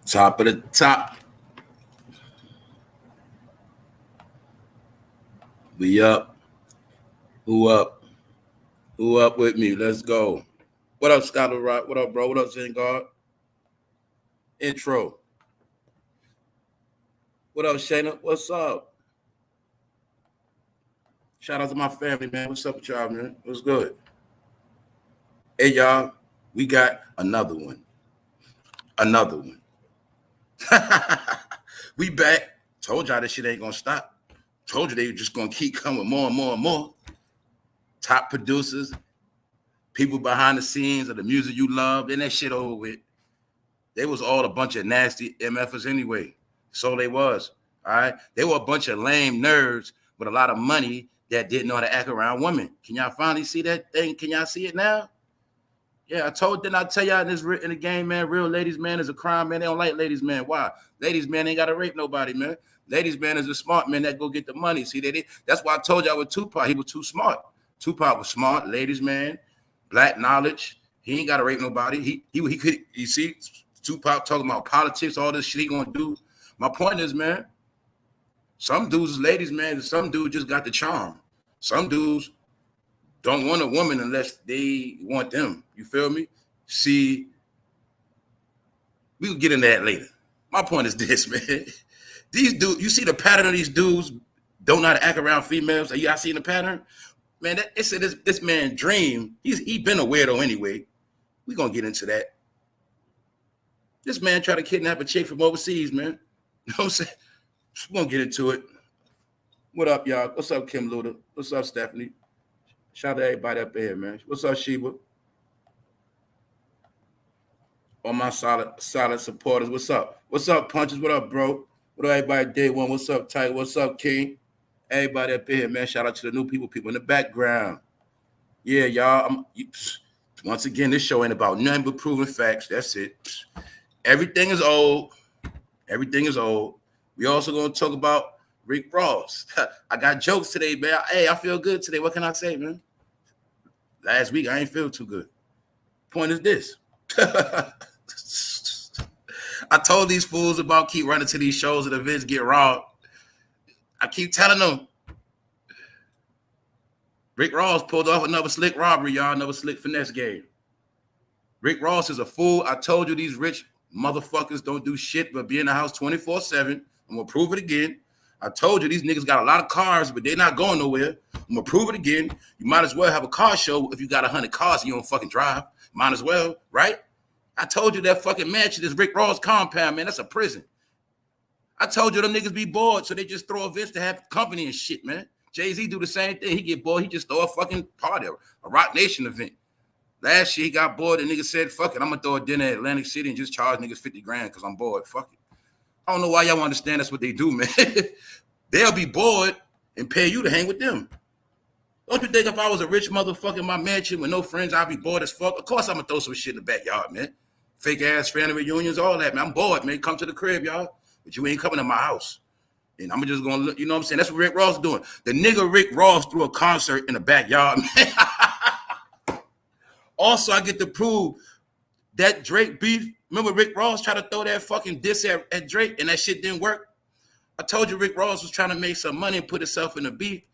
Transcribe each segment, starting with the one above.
Top of the top. We up. Who up? Who up with me? Let's go. What up, Scholar Rock? What up, bro? What up, Zengard? Intro. What up, Shayna? What's up? Shout out to my family, man. What's up with y'all, man? What's good? Hey, y'all. We got another one. Another one. We back. Told y'all this shit ain't gonna stop. Told you they were just gonna keep coming more and more and more. Top producers, people behind the scenes of the music you love, and that shit over with. They was all a bunch of nasty MFers anyway. So they was. All right. They were a bunch of lame nerds with a lot of money that didn't know how to act around women. Can y'all finally see that thing? Can y'all see it now? Yeah, didn't I tell y'all in the game, man, real ladies, man, is a crime, man. They don't like ladies, man. Why? Ladies, man, ain't got to rape nobody, man. Ladies, man, is a smart man that go get the money. See, that's why I told y'all with Tupac, he was too smart. Tupac was smart, ladies, man, black knowledge. He ain't got to rape nobody. He could, you see, Tupac talking about politics, all this shit he gonna do. My point is, man, some dudes is ladies, man, and some dudes just got the charm. Some dudes don't want a woman unless they want them. You feel me? See, we'll get into that later. My point is this, man. These dudes, you see the pattern of these dudes don't know how to act around females. Are y'all seeing the pattern? Man, this man Dream, he been a weirdo anyway. We're going to get into that. This man tried to kidnap a chick from overseas, man. You know what I'm saying? We're going to get into it. What up, y'all? What's up, Kim Luda? What's up, Stephanie? Shout out to everybody up here, man. What's up, Sheba? All my solid supporters. What's up? What's up, Punches? What up, bro? What up, everybody? Day one. What's up, Tiger? What's up, King? Everybody up here, man. Shout out to the new people in the background. Yeah, y'all. Once again, this show ain't about nothing but proving facts. That's it. Everything is old. Everything is old. We also going to talk about Rick Ross. I got jokes today, man. Hey, I feel good today. What can I say, man? Last week, I ain't feel too good. Point is this. I told these fools about keep running to these shows and events, get robbed. I keep telling them. Rick Ross pulled off another slick robbery, y'all. Another slick finesse game. Rick Ross is a fool. I told you these rich motherfuckers don't do shit but be in the house 24/7. I'm going to prove it again. I told you these niggas got a lot of cars, but they're not going nowhere. I'm going to prove it again. You might as well have a car show if you got 100 cars and you don't fucking drive. Might as well, right? I told you that fucking mansion is Rick Ross compound, man. That's a prison. I told you them niggas be bored, so they just throw events to have company and shit, man. JAYZ do the same thing. He get bored, he just throw a fucking party, a Rock Nation event. Last year, he got bored and niggas said, fuck it, I'm going to throw a dinner at Atlantic City and just charge niggas 50 grand because I'm bored. Fuck it. I don't know why y'all understand that's what they do, man. They'll be bored and pay you to hang with them. Don't you think if I was a rich motherfucker in my mansion with no friends, I'd be bored as fuck? Of course I'm going to throw some shit in the backyard, man. Fake ass family reunions, all that, man. I'm bored, man. Come to the crib, y'all. But you ain't coming to my house. And I'm just going to look, you know what I'm saying? That's what Rick Ross is doing. The nigga Rick Ross threw a concert in the backyard, man. Also, I get to prove that Drake beef. Remember Rick Ross tried to throw that fucking diss at Drake and that shit didn't work? I told you Rick Ross was trying to make some money and put himself in a beef.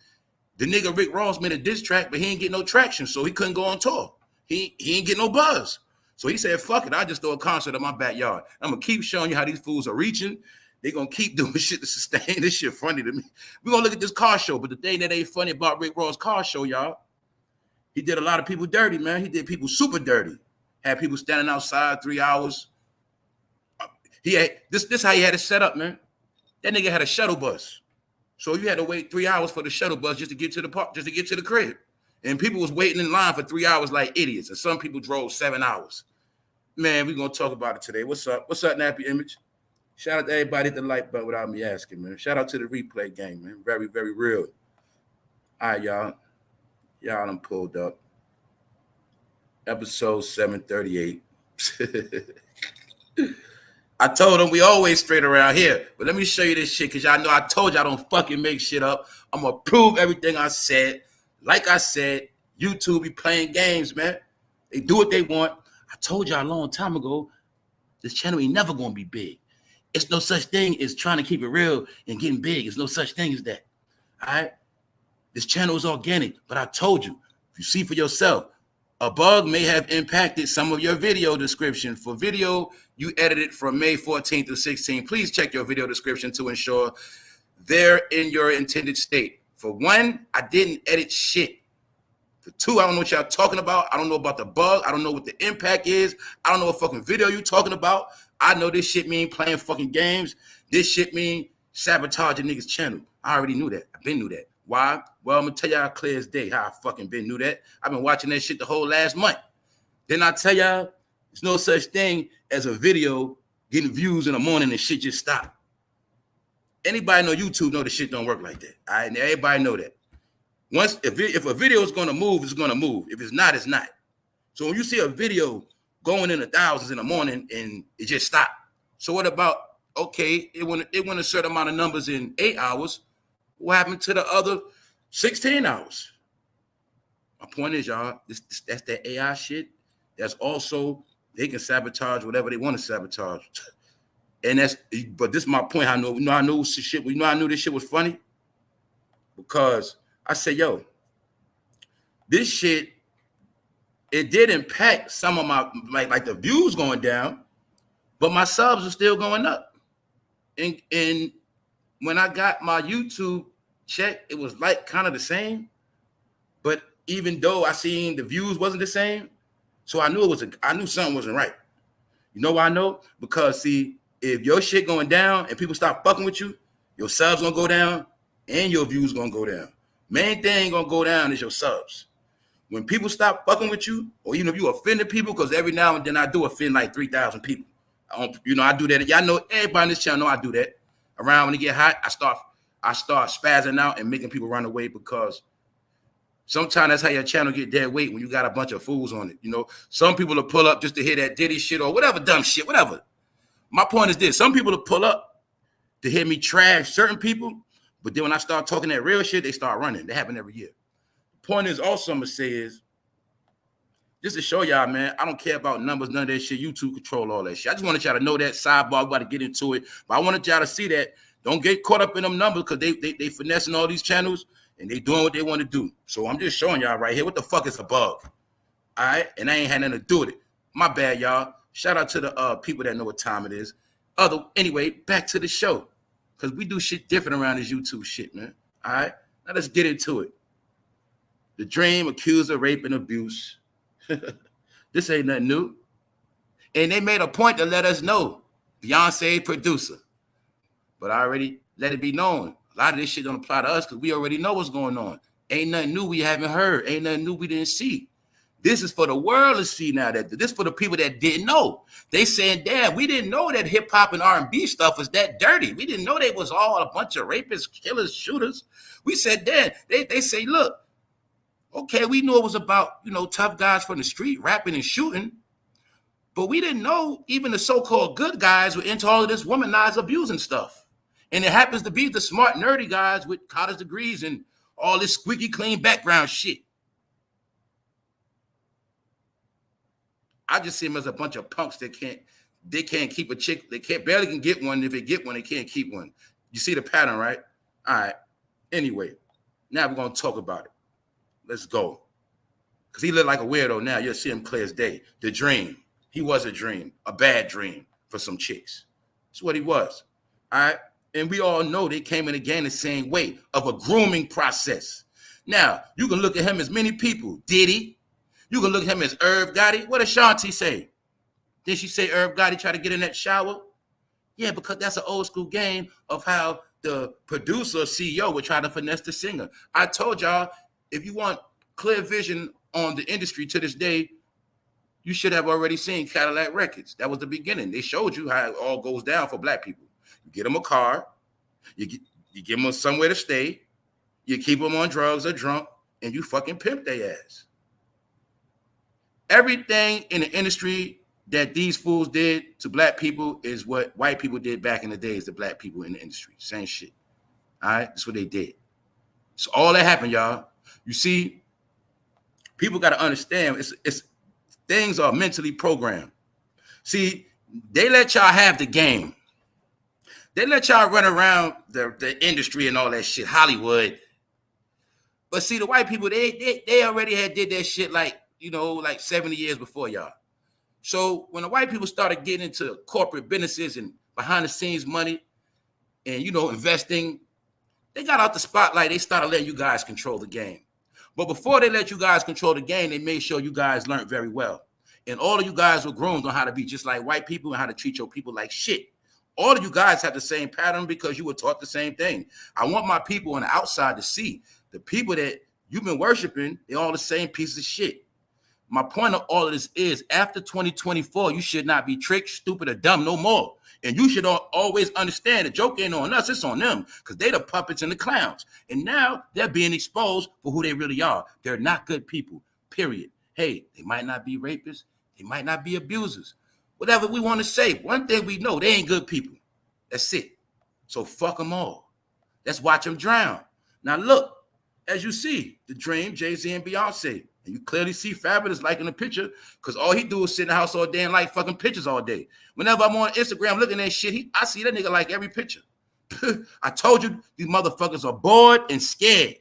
The nigga Rick Ross made a diss track, but he ain't get no traction, so he couldn't go on tour. He ain't get no buzz. So he said, fuck it, I just throw a concert in my backyard. I'm going to keep showing you how these fools are reaching. They're going to keep doing shit to sustain. This shit funny to me. We're going to look at this car show, but the thing that ain't funny about Rick Ross' car show, y'all, he did a lot of people dirty, man. He did people super dirty. Had people standing outside 3 hours. He had this how he had it set up, man. That nigga had a shuttle bus. So you had to wait 3 hours for the shuttle bus just to get to the park, just to get to the crib. And people was waiting in line for 3 hours like idiots. And some people drove 7 hours. Man, we're going to talk about it today. What's up? What's up, Nappy Image? Shout out to everybody at the like button without me asking, man. Shout out to the replay game, man. Very, very real. All right, y'all. Y'all done pulled up. Episode 738. I told them we always straight around here. But let me show you this shit because y'all know I told y'all don't fucking make shit up. I'm going to prove everything I said. Like I said, YouTube be playing games, man. They do what they want. I told y'all a long time ago, this channel ain't never going to be big. It's no such thing as trying to keep it real and getting big. It's no such thing as that. All right? This channel is organic, but I told you, if you see for yourself, a bug may have impacted some of your video description. For video, you edited from May 14th to 16th. Please check your video description to ensure they're in your intended state. For one, I didn't edit shit. For two, I don't know what y'all talking about. I don't know about the bug. I don't know what the impact is. I don't know what fucking video you talking about. I know this shit mean playing fucking games. This shit mean sabotaging niggas' channel. I already knew that. I've been knew that. Why? Well, I'm gonna tell y'all clear as day how I fucking been knew that. I've been watching that shit the whole last month. Then I tell y'all, there's no such thing as a video getting views in the morning and shit just stop. Anybody know YouTube know the shit don't work like that. All right, and everybody know that. Once if a video is gonna move, it's gonna move. If it's not, it's not. So when you see a video going in the thousands in the morning and it just stopped. So what about, okay, it went a certain amount of numbers in 8 hours. What happened to the other 16 hours? My point is, y'all, that's that AI shit. That's also, they can sabotage whatever they want to sabotage. And but this is my point. I know I knew shit. I knew this shit was funny because I said, yo, this shit, it did impact some of my, like the views going down, but my subs are still going up. And when I got my YouTube check, it was like kind of the same. But even though I seen the views wasn't the same, so I knew I knew something wasn't right. You know why I know? Because see, if your shit going down and people stop fucking with you, your subs gonna go down and your views gonna go down. Main thing gonna go down is your subs. When people stop fucking with you, or even if you offended people, because every now and then I do offend like 3,000 people. I do that. Y'all know, everybody on this channel know I do that. Around when it get hot, I start spazzing out and making people run away because sometimes that's how your channel get dead weight when you got a bunch of fools on it. You know, some people will pull up just to hear that Diddy shit or whatever dumb shit, whatever. My point is this: some people will pull up to hear me trash certain people, but then when I start talking that real shit, they start running. That happen every year. The point is, also I'm gonna say is, just to show y'all, man, I don't care about numbers, none of that shit. YouTube control all that shit. I just wanted y'all to know that. Sidebar, I'm about to get into it, but I wanted y'all to see that. Don't get caught up in them numbers because they finessing all these channels and they doing what they want to do. So I'm just showing y'all right here what the fuck is a bug. All right, and I ain't had nothing to do with it. My bad, y'all. Shout out to the people that know what time it is. Anyway, back to the show because we do shit different around this YouTube shit, man. All right, now let's get into it. The Dream accused of rape and abuse. This ain't nothing new. And they made a point to let us know. BEYONCE producer. But I already let it be known. A lot of this shit don't apply to us because we already know what's going on. Ain't nothing new we haven't heard. Ain't nothing new we didn't see. This is for the world to see now. This is for the people that didn't know. They saying, damn, we didn't know that hip-hop and R&B stuff was that dirty. We didn't know they was all a bunch of rapists, killers, shooters. We said, damn. They say, look, okay, we knew it was about, tough guys from the street rapping and shooting. But we didn't know even the so-called good guys were into all of this womanized abusing stuff. And it happens to be the smart, nerdy guys with college degrees and all this squeaky clean background shit. I just see them as a bunch of punks that can't keep a chick. They barely can get one. If they get one, they can't keep one. You see the pattern, right? All right. Anyway, now we're going to talk about it. Let's go. Because he looked like a weirdo now. You'll see him clear as day. The Dream. He was a dream, a bad dream for some chicks. That's what he was. All right. And we all know they came in again the same way of a grooming process. Now, you can look at him as many people. Diddy. You can look at him as Irv Gotti. What did Shanti say? Did she say Irv Gotti tried to get in that shower? Yeah, because that's an old school game of how the producer, CEO would try to finesse the singer. I told y'all, if you want clear vision on the industry to this day, you should have already seen Cadillac Records. That was the beginning. They showed you how it all goes down for black people. You get them a car, you give them somewhere to stay, you keep them on drugs or drunk, and you fucking pimp their ass. Everything in the industry that these fools did to black people is what white people did back in the days to black people in the industry. Same shit. All right? That's what they did. So all that happened, y'all. You see, people got to understand it's things are mentally programmed. See, they let y'all have the game. They let y'all run around the industry and all that shit, Hollywood. But see, the white people, they already had did that shit like 70 years before y'all. So when the white people started getting into corporate businesses and behind the scenes money and, investing, they got out the spotlight. They started letting you guys control the game. But before they let you guys control the game, they made sure you guys learned very well. And all of you guys were groomed on how to be just like white people and how to treat your people like shit. All of you guys have the same pattern because you were taught the same thing. I want my people on the outside to see the people that you've been worshiping, they're all the same piece of shit. My point of all of this is after 2024, you should not be tricked, stupid, or dumb no more. And you should always understand the joke ain't on us, it's on them because they the puppets and the clowns. And now they're being exposed for who they really are. They're not good people, period. Hey, they might not be rapists. They might not be abusers. Whatever we want to say, one thing we know, they ain't good people. That's it. So fuck them all. Let's watch them drown. Now look, as you see, The Dream, JAYZ, and Beyonce. And you clearly see Fabulous liking the picture because all he do is sit in the house all day and like fucking pictures all day. Whenever I'm on Instagram looking at shit, I see that nigga like every picture. I told you these motherfuckers are bored and scared.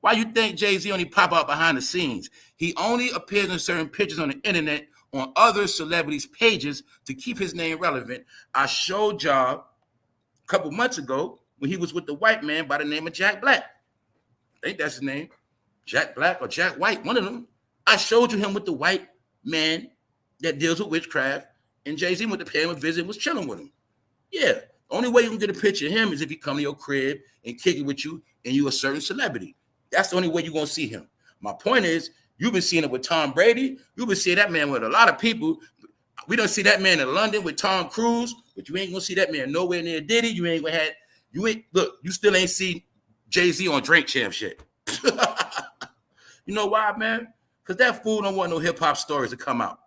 Why you think JAYZ only pop out behind the scenes? He only appears in certain pictures on the internet on other celebrities' pages to keep his name relevant. I showed y'all a couple months ago when he was with the white man by the name of Jack Black. I think that's his name. Jack Black or Jack White, one of them. I showed you him with the white man that deals with witchcraft, and JAYZ went to pay him a visit and was chilling with him. Yeah, the only way you can get a picture of him is if he come to your crib and kick it with you and you a certain celebrity. That's the only way you're going to see him. My point is, you've been seeing it with Tom Brady. You've been seeing that man with a lot of people. We don't see that man in London with Tom Cruise, but you ain't going to see that man nowhere near Diddy. Look, you still ain't see JAYZ on Drink Champ shit. You know why, man? Because that fool don't want no hip-hop stories to come out.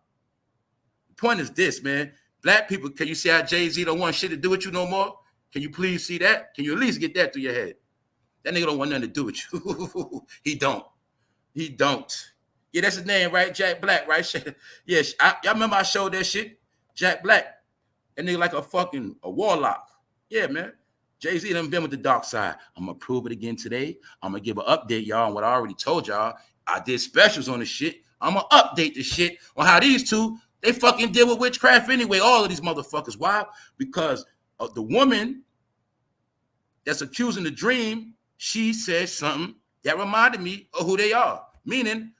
The point is this, man. Black people, can you see how JAYZ don't want shit to do with you no more? Can you please see that? Can you at least get that through your head? That nigga don't want nothing to do with you. He don't. Yeah, that's his name, right? Jack Black, right? Yeah, y'all remember I showed that shit? Jack Black. That nigga like a warlock. Yeah, man. JAYZ done been with the dark side. I'm going to prove it again today. I'm going to give an update, y'all, on what I already told y'all. I did specials on the shit. I'm going to update the shit on how these two, they fucking deal with witchcraft anyway, all of these motherfuckers. Why? Because of the woman that's accusing The Dream, she said something that reminded me of who they are. Meaning,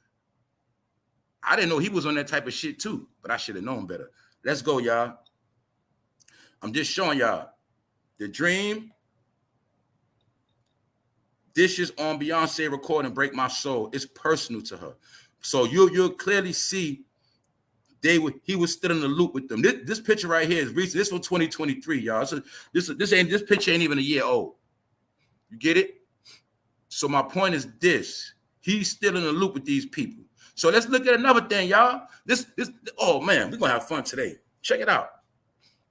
I didn't know he was on that type of shit too, but I should have known better. Let's go, y'all. I'm just showing y'all. The Dream dishes on Beyonce recording Break My Soul. It's personal to her. So you'll clearly see he was still in the loop with them. This picture right here is recent. This from 2023, y'all. So this picture ain't even a year old. You get it? So my point is this. He's still in the loop with these people. So let's look at another thing, y'all. Oh man, we're gonna have fun today. Check it out.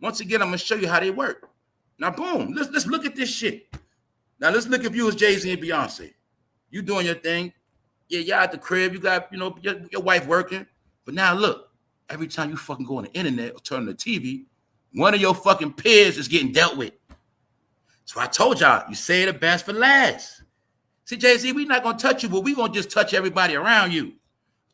Once again, I'm gonna show you how they work. Now, boom, let's look at this shit. Now, let's look if you was JAYZ and Beyonce. You doing your thing. Yeah, y'all at the crib. You got, your wife working. But now, look, every time you fucking go on the internet or turn on the TV, one of your fucking peers is getting dealt with. So I told y'all, you say the best for last. See, JAYZ, we not going to touch you, but we going to just touch everybody around you.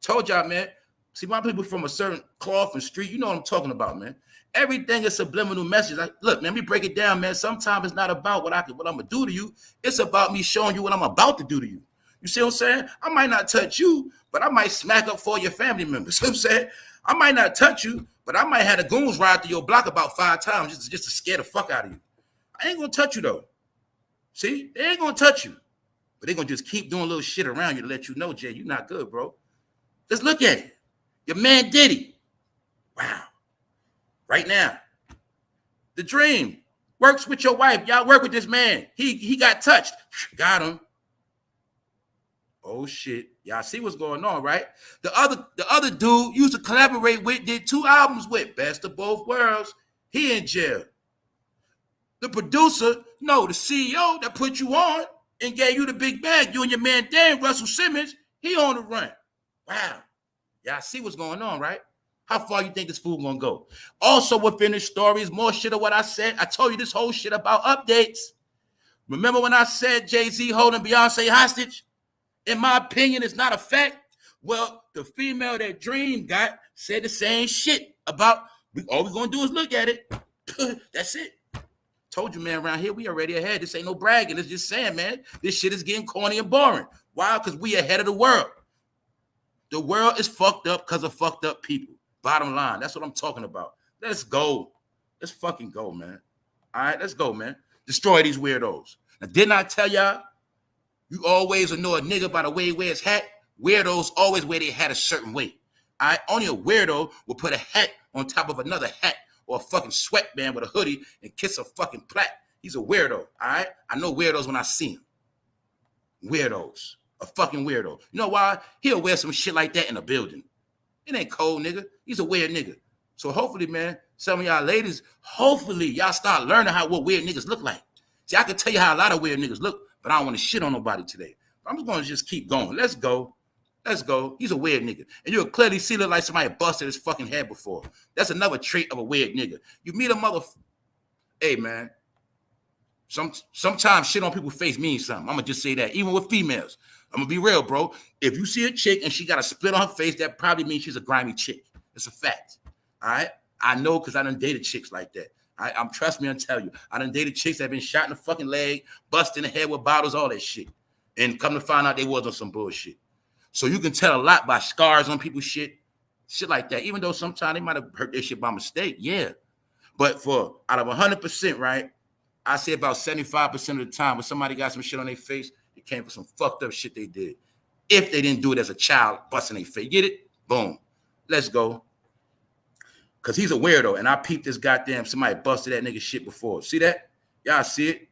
Told y'all, man. See, my people from a certain cloth and street, you know what I'm talking about, man. Everything is subliminal message. Like, look, man, let me break it down, man. Sometimes it's not about what I'm gonna do to you. It's about me showing you what I'm about to do to you. You see what I'm saying? I might not touch you, but I might smack up for your family members. You know what I'm saying? I might not touch you, but I might have the goons ride through your block about 5 times just to scare the fuck out of you. I ain't gonna touch you though. See, they ain't gonna touch you, but they gonna just keep doing little shit around you to let you know, Jay, you're not good, bro. Let's look at it. Your man Diddy. Wow. Right now, The Dream works with your wife. Y'all work with this man. He got touched. Got him. Oh shit. Y'all see what's going on, right? The other dude used to collaborate with, did 2 albums with. Best of Both Worlds. He in jail. The producer, the CEO that put you on and gave you the big bag, you and your man Dan, Russell Simmons, he on the run. Wow. Y'all see what's going on, right? How far you think this fool gonna go? Also within the stories, more shit of what I said. I told you this whole shit about updates. Remember when I said Jay-Z holding Beyonce hostage? In my opinion, it's not a fact. Well, the female that Dream got said the same shit about, all we're gonna do is look at it. That's it. Told you, man, around here, we already ahead. This ain't no bragging. It's just saying, man, this shit is getting corny and boring. Why? Because we ahead of the world. The world is fucked up because of fucked up people. Bottom line, that's what I'm talking about. Let's go. Let's fucking go, man. All right, let's go, man. Destroy these weirdos. Now, didn't I tell y'all, you always will know a nigga by the way he wears his hat? Weirdos always wear their hat a certain way. All right, only a weirdo will put a hat on top of another hat or a fucking sweatband with a hoodie and kiss a fucking plaque. He's a weirdo, all right? I know weirdos when I see him. Weirdos. A fucking weirdo. You know why? He'll wear some shit like that in a building. It ain't cold, nigga. He's a weird nigga. So hopefully, man, some of y'all ladies, hopefully y'all start learning what weird niggas look like. See, I can tell you how a lot of weird niggas look, but I don't want to shit on nobody today. I'm just going to just keep going. Let's go. Let's go. He's a weird nigga. And you'll clearly see look like somebody busted his fucking head before. That's another trait of a weird nigga. You meet a hey, man. Sometimes shit on people's face means something. I'm going to just say that. Even with females. I'm going to be real, bro. If you see a chick and she got a split on her face, that probably means she's a grimy chick. It's a fact. All right? I know because I done dated chicks like that. I'm trust me, I'll tell you. I done dated chicks that have been shot in the fucking leg, busted in the head with bottles, all that shit. And come to find out they was on some bullshit. So you can tell a lot by scars on people's shit like that. Even though sometimes they might have hurt their shit by mistake, yeah. But for out of 100%, right, I say about 75% of the time when somebody got some shit on their face, it came from some fucked up shit they did. If they didn't do it as a child, busting their face. Get it? Boom. Let's go. Because he's a weirdo, and I peeped this goddamn, somebody busted that nigga shit before. See that? Y'all see it?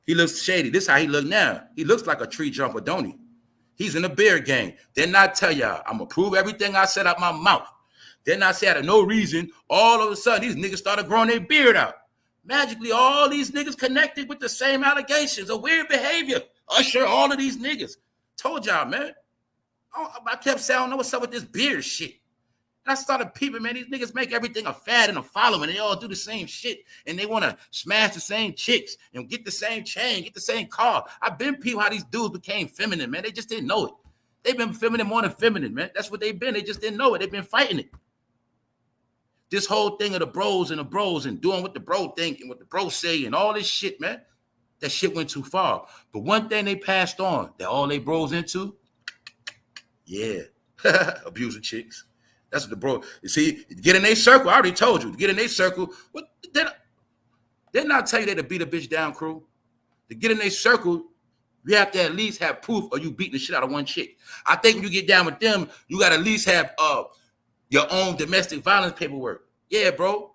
He looks shady. This is how he look now. He looks like a tree jumper, don't he? He's in the beard game. Then I tell y'all, I'm going to prove everything I said out my mouth. Then I said, out of no reason, all of a sudden, these niggas started growing their beard out. Magically, all these niggas connected with the same allegations of weird behavior. Usher, all of these niggas. Told y'all, man. I kept saying, I don't know what's up with this beard shit. And I started peeping, man. These niggas make everything a fad and a following. They all do the same shit. And they want to smash the same chicks and get the same chain, get the same car. I've been peeping how these dudes became feminine, man. They just didn't know it. They've been feminine more than feminine, man. That's what they've been. They just didn't know it. They've been fighting it. This whole thing of the bros and doing what the bro think and what the bro say and all this shit, man, that shit went too far. But one thing they passed on that all they bros into, yeah, abusing chicks. That's what the bro, you see, get in their circle. I already told you, to get in their circle. What didn't I tell you they to beat a bitch down crew? To get in their circle, you have to at least have proof or you beating the shit out of one chick. I think when you get down with them, you got to at least have your own domestic violence paperwork. Yeah, bro.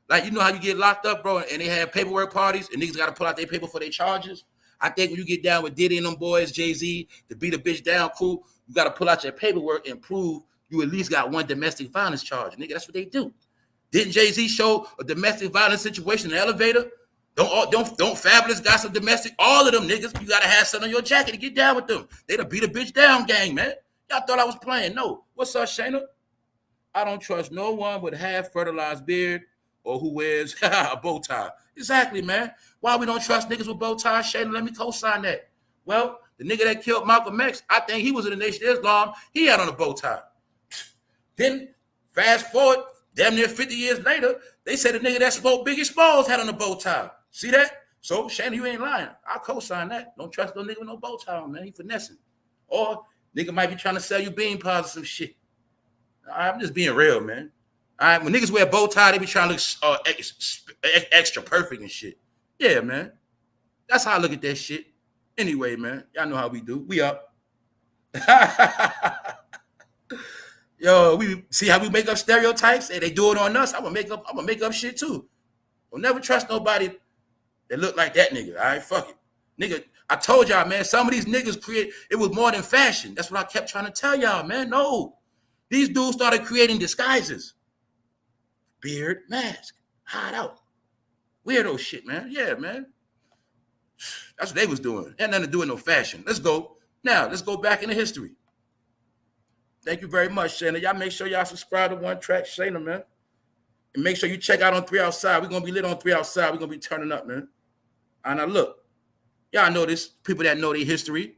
Like, you know how you get locked up, bro, and they have paperwork parties and niggas got to pull out their paper for their charges? I think when you get down with Diddy and them boys, JAYZ, to beat a bitch down crew, you got to pull out your paperwork and prove you at least got one domestic violence charge. Nigga, that's what they do. Didn't JAYZ show a domestic violence situation in the elevator? Don't Fabulous got some domestic? All of them niggas, you got to have something on your jacket to get down with them. They done beat a bitch down gang, man. Y'all thought I was playing. No. What's up, Shayna? I don't trust no one with half-fertilized beard or who wears a bow tie. Exactly, man. Why we don't trust niggas with bow ties, Shayna? Let me co-sign that. Well, the nigga that killed Malcolm X, I think he was in the Nation of Islam. He had on a bow tie. Then, fast forward, damn near 50 years later, they said the nigga that smoked Biggie Smalls had on a bow tie. See that? So, Shayna, you ain't lying. I'll co-sign that. Don't trust no nigga with no bow tie on, man. He finessing. Or nigga might be trying to sell you bean pies or some shit. I'm just being real, man. All right, when niggas wear a bow tie, they be trying to look extra perfect and shit. Yeah, man. That's how I look at that shit. Anyway, man, y'all know how we do. We up. Yo, we see how we make up stereotypes? Hey, they do it on us. I'm gonna make up shit too. Don't never trust nobody that look like that nigga. All right, fuck it. Nigga, I told y'all, man, some of these niggas it was more than fashion. That's what I kept trying to tell y'all, man. No. These dudes started creating disguises. Beard, mask, hide out. Weirdo shit, man. Yeah, man. That's what they was doing. Had nothing to do with no fashion. Let's go. Now, let's go back into history. Thank you very much, Shayna. Y'all make sure y'all subscribe to One Track Shayna, man. And make sure you check out on 3 Outside. We're going to be lit on 3 Outside. We're going to be turning up, man. And now look, y'all know this, people that know their history.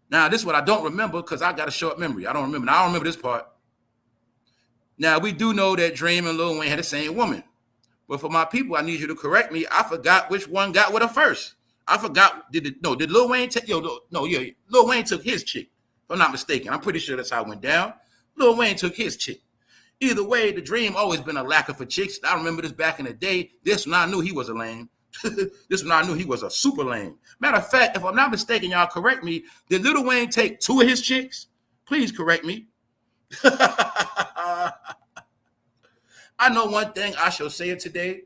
Now, this is what I don't remember because I got a short memory. I don't remember. Now, I don't remember this part. Now, we do know that Dream and Lil Wayne had the same woman. But for my people, I need you to correct me. I forgot which one got with her first. I forgot. Did Lil Wayne take? Lil Wayne took his chick. If I'm not mistaken, I'm pretty sure that's how it went down. Lil Wayne took his chick. Either way, the Dream always been a lacker for chicks. I remember this back in the day. This when I knew he was a lame. This when I knew he was a super lame. Matter of fact, if I'm not mistaken, y'all correct me. Did Lil Wayne take 2 of his chicks? Please correct me. I know one thing, I shall say it today,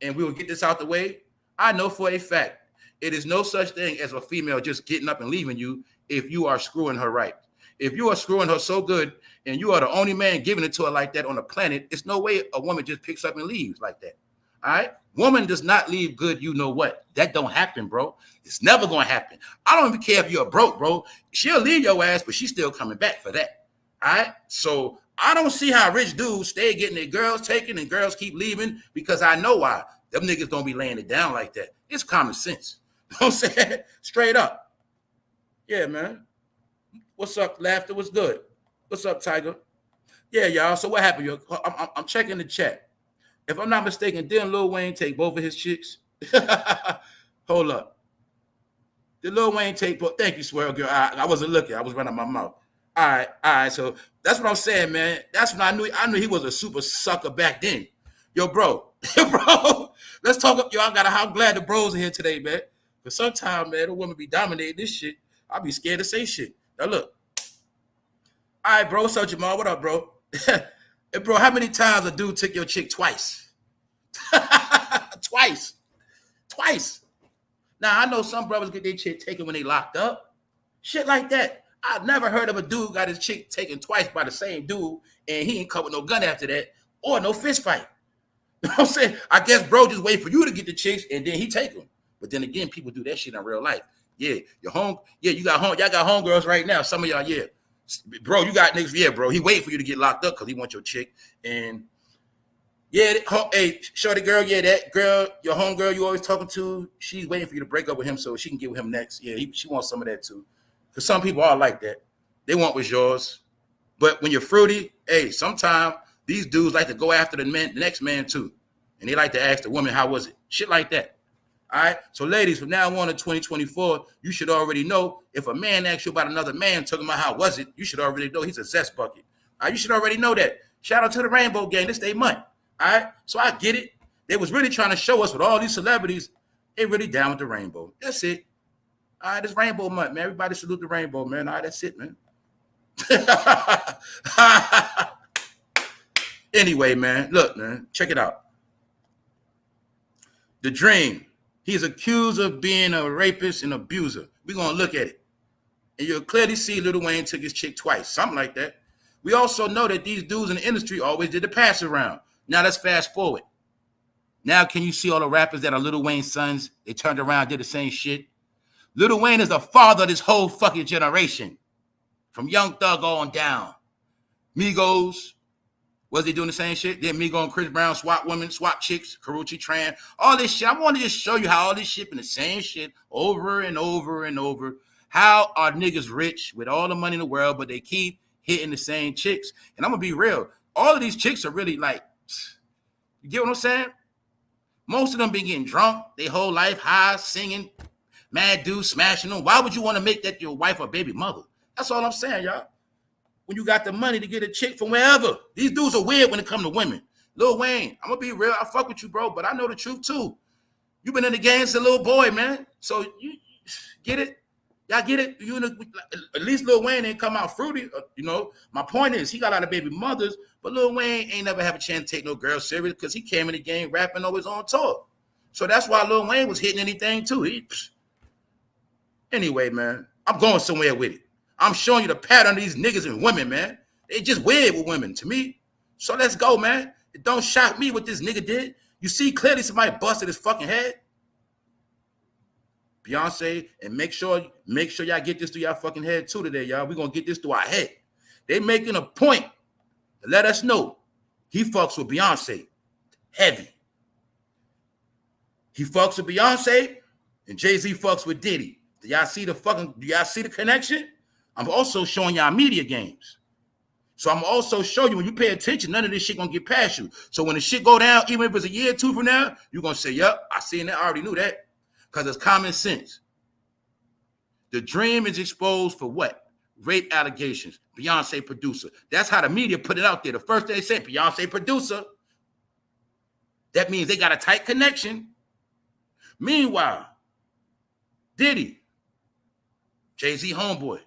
and we will get this out the way. I know for a fact, it is no such thing as a female just getting up and leaving you if you are screwing her right. If you are screwing her so good and you are the only man giving it to her like that on the planet, it's no way a woman just picks up and leaves like that. All right? Woman does not leave good, you know what? That don't happen, bro. It's never going to happen. I don't even care if you're broke, bro. She'll leave your ass, but she's still coming back for that. All right? So I don't see how rich dudes stay getting their girls taken and girls keep leaving because I know why. Them niggas don't be laying it down like that. It's common sense. You know what I'm saying? Straight up. Yeah, man. What's up, Laughter? What's good? What's up, Tiger? Yeah, y'all. So what happened? I'm checking the chat. If I'm not mistaken, didn't Lil Wayne take both of his chicks? Hold up. Did Lil Wayne take both? Thank you, Swirl Girl. I wasn't looking. I was running my mouth. All right. So that's what I'm saying, man. That's when I knew he was a super sucker back then. Yo, bro. Let's talk. Yo, I'm glad the bros are here today, man. Because sometimes, man, the women be dominating this shit. I'll be scared to say shit. Now, look. All right, bro. What's up, Jamal? What up, bro? Hey, bro, how many times a dude took your chick twice? Twice. Now, I know some brothers get their chick taken when they locked up. Shit like that. I've never heard of a dude got his chick taken twice by the same dude, and he ain't come with no gun after that or no fist fight. You know what I'm saying? I guess bro just wait for you to get the chicks, and then he take them. But then again, people do that shit in real life. Yeah, you got y'all got homegirls right now. Some of y'all, yeah. Bro, you got niggas, yeah, bro. He wait for you to get locked up because he wants your chick. And yeah, hey, shorty girl, yeah, that girl, your homegirl you always talking to, she's waiting for you to break up with him so she can get with him next. Yeah, she wants some of that too. Because some people are like that. They want what's yours. But when you're fruity, hey, sometimes these dudes like to go after the next man too. And they like to ask the woman, how was it? Shit like that. All right. So, ladies, from now on in 2024, you should already know if a man asks you about another man talking about how was it, you should already know he's a zest bucket. All right. You should already know that. Shout out to the Rainbow Gang. This day month. All right. So I get it. They was really trying to show us with all these celebrities, they really down with the rainbow. That's it. All right. It's Rainbow Month, man. Everybody salute the rainbow, man. All right. That's it, man. Anyway, man. Look, man. Check it out. The Dream. He's accused of being a rapist and abuser. We're going to look at it. And you'll clearly see Lil Wayne took his chick twice, something like that. We also know that these dudes in the industry always did the pass around. Now let's fast forward. Now can you see all the rappers that are Lil Wayne's sons? They turned around, did the same shit. Lil Wayne is the father of this whole fucking generation. From Young Thug on down. Migos. Was they doing the same shit? Then Migo and Chris Brown swap women, swap chicks, Karuchi, Tran, all this shit. I want to just show you how all this shit been the same shit over and over and over. How are niggas rich with all the money in the world, but they keep hitting the same chicks? And I'm going to be real. All of these chicks are really like, you get what I'm saying? Most of them been getting drunk, their whole life, high, singing, mad dudes, smashing them. Why would you want to make that your wife or baby mother? That's all I'm saying, y'all. When you got the money to get a chick from wherever. These dudes are weird when it comes to women. Lil Wayne, I'm going to be real. I fuck with you, bro, but I know the truth, too. You been in the game as a little boy, man. So you get it? Y'all get it? At least Lil Wayne ain't come out fruity. You know, my point is he got a lot of baby mothers, but Lil Wayne ain't never have a chance to take no girl serious because he came in the game rapping on his own tour. So that's why Lil Wayne was hitting anything, too. Anyway, man, I'm going somewhere with it. I'm showing you the pattern of these niggas and women, man. They just weird with women to me. So let's go, man. It don't shock me what this nigga did. You see clearly somebody busted his fucking head. Beyonce, and make sure y'all get this through y'all fucking head too today, y'all. We're gonna get this through our head. They making a point to let us know he fucks with Beyonce heavy. He fucks with Beyonce, and JAYZ fucks with Diddy. Do y'all see the connection? I'm also showing y'all media games. So I'm also showing you when you pay attention, none of this shit gonna get past you. So when the shit go down, even if it's a year or two from now, you're gonna say, yep, I seen that, I already knew that. Because it's common sense. The Dream is exposed for what? Rape allegations. Beyonce producer. That's how the media put it out there. The first thing they said, Beyonce producer. That means they got a tight connection. Meanwhile, Diddy, JAYZ homeboy,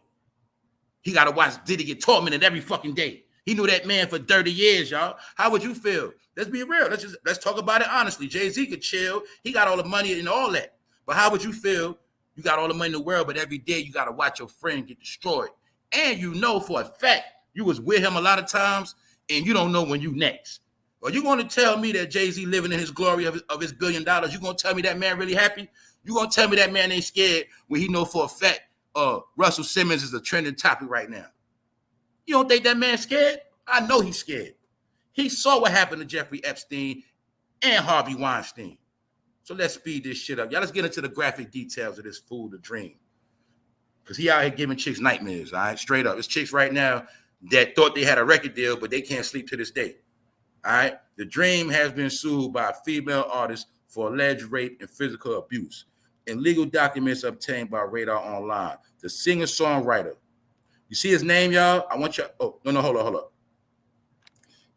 he got to watch Diddy get tormented every fucking day. He knew that man for 30 years, y'all. How would you feel? Let's be real. Let's talk about it honestly. JAYZ could chill. He got all the money and all that. But how would you feel? You got all the money in the world, but every day you got to watch your friend get destroyed. And you know for a fact you was with him a lot of times, and you don't know when you next. Are you going to tell me that JAYZ living in his glory of his $1 billion? You going to tell me that man really happy? You going to tell me that man ain't scared when he know for a fact Russell Simmons is a trending topic right now? You don't think that man's scared? I know he's scared. He saw what happened to Jeffrey Epstein and Harvey Weinstein. So let's speed this shit up. Y'all, let's get into the graphic details of this fool, The Dream. Because he out here giving chicks nightmares, all right? Straight up. There's chicks right now that thought they had a record deal, but they can't sleep to this day. All right? The Dream has been sued by a female artist for alleged rape and physical abuse. In legal documents obtained by Radar Online, the singer-songwriter. You see his name, y'all? I want you. Oh, no, hold up.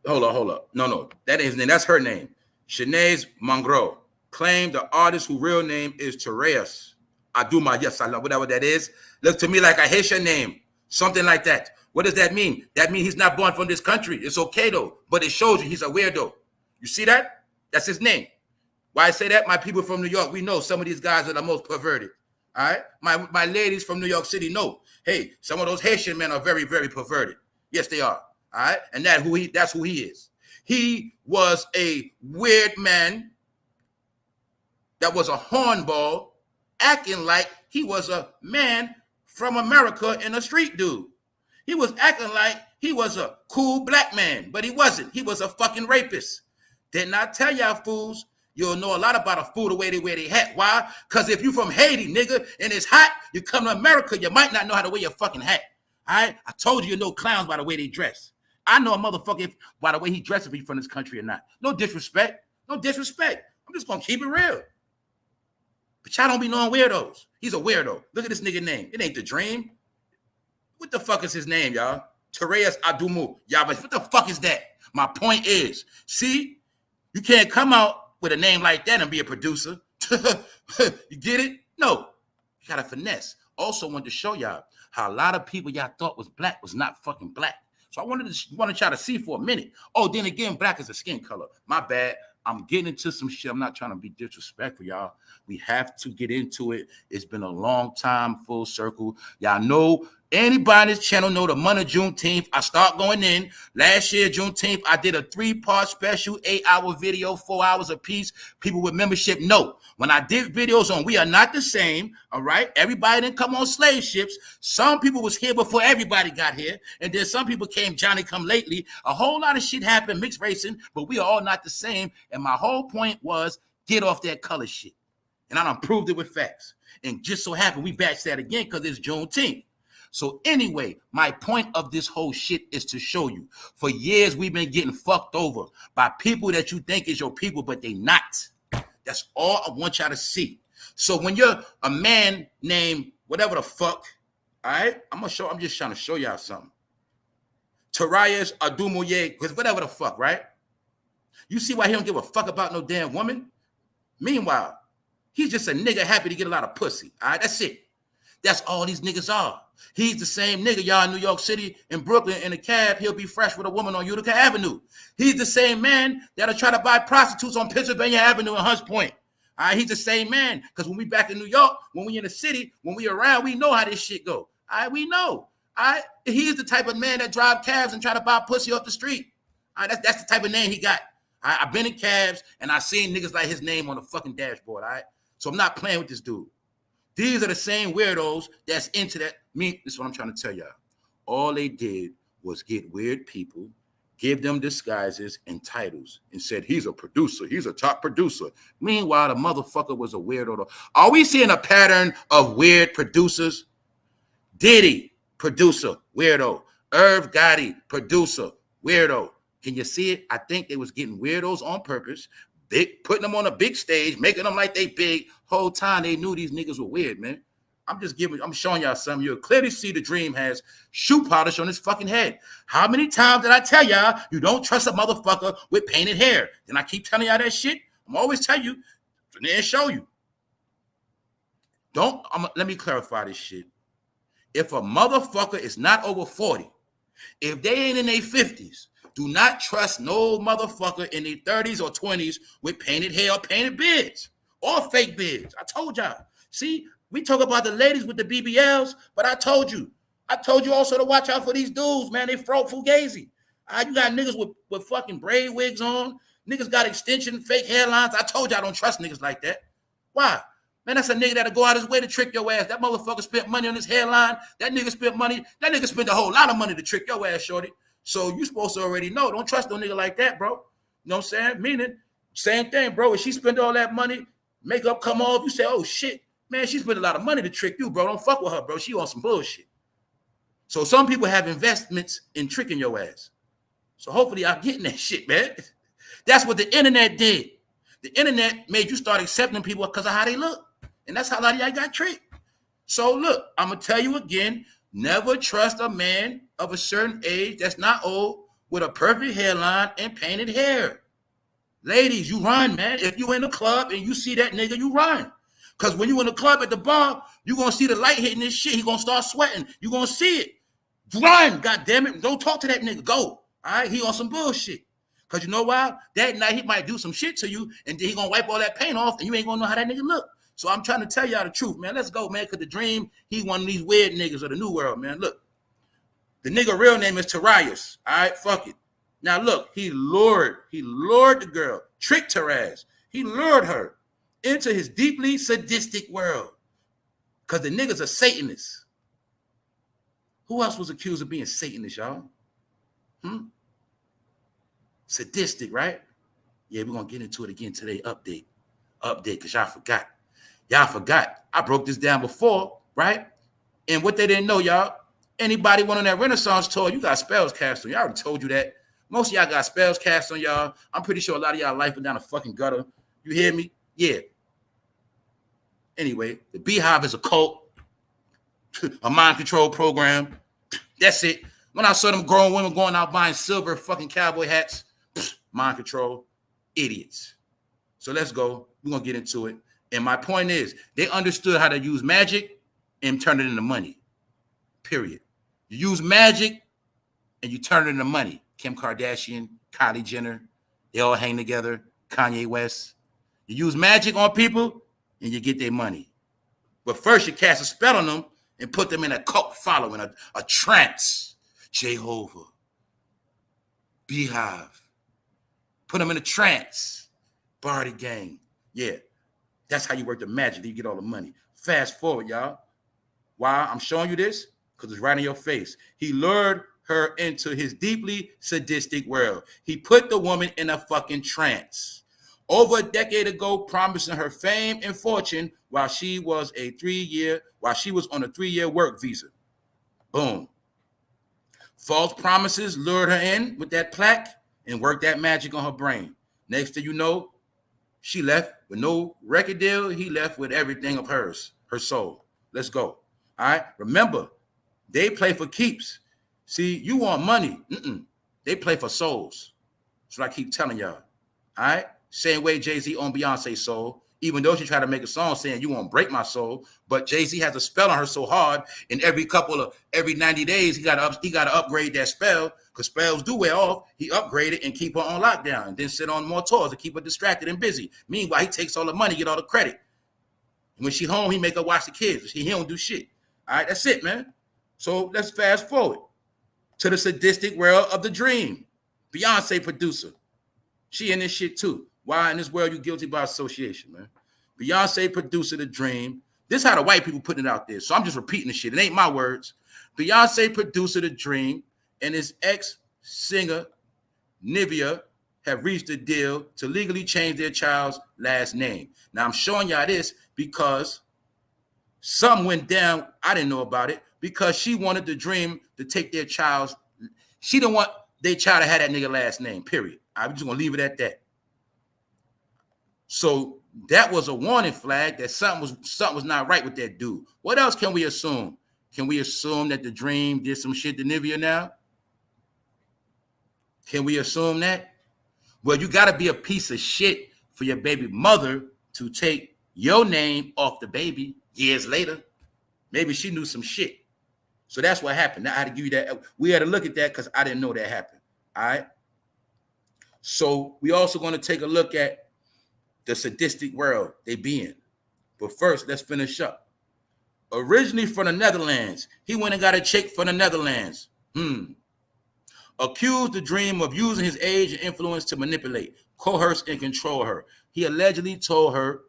Hold up. No, that ain't his name. That's her name. Shanaise Mangro claimed the artist whose real name is Tereus Aduma. Yes, I know whatever that is. Looks to me like a Haitian name. Something like that. What does that mean? That means he's not born from this country. It's okay, though. But it shows you he's a weirdo. You see that? That's his name. Why I say that? My people from New York, we know some of these guys are the most perverted. All right? My ladies from New York City know. Hey, some of those Haitian men are very, very perverted. Yes, they are. All right? And that's who he is. He was a weird man that was a hornball acting like he was a man from America and a street dude. He was acting like he was a cool black man, but he wasn't. He was a fucking rapist. Didn't I tell y'all fools? You'll know a lot about a fool the way they wear their hat. Why? Because if you from Haiti, nigga, and it's hot, you come to America, you might not know how to wear your fucking hat. All right? I told you know clowns by the way they dress. I know a motherfucker by the way he dresses if he's from this country or not. No disrespect. No disrespect. I'm just going to keep it real. But y'all don't be knowing weirdos. He's a weirdo. Look at this nigga name. It ain't The Dream. What the fuck is his name, y'all? Tereus Adumu. Y'all, but what the fuck is that? My point is, see, you can't come out with a name like that and be a producer. You get it? No. You got to finesse. Also wanted to show y'all how a lot of people y'all thought was black was not fucking black. So I wanted y'all to see for a minute. Oh, then again, black is a skin color. My bad. I'm getting into some shit. I'm not trying to be disrespectful, y'all. We have to get into it. It's been a long time, full circle. Y'all know, anybody on this channel know the month of Juneteenth, I start going in. Last year, Juneteenth, I did a 3-part special, 8-hour video, 4 hours a piece. People with membership know. When I did videos on We Are Not the Same, all right, everybody didn't come on slave ships. Some people was here before everybody got here. And then some people came Johnny come lately. A whole lot of shit happened, mixed racing, but we are all not the same. And my whole point was get off that color shit. And I done proved it with facts. And just so happened we batched that again because it's Juneteenth. So anyway, my point of this whole shit is to show you. For years, we've been getting fucked over by people that you think is your people, but they not. That's all I want y'all to see. So when you're a man named whatever the fuck, all right, I'm just trying to show y'all something. Tereus Adumuye, because whatever the fuck, right? You see why he don't give a fuck about no damn woman? Meanwhile, he's just a nigga happy to get a lot of pussy. All right, that's it. That's all these niggas are. He's the same nigga, y'all, in New York City, in Brooklyn, in a cab. He'll be fresh with a woman on Utica Avenue. He's the same man that'll try to buy prostitutes on Pennsylvania Avenue in Hunts Point. All right, he's the same man. Because when we back in New York, when we in the city, when we around, we know how this shit go. All right, we know. All right, he is the type of man that drive cabs and try to buy pussy off the street. All right, that's the type of name he got. All right, I've been in cabs and I seen niggas like his name on the fucking dashboard. All right, so I'm not playing with this dude. These are the same weirdos that's into that. This is what I'm trying to tell y'all. All they did was get weird people, give them disguises and titles, and said, he's a producer. He's a top producer. Meanwhile, the motherfucker was a weirdo. Are we seeing a pattern of weird producers? Diddy, producer, weirdo. Irv Gotti, producer, weirdo. Can you see it? I think they was getting weirdos on purpose, putting them on a big stage, making them like they big. Whole time they knew these niggas were weird, man. I'm showing y'all something. You'll clearly see the Dream has shoe polish on his fucking head. How many times did I tell y'all you don't trust a motherfucker with painted hair? And I keep telling y'all that shit. I'm always tell you, and then show you. Let me clarify this shit. If a motherfucker is not over 40, if they ain't in their 50s, do not trust no motherfucker in their 30s or 20s with painted hair or painted beards or fake beards. I told y'all. See, we talk about the ladies with the BBLs, but I told you also to watch out for these dudes, man. They fugazi. You got niggas with fucking braid wigs on. Niggas got extension, fake hairlines. I told you I don't trust niggas like that. Why? Man, that's a nigga that'll go out his way to trick your ass. That motherfucker spent money on his hairline. That nigga spent money. That nigga spent a whole lot of money to trick your ass, shorty. So you supposed to already know. Don't trust no nigga like that, bro. You know what I'm saying? Meaning, same thing, bro. If she spend all that money, makeup come off, you say, oh, shit. Man, she spent a lot of money to trick you, bro. Don't fuck with her, bro. She on some bullshit. So some people have investments in tricking your ass. So hopefully y'all getting that shit, man. That's what the internet did. The internet made you start accepting people because of how they look. And that's how a lot of y'all got tricked. So look, I'm going to tell you again, never trust a man of a certain age that's not old with a perfect hairline and painted hair. Ladies, you run, man. If you in the club and you see that nigga, you run. Because when you in the club at the bar, you're going to see the light hitting this shit. He going to start sweating. You're going to see it. Run, goddammit. Don't talk to that nigga. Go. All right? He on some bullshit. Because you know why? That night he might do some shit to you, and then he going to wipe all that paint off, and you ain't going to know how that nigga look. So I'm trying to tell y'all the truth, man. Let's go, man, because the Dream, he one of these weird niggas of the new world, man. Look, the nigga real name is Tarius. All right? Fuck it. Now, look, he lured the girl, tricked her ass. He lured her into his deeply sadistic world because the niggas are Satanists. Who else was accused of being Satanist, y'all? Sadistic, right? Yeah, we're going to get into it again today. Update, because y'all forgot. I broke this down before, right? And what they didn't know, y'all, anybody went on that Renaissance tour, you got spells cast on. Y'all already told you that. Most of y'all got spells cast on y'all. I'm pretty sure a lot of y'all life went down a fucking gutter. You hear me? Yeah. Anyway, the Beehive is a cult, a mind control program. That's it. When I saw them grown women going out buying silver fucking cowboy hats, mind control, idiots. So let's go. We're going to get into it. And my point is, they understood how to use magic and turn it into money. Period. You use magic and you turn it into money. Kim Kardashian, Kylie Jenner, they all hang together. Kanye West. You use magic on people and you get their money. But first you cast a spell on them and put them in a cult following, a trance. Jehovah, Beehive. Put them in a trance. Barty gang. Yeah. That's how you work the magic. You get all the money. Fast forward, y'all. Why I'm showing you this? Because it's right in your face. He lured her into his deeply sadistic world. He put the woman in a fucking trance. Over a decade ago, promising her fame and fortune while she was on a 3-year work visa. Boom. False promises lured her in with that plaque and worked that magic on her brain. Next thing you know, she left with no record deal. He left with everything of hers, her soul. Let's go. All right. Remember, they play for keeps. See, you want money. They play for souls. That's what I keep telling y'all. All right. Same way JAYZ on Beyonce's soul. Even though she tried to make a song saying you won't break my soul, but JAYZ has a spell on her so hard, and every 90 days he got to upgrade that spell because spells do wear off. He upgraded and keep her on lockdown, and then sit on more tours to keep her distracted and busy. Meanwhile, he takes all the money, get all the credit. And when she home, he make her watch the kids. He don't do shit. All right, that's it, man. So let's fast forward to the sadistic world of the Dream. Beyonce producer. She in this shit too. Why in this world you guilty by association, man? Beyonce producer The Dream This is how the white people putting it out there. So I'm just repeating the shit. It ain't my words. Beyonce producer The Dream and his ex-singer Nivea have reached a deal to legally change their child's last name. Now I'm showing y'all this because something went down. I didn't know about it because she wanted The Dream to take their child's. She didn't want their child to have that nigga last name, period. I'm just gonna leave it at that. So that was a warning flag that something was not right with that dude. What else can we assume? Can we assume that The Dream did some shit to Nivea now? Can we assume that? Well, you got to be a piece of shit for your baby mother to take your name off the baby years later. Maybe she knew some shit. So that's what happened. Now I had to give you that. We had to look at that because I didn't know that happened. All right. So we also going to take a look at the sadistic world they be in. But first, let's finish up. Originally from the Netherlands, he went and got a chick from the Netherlands. Accused The Dream of using his age and influence to manipulate, coerce, and control her. He allegedly told her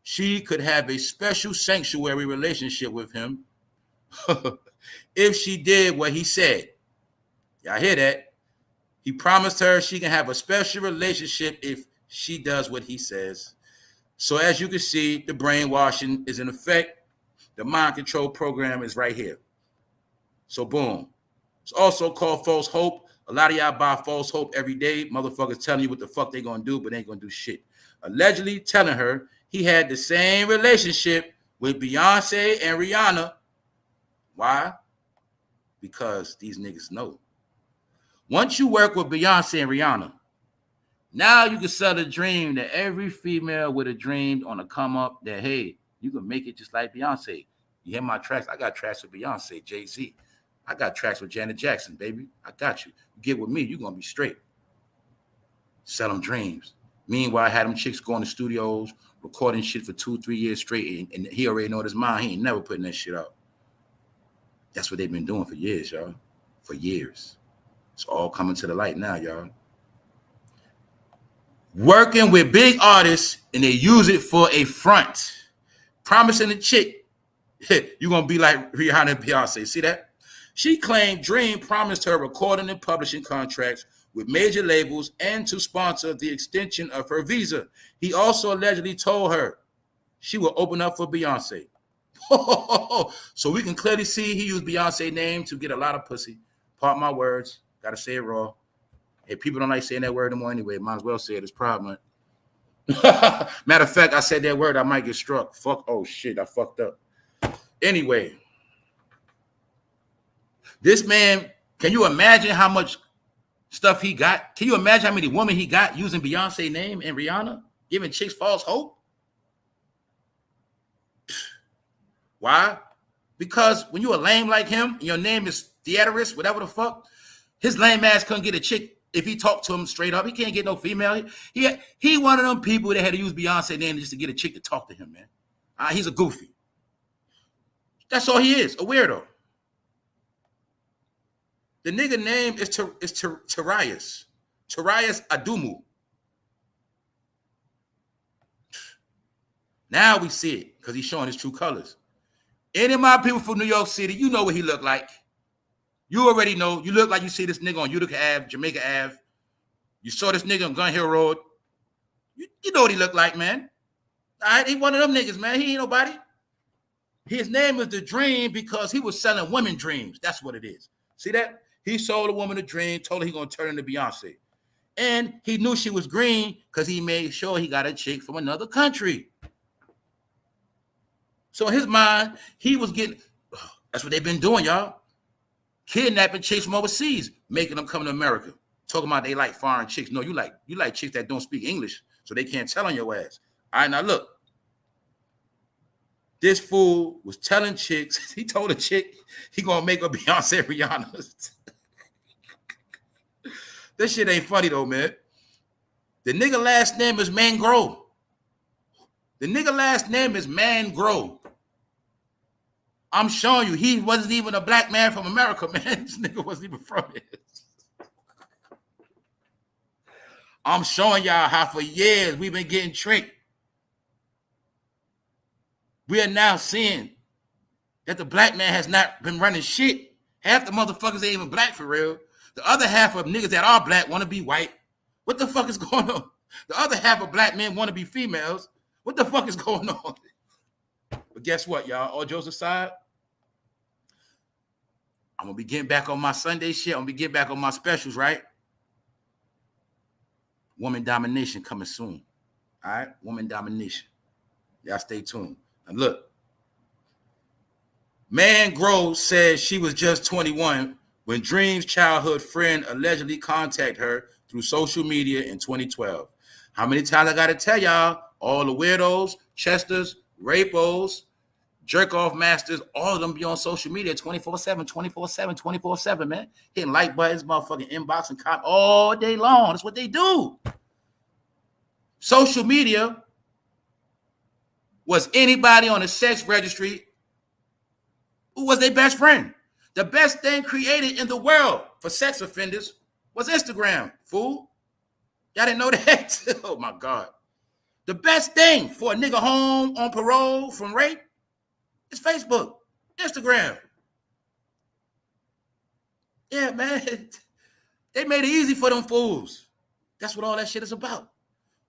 she could have a special sanctuary relationship with him if she did what he said. Y'all hear that? He promised her she can have a special relationship if she does what he says. So as you can see, the brainwashing is in effect. The mind control program is right here. So boom. It's also called false hope. A lot of y'all buy false hope every day. Motherfuckers telling you what the fuck they gonna do, but they ain't gonna do shit. Allegedly telling her he had the same relationship with Beyonce and Rihanna. Why? Because these niggas know. Once you work with Beyonce and Rihanna, now you can sell the dream to every female with a dream on a come up that, hey, you can make it just like Beyonce. You hear my tracks? I got tracks with Beyonce, JAYZ. I got tracks with Janet Jackson, baby. I got you. Get with me, you're going to be straight. Sell them dreams. Meanwhile, I had them chicks going to studios, recording shit for 2-3 years straight, and he already know in his mind he ain't never putting that shit out. That's what they've been doing for years, y'all. For years. It's all coming to the light now, y'all. Working with big artists, and they use it for a front. Promising the chick, you're going to be like Rihanna and Beyonce. See that? She claimed Dream promised her recording and publishing contracts with major labels and to sponsor the extension of her visa. He also allegedly told her she will open up for Beyonce. So we can clearly see he used Beyonce's name to get a lot of pussy. Part my words. Got to say it raw. Hey, people don't like saying that word anymore anyway. Might as well say it. It's proud, man. Matter of fact, I said that word, I might get struck. Fuck. Oh, shit. I fucked up. Anyway. This man, can you imagine how much stuff he got? Can you imagine how many women he got using Beyonce's name and Rihanna? Giving chicks false hope? Why? Because when you a lame like him, and your name is Theaterist, whatever the fuck, his lame ass couldn't get a chick if he talked to him straight up. He can't get no female. He one of them people that had to use Beyonce's name just to get a chick to talk to him, man. He's a goofy. That's all he is, a weirdo. The nigga name is Tarius. Tarius Adumu. Now we see it because he's showing his true colors. Any of my people from New York City, you know what he looked like. You already know. You look like you see this nigga on Utica Ave, Jamaica Ave. You saw this nigga on Gun Hill Road. You know what he looked like, man. All right, he one of them niggas, man. He ain't nobody. His name is The Dream because he was selling women dreams. That's what it is. See that? He sold a woman a dream, told her he gonna turn into Beyonce. And he knew she was green because he made sure he got a chick from another country. So in his mind, he was getting, that's what they've been doing, y'all. Kidnapping chicks from overseas, making them come to America. Talking about they like foreign chicks. No, you like chicks that don't speak English, so they can't tell on your ass. All right, now look. This fool was telling chicks, he told a chick he gonna make her Beyonce Rihanna. This shit ain't funny though, man. The nigga last name is Mangro. The nigga last name is Mangro. I'm showing you, he wasn't even a black man from America, man. This nigga wasn't even from it. I'm showing y'all how for years we've been getting tricked. We are now seeing that the black man has not been running shit. Half the motherfuckers ain't even black for real. The other half of niggas that are black want to be white. What the fuck is going on? The other half of black men want to be females. What the fuck is going on? But guess what, y'all? All jokes aside, I'm going to be getting back on my Sunday shit. I'm going to be getting back on my specials, right? Woman domination coming soon. All right? Woman domination. Y'all stay tuned. And look. Man Groves says she was just 21 when Dream's childhood friend allegedly contacted her through social media in 2012. How many times I got to tell y'all? All the weirdos, chesters, rapos, jerk-off masters, all of them be on social media 24/7, 24/7, 24/7, man. Hitting like buttons, motherfucking inbox and comment all day long. That's what they do. Social media was anybody on a sex registry who was their best friend. The best thing created in the world for sex offenders was Instagram, fool. Y'all didn't know that? Oh, my God. The best thing for a nigga home on parole from rape is Facebook, Instagram. Yeah, man. They made it easy for them fools. That's what all that shit is about.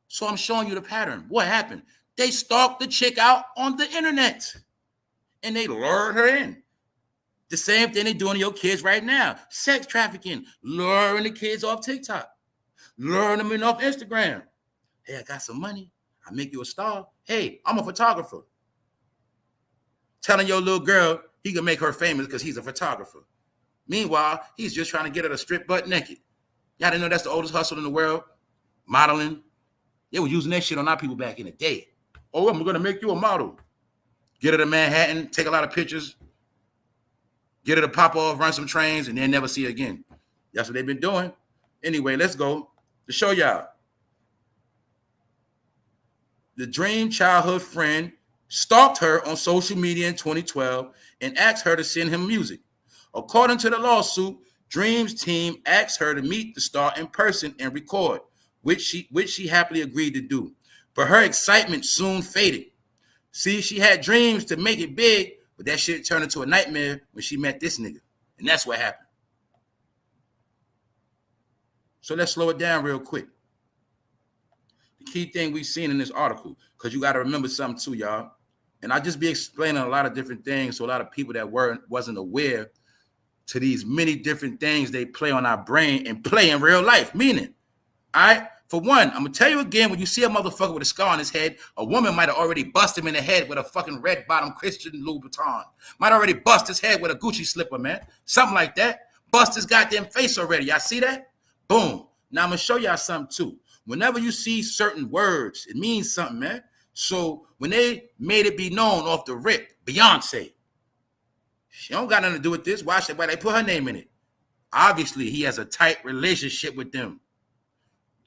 So I'm showing you the pattern. What happened? They stalked the chick out on the internet. And they lured her in. The same thing they're doing to your kids right now. Sex trafficking, luring the kids off TikTok, luring them in off Instagram. Hey, I got some money. I make you a star. Hey, I'm a photographer. Telling your little girl he can make her famous because he's a photographer. Meanwhile, he's just trying to get her to strip butt naked. Y'all didn't know that's the oldest hustle in the world? Modeling. They were using that shit on our people back in the day. Oh, I'm going to make you a model. Get her to Manhattan, take a lot of pictures, get her to pop off, run some trains, and then never see her again. That's what they've been doing. Anyway, let's go to show y'all. The Dream childhood friend stalked her on social media in 2012 and asked her to send him music. According to the lawsuit, Dream's team asked her to meet the star in person and record, which she happily agreed to do. But her excitement soon faded. See, she had dreams to make it big, but that shit turned into a nightmare when she met this nigga. And that's what happened. So let's slow it down real quick. The key thing we've seen in this article, because you got to remember something too, y'all. And I just be explaining a lot of different things to a lot of people that wasn't aware to these many different things they play on our brain and play in real life. Meaning, all right? For one, I'm going to tell you again, when you see a motherfucker with a scar on his head, a woman might have already busted him in the head with a fucking red bottom Christian Louboutin. Might already bust his head with a Gucci slipper, man. Something like that. Bust his goddamn face already. Y'all see that? Boom. Now I'm going to show y'all something too. Whenever you see certain words, it means something, man. So when they made it be known off the rip, BEYONCE, she don't got nothing to do with this. Why they put her name in it? Obviously, he has a tight relationship with them.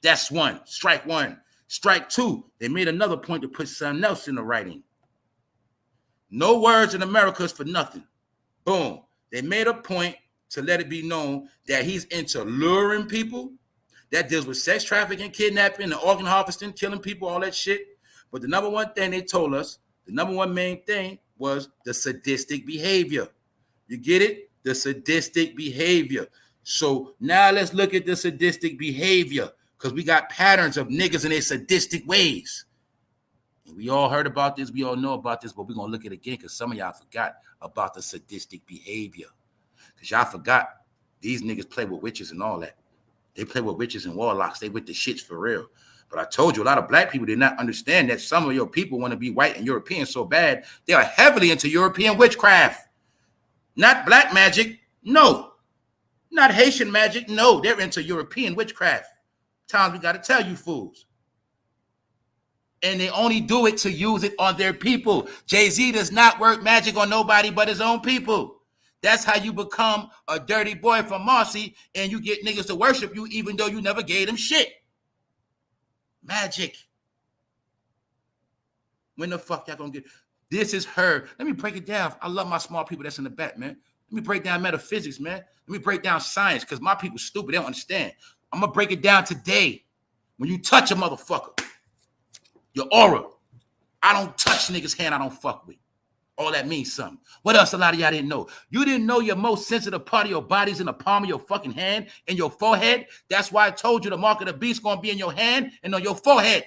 That's one. Strike one. Strike two. They made another point to put something else in the writing. No words in America is for nothing. Boom. They made a point to let it be known that he's into luring people. That deals with sex trafficking, kidnapping, and organ harvesting, killing people, all that shit. But the number one thing they told us, the number one main thing was the sadistic behavior. You get it? The sadistic behavior. So now let's look at the sadistic behavior. Because we got patterns of niggas in their sadistic ways. And we all heard about this. We all know about this. But we're going to look at it again because some of y'all forgot about the sadistic behavior. Because y'all forgot these niggas play with witches and all that. They play with witches and warlocks. They with the shits for real. But I told you, a lot of black people did not understand that some of your people want to be white and European so bad. They are heavily into European witchcraft. Not black magic. No. Not Haitian magic. No. They're into European witchcraft. Times we got to tell you fools. And they only do it to use it on their people. JAYZ does not work magic on nobody but his own people. That's how you become a dirty boy from Marcy and you get niggas to worship you even though you never gave them shit. Magic. When the fuck y'all gonna get? This is her. Let me break it down. I love my small people that's in the back, man. Let me break down metaphysics, man. Let me break down science because my people stupid. They don't understand. I'm going to break it down today. When you touch a motherfucker, your aura, I don't touch niggas' hand I don't fuck with. All that means something. What else a lot of y'all didn't know? You didn't know your most sensitive part of your body's in the palm of your fucking hand and your forehead? That's why I told you the mark of the beast going to be in your hand and on your forehead.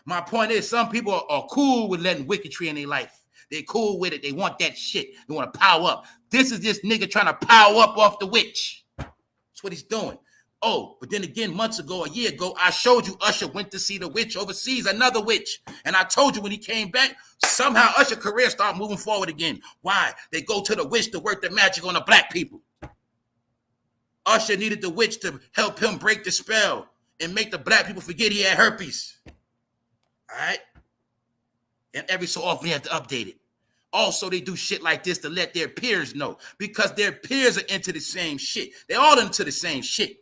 My point is, some people are cool with letting wickedry in their life. They cool with it. They want that shit. They want to power up. This is this nigga trying to power up off the witch. That's what he's doing. Oh, but then again, months ago, a year ago, I showed you Usher went to see the witch overseas, another witch. And I told you when he came back, somehow Usher's career started moving forward again. Why? They go to the witch to work the magic on the black people. Usher needed the witch to help him break the spell and make the black people forget he had herpes. All right? And every so often they have to update it. Also, they do shit like this to let their peers know because their peers are into the same shit. They're all into the same shit.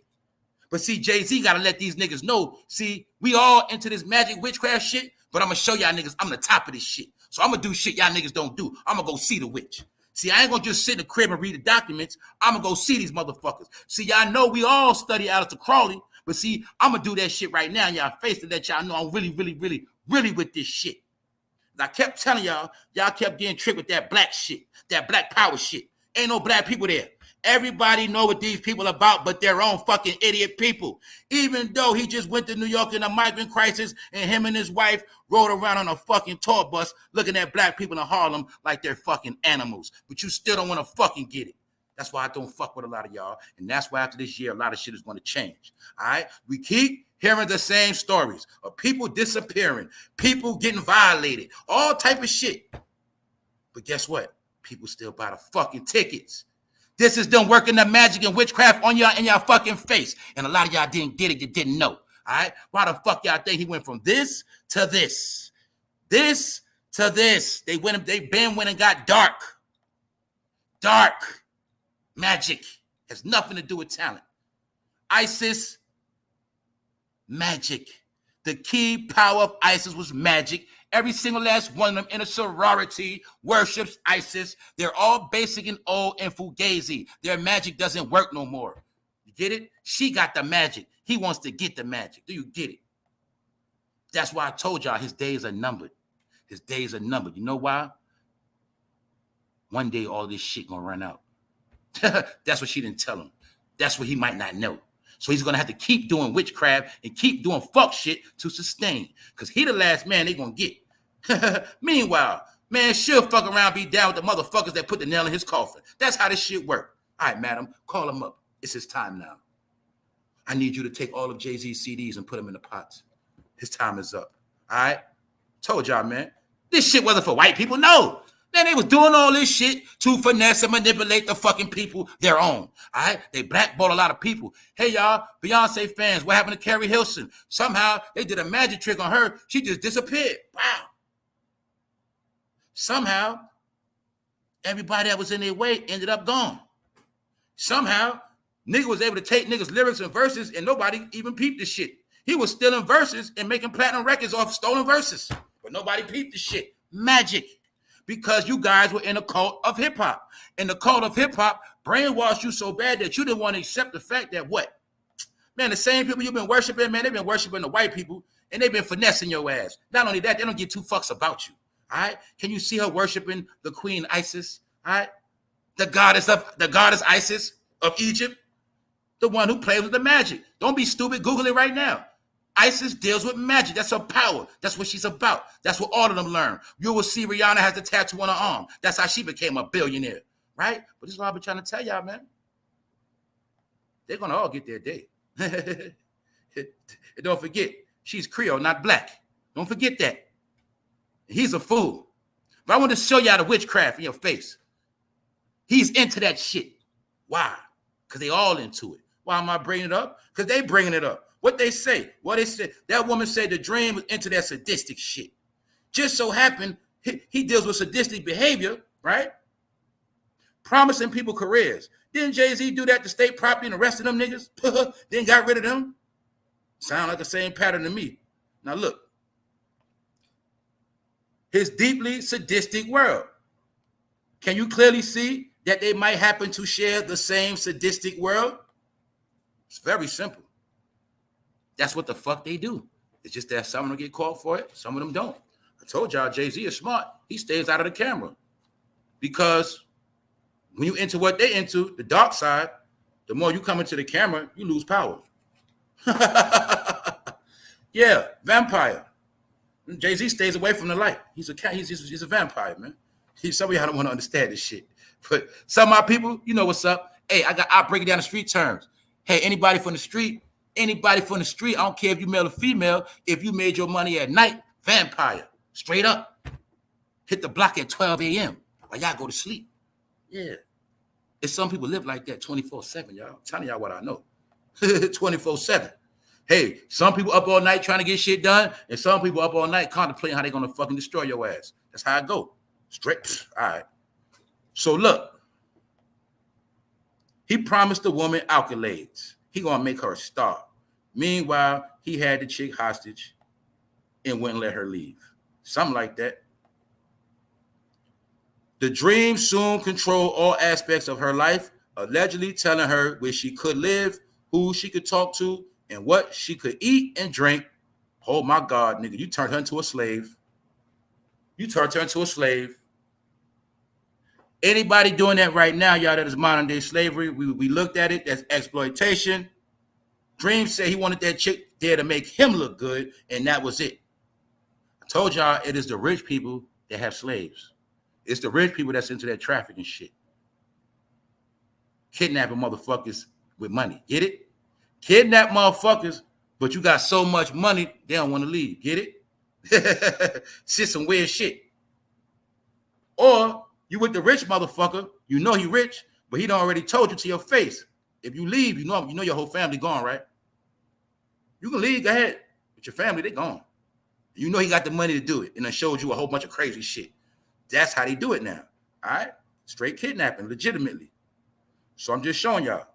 But see, JAYZ got to let these niggas know, see, we all into this magic witchcraft shit, but I'm going to show y'all niggas I'm the top of this shit. So I'm going to do shit y'all niggas don't do. I'm going to go see the witch. See, I ain't going to just sit in the crib and read the documents. I'm going to go see these motherfuckers. See, y'all know we all study Aleister Crowley, but see, I'm going to do that shit right now in y'all face to let y'all know I'm really, really, really, really with this shit. I kept telling y'all, y'all kept getting tricked with that black shit, that black power shit. Ain't no black people there. Everybody know what these people about, but their own fucking idiot people. Even though he just went to New York in a migrant crisis and him and his wife rode around on a fucking tour bus looking at black people in Harlem like they're fucking animals. But you still don't want to fucking get it. That's why I don't fuck with a lot of y'all. And that's why after this year, a lot of shit is going to change. All right? We keep hearing the same stories of people disappearing, people getting violated, all type of shit. But guess what? People still buy the fucking tickets. This is them working the magic and witchcraft on y'all in y'all fucking face. And a lot of y'all didn't get it, you didn't know. All right? Why the fuck y'all think he went from this to this? This to this. They been went and got dark. Dark. Magic. Has nothing to do with talent. ISIS, magic. The key power of ISIS was magic. Every single last one of them in a sorority worships ISIS. They're all basic and old and fugazi. Their magic doesn't work no more. You get it? She got the magic. He wants to get the magic. Do you get it? That's why I told y'all his days are numbered. His days are numbered. You know why? One day all this shit gonna run out. That's what she didn't tell him. That's what he might not know. So he's going to have to keep doing witchcraft and keep doing fuck shit to sustain. Because he the last man they going to get. Meanwhile, man, she'll fuck around, be down with the motherfuckers that put the nail in his coffin. That's how this shit work. All right, madam, call him up. It's his time now. I need you to take all of JAYZ's CDs and put them in the pots. His time is up. All right? Told y'all, man. This shit wasn't for white people. No. Man, they was doing all this shit to finesse and manipulate the fucking people their own. All right? They blackballed a lot of people. Hey, y'all, Beyonce fans, what happened to Carrie Hilson? Somehow they did a magic trick on her. She just disappeared. Wow. Somehow, everybody that was in their way ended up gone. Somehow, nigga was able to take niggas' lyrics and verses and nobody even peeped the shit. He was stealing verses and making platinum records off stolen verses. But nobody peeped the shit. Magic. Because you guys were in a cult of hip-hop. And the cult of hip-hop brainwashed you so bad that you didn't want to accept the fact that what? Man, the same people you've been worshiping, man, they've been worshiping the white people, and they've been finessing your ass. Not only that, they don't give two fucks about you. All right? Can you see her worshiping the queen Isis? All right? The goddess Isis of Egypt? The one who plays with the magic. Don't be stupid. Google it right now. ISIS deals with magic. That's her power. That's what she's about. That's what all of them learn. You will see Rihanna has the tattoo on her arm. That's how she became a billionaire, right? But this is what I've been trying to tell y'all, man. They're going to all get their day. And don't forget, she's Creole, not black. Don't forget that. He's a fool. But I want to show y'all the witchcraft in your face. He's into that shit. Why? Because they all into it. Why am I bringing it up? Because they bringing it up. What they say, that woman said the dream was into that sadistic shit. Just so happened, he deals with sadistic behavior, right? Promising people careers. Didn't JAYZ do that to state property and the rest of them niggas? Then got rid of them? Sound like the same pattern to me. Now look. His deeply sadistic world. Can you clearly see that they might happen to share the same sadistic world? It's very simple. That's what the fuck they do. It's just that some of them get caught for it, some of them don't. I told y'all Jay-Z is smart. He stays out of the camera. Because when you into what they into, the dark side, the more you come into the camera, you lose power. Yeah, vampire. Jay-Z stays away from the light. He's a vampire, man. Some of y'all don't want to understand this shit. But some of my people, you know what's up. Hey, I'll break it down in street terms. Hey, anybody from the street, I don't care if you male or female, if you made your money at night, vampire. Straight up. Hit the block at 12 a.m. while y'all go to sleep. Yeah. And some people live like that 24/7, y'all. I'm telling y'all what I know. 24/7. Hey, some people up all night trying to get shit done, and some people up all night contemplating how they're going to fucking destroy your ass. That's how I go. Straight. All right. So look. He promised the woman accolades. He going to make her a star. Meanwhile, he had the chick hostage and wouldn't let her leave. Something like that. The dream soon controlled all aspects of her life, allegedly telling her where she could live, who she could talk to, and what she could eat and drink. Oh my God, nigga, you turned her into a slave. Anybody doing that right now, y'all, that is modern day slavery, we looked at it as exploitation. Dream said he wanted that chick there to make him look good, and that was it. I told y'all it is the rich people that have slaves. It's the rich people that's into that trafficking shit. Kidnapping motherfuckers with money. Get it? Kidnap motherfuckers, but you got so much money, they don't want to leave. Get it? Shit, some weird shit. Or you with the rich motherfucker, you know he rich, but he done already told you to your face. If you leave, you know your whole family gone, right? You can leave, go ahead. But your family, they gone. You know he got the money to do it, and then showed you a whole bunch of crazy shit. That's how they do it now. All right? Straight kidnapping, legitimately. So I'm just showing y'all.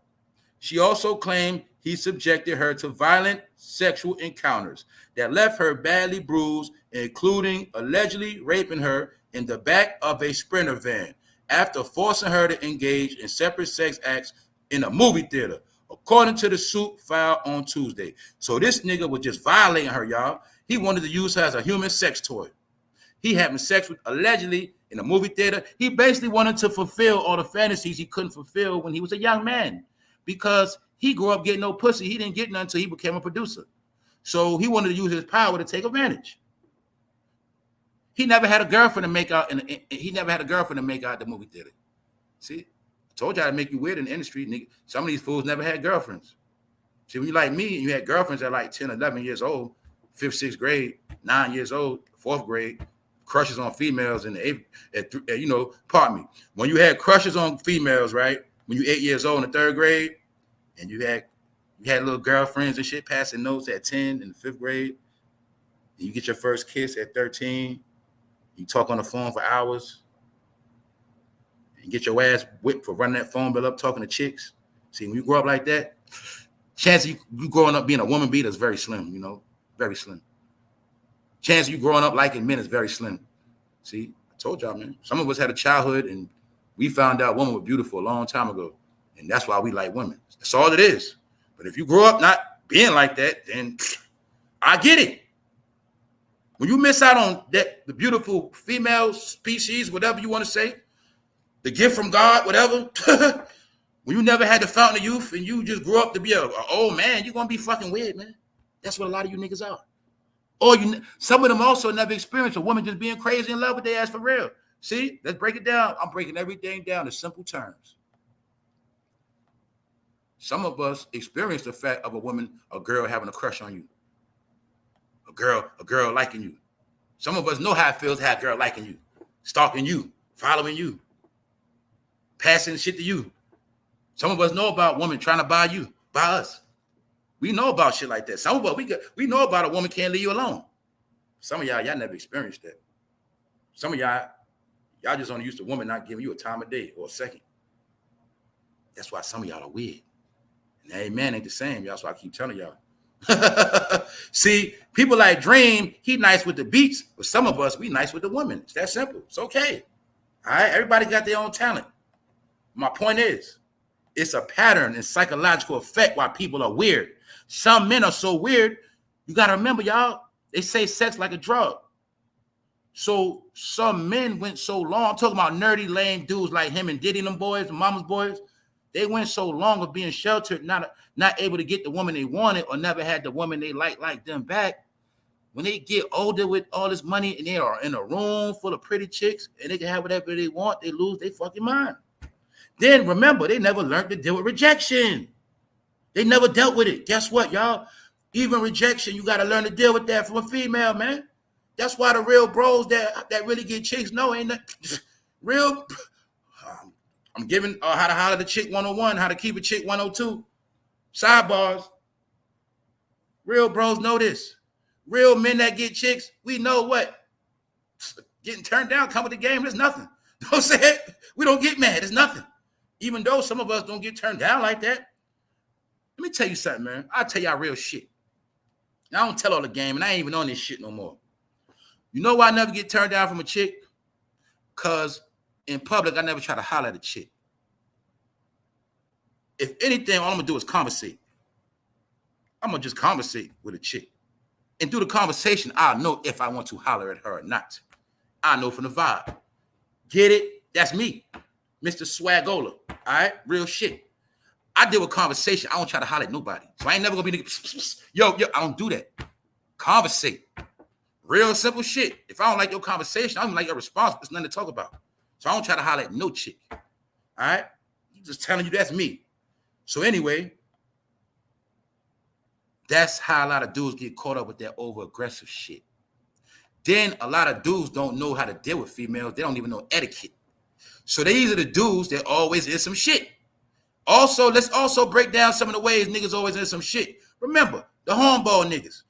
She also claimed he subjected her to violent sexual encounters that left her badly bruised, including allegedly raping her in the back of a Sprinter van after forcing her to engage in separate sex acts in a movie theater, according to the suit filed on Tuesday. So this nigga was just violating her, y'all. He wanted to use her as a human sex toy. He having sex with, allegedly, in a movie theater. He basically wanted to fulfill all the fantasies he couldn't fulfill when he was a young man, because he grew up getting no pussy. He didn't get none until he became a producer. So he wanted to use his power to take advantage. He never had a girlfriend to make out, he never had a girlfriend to make out at the movie theater. See, I told y'all to make you weird in the industry, nigga. Some of these fools never had girlfriends. See, when you like me, and you had girlfriends at like 10, 11 years old, 5th, 6th grade, 9 years old, 4th grade, crushes on females in the 8th, pardon me. When you had crushes on females, right? When you 8 years old in the 3rd grade, and you had little girlfriends and shit passing notes at 10 in the 5th grade, and you get your first kiss at 13, you talk on the phone for hours, and get your ass whipped for running that phone bill up talking to chicks. See, when you grow up like that, chance of you growing up being a woman beater is very slim, very slim. Chance of you growing up liking men is very slim. See, I told y'all, man. Some of us had a childhood and we found out women were beautiful a long time ago. And that's why we like women. That's all it is. But if you grow up not being like that, then I get it. When you miss out on that, the beautiful female species, whatever you want to say, the gift from God, whatever, when you never had the fountain of youth and you just grew up to be an old man, you're going to be fucking weird, man. That's what a lot of you niggas are. Or some of them also never experienced a woman just being crazy in love with their ass for real. See, let's break it down. I'm breaking everything down in simple terms. Some of us experience the fact of a girl having a crush on you. A girl liking you. Some of us know how it feels to have a girl liking you, stalking you, following you, passing shit to you. Some of us know about women trying to buy us. We know about shit like that. Some of us, we know about a woman can't leave you alone. Some of y'all never experienced that. Some of y'all just only used to a woman not giving you a time of day or a second. That's why some of y'all are weird. And hey, man ain't the same, y'all. That's why I keep telling y'all. See, people like Dream, he nice with the beats, but some of us, we nice with the women. It's that simple. It's okay. All right, everybody got their own talent. My point is, it's a pattern and psychological effect why people are weird. Some men are so weird. You got to remember, y'all, they say sex like a drug. So some men went so long, I'm talking about nerdy, lame dudes like him and Diddy and them boys, and Mama's boys. They went so long of being sheltered, not able to get the woman they wanted or never had the woman they like them back. When they get older with all this money and they are in a room full of pretty chicks and they can have whatever they want, they lose their fucking mind. Then remember, they never learned to deal with rejection. They never dealt with it. Guess what, y'all? Even rejection, you got to learn to deal with that from a female, man. That's why the real bros that really get chicks know ain't that real. I'm giving how to holler the chick 101, how to keep a chick 102. Sidebars. Real bros know this. Real men that get chicks, we know what? Getting turned down, come with the game, there's nothing. Don't say it. We don't get mad, it's nothing. Even though some of us don't get turned down like that. Let me tell you something, man. I'll tell y'all real shit. I don't tell all the game, and I ain't even on this shit no more. You know why I never get turned down from a chick? Because in public, I never try to holler at a chick. If anything, all I'm going to do is conversate. I'm going to just conversate with a chick. And through the conversation, I'll know if I want to holler at her or not. I know from the vibe. Get it? That's me, Mr. Swagola. All right? Real shit. I deal with conversation. I don't try to holler at nobody. So I ain't never going to be yo, I don't do that. Conversate. Real simple shit. If I don't like your conversation, I don't like your response. There's nothing to talk about. So I don't try to holler at no chick. All right? I'm just telling you that's me. So anyway, that's how a lot of dudes get caught up with that over-aggressive shit. Then a lot of dudes don't know how to deal with females. They don't even know etiquette. So these are the dudes that always in some shit. Also, let's also break down some of the ways niggas always in some shit. Remember, the hornball niggas.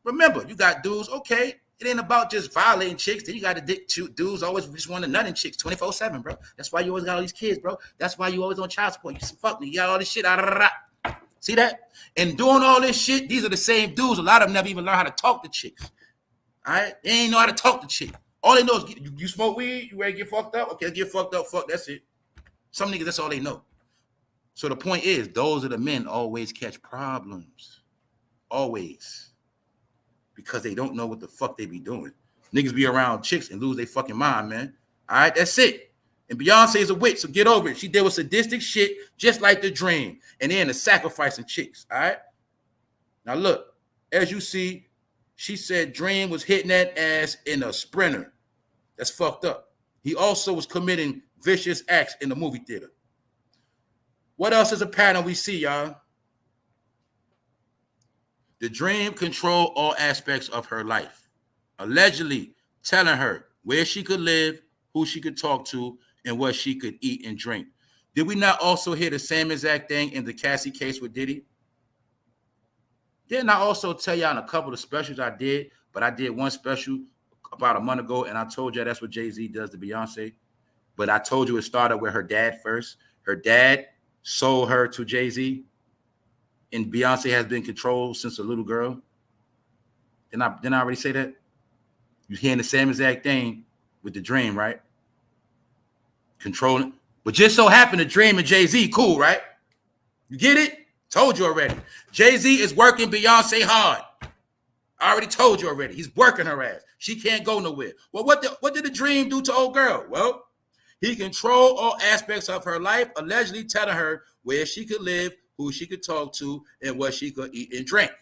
Remember, you got dudes, okay, it ain't about just violating chicks. Then you got the dudes always just want to nut in chicks 24/7, bro. That's why you always got all these kids, bro. That's why you always on child support. You fuck me. You got all this shit. See that? And doing all this shit, these are the same dudes. A lot of them never even learn how to talk to chicks. All right? They ain't know how to talk to chicks. All they know is you smoke weed, you ready to get fucked up? Okay, get fucked up, fuck, that's it. Some niggas, that's all they know. So the point is, those are the men always catch problems. Always. Because they don't know what the fuck they be doing. Niggas be around chicks and lose their fucking mind, man. All right, that's it. And Beyonce is a witch, so get over it. She deal with sadistic shit just like The Dream. And then the sacrificing chicks, all right? Now look, as you see, she said Dream was hitting that ass in a Sprinter. That's fucked up. He also was committing vicious acts in the movie theater. What else is a pattern we see, y'all? The Dream controlled all aspects of her life, allegedly telling her where she could live, who she could talk to, and what she could eat and drink. Did we not also hear the same exact thing in the Cassie case with Diddy? Didn't I also tell y'all in a couple of specials I did, but I did one special about a month ago, and I told you that's what JAYZ does to Beyonce. But I told you it started with her dad first. Her dad sold her to JAYZ, and Beyonce has been controlled since a little girl. Didn't I already say that? You're hearing the same exact thing with The Dream, right? Controlling. But just so happened The Dream and JAYZ, cool, right? You get it? Told you already. JAYZ is working Beyonce hard. I already told you already. He's working her ass. She can't go nowhere. Well, what did The Dream do to old girl? Well, he controlled all aspects of her life, allegedly telling her where she could live, who she could talk to, and what she could eat and drink.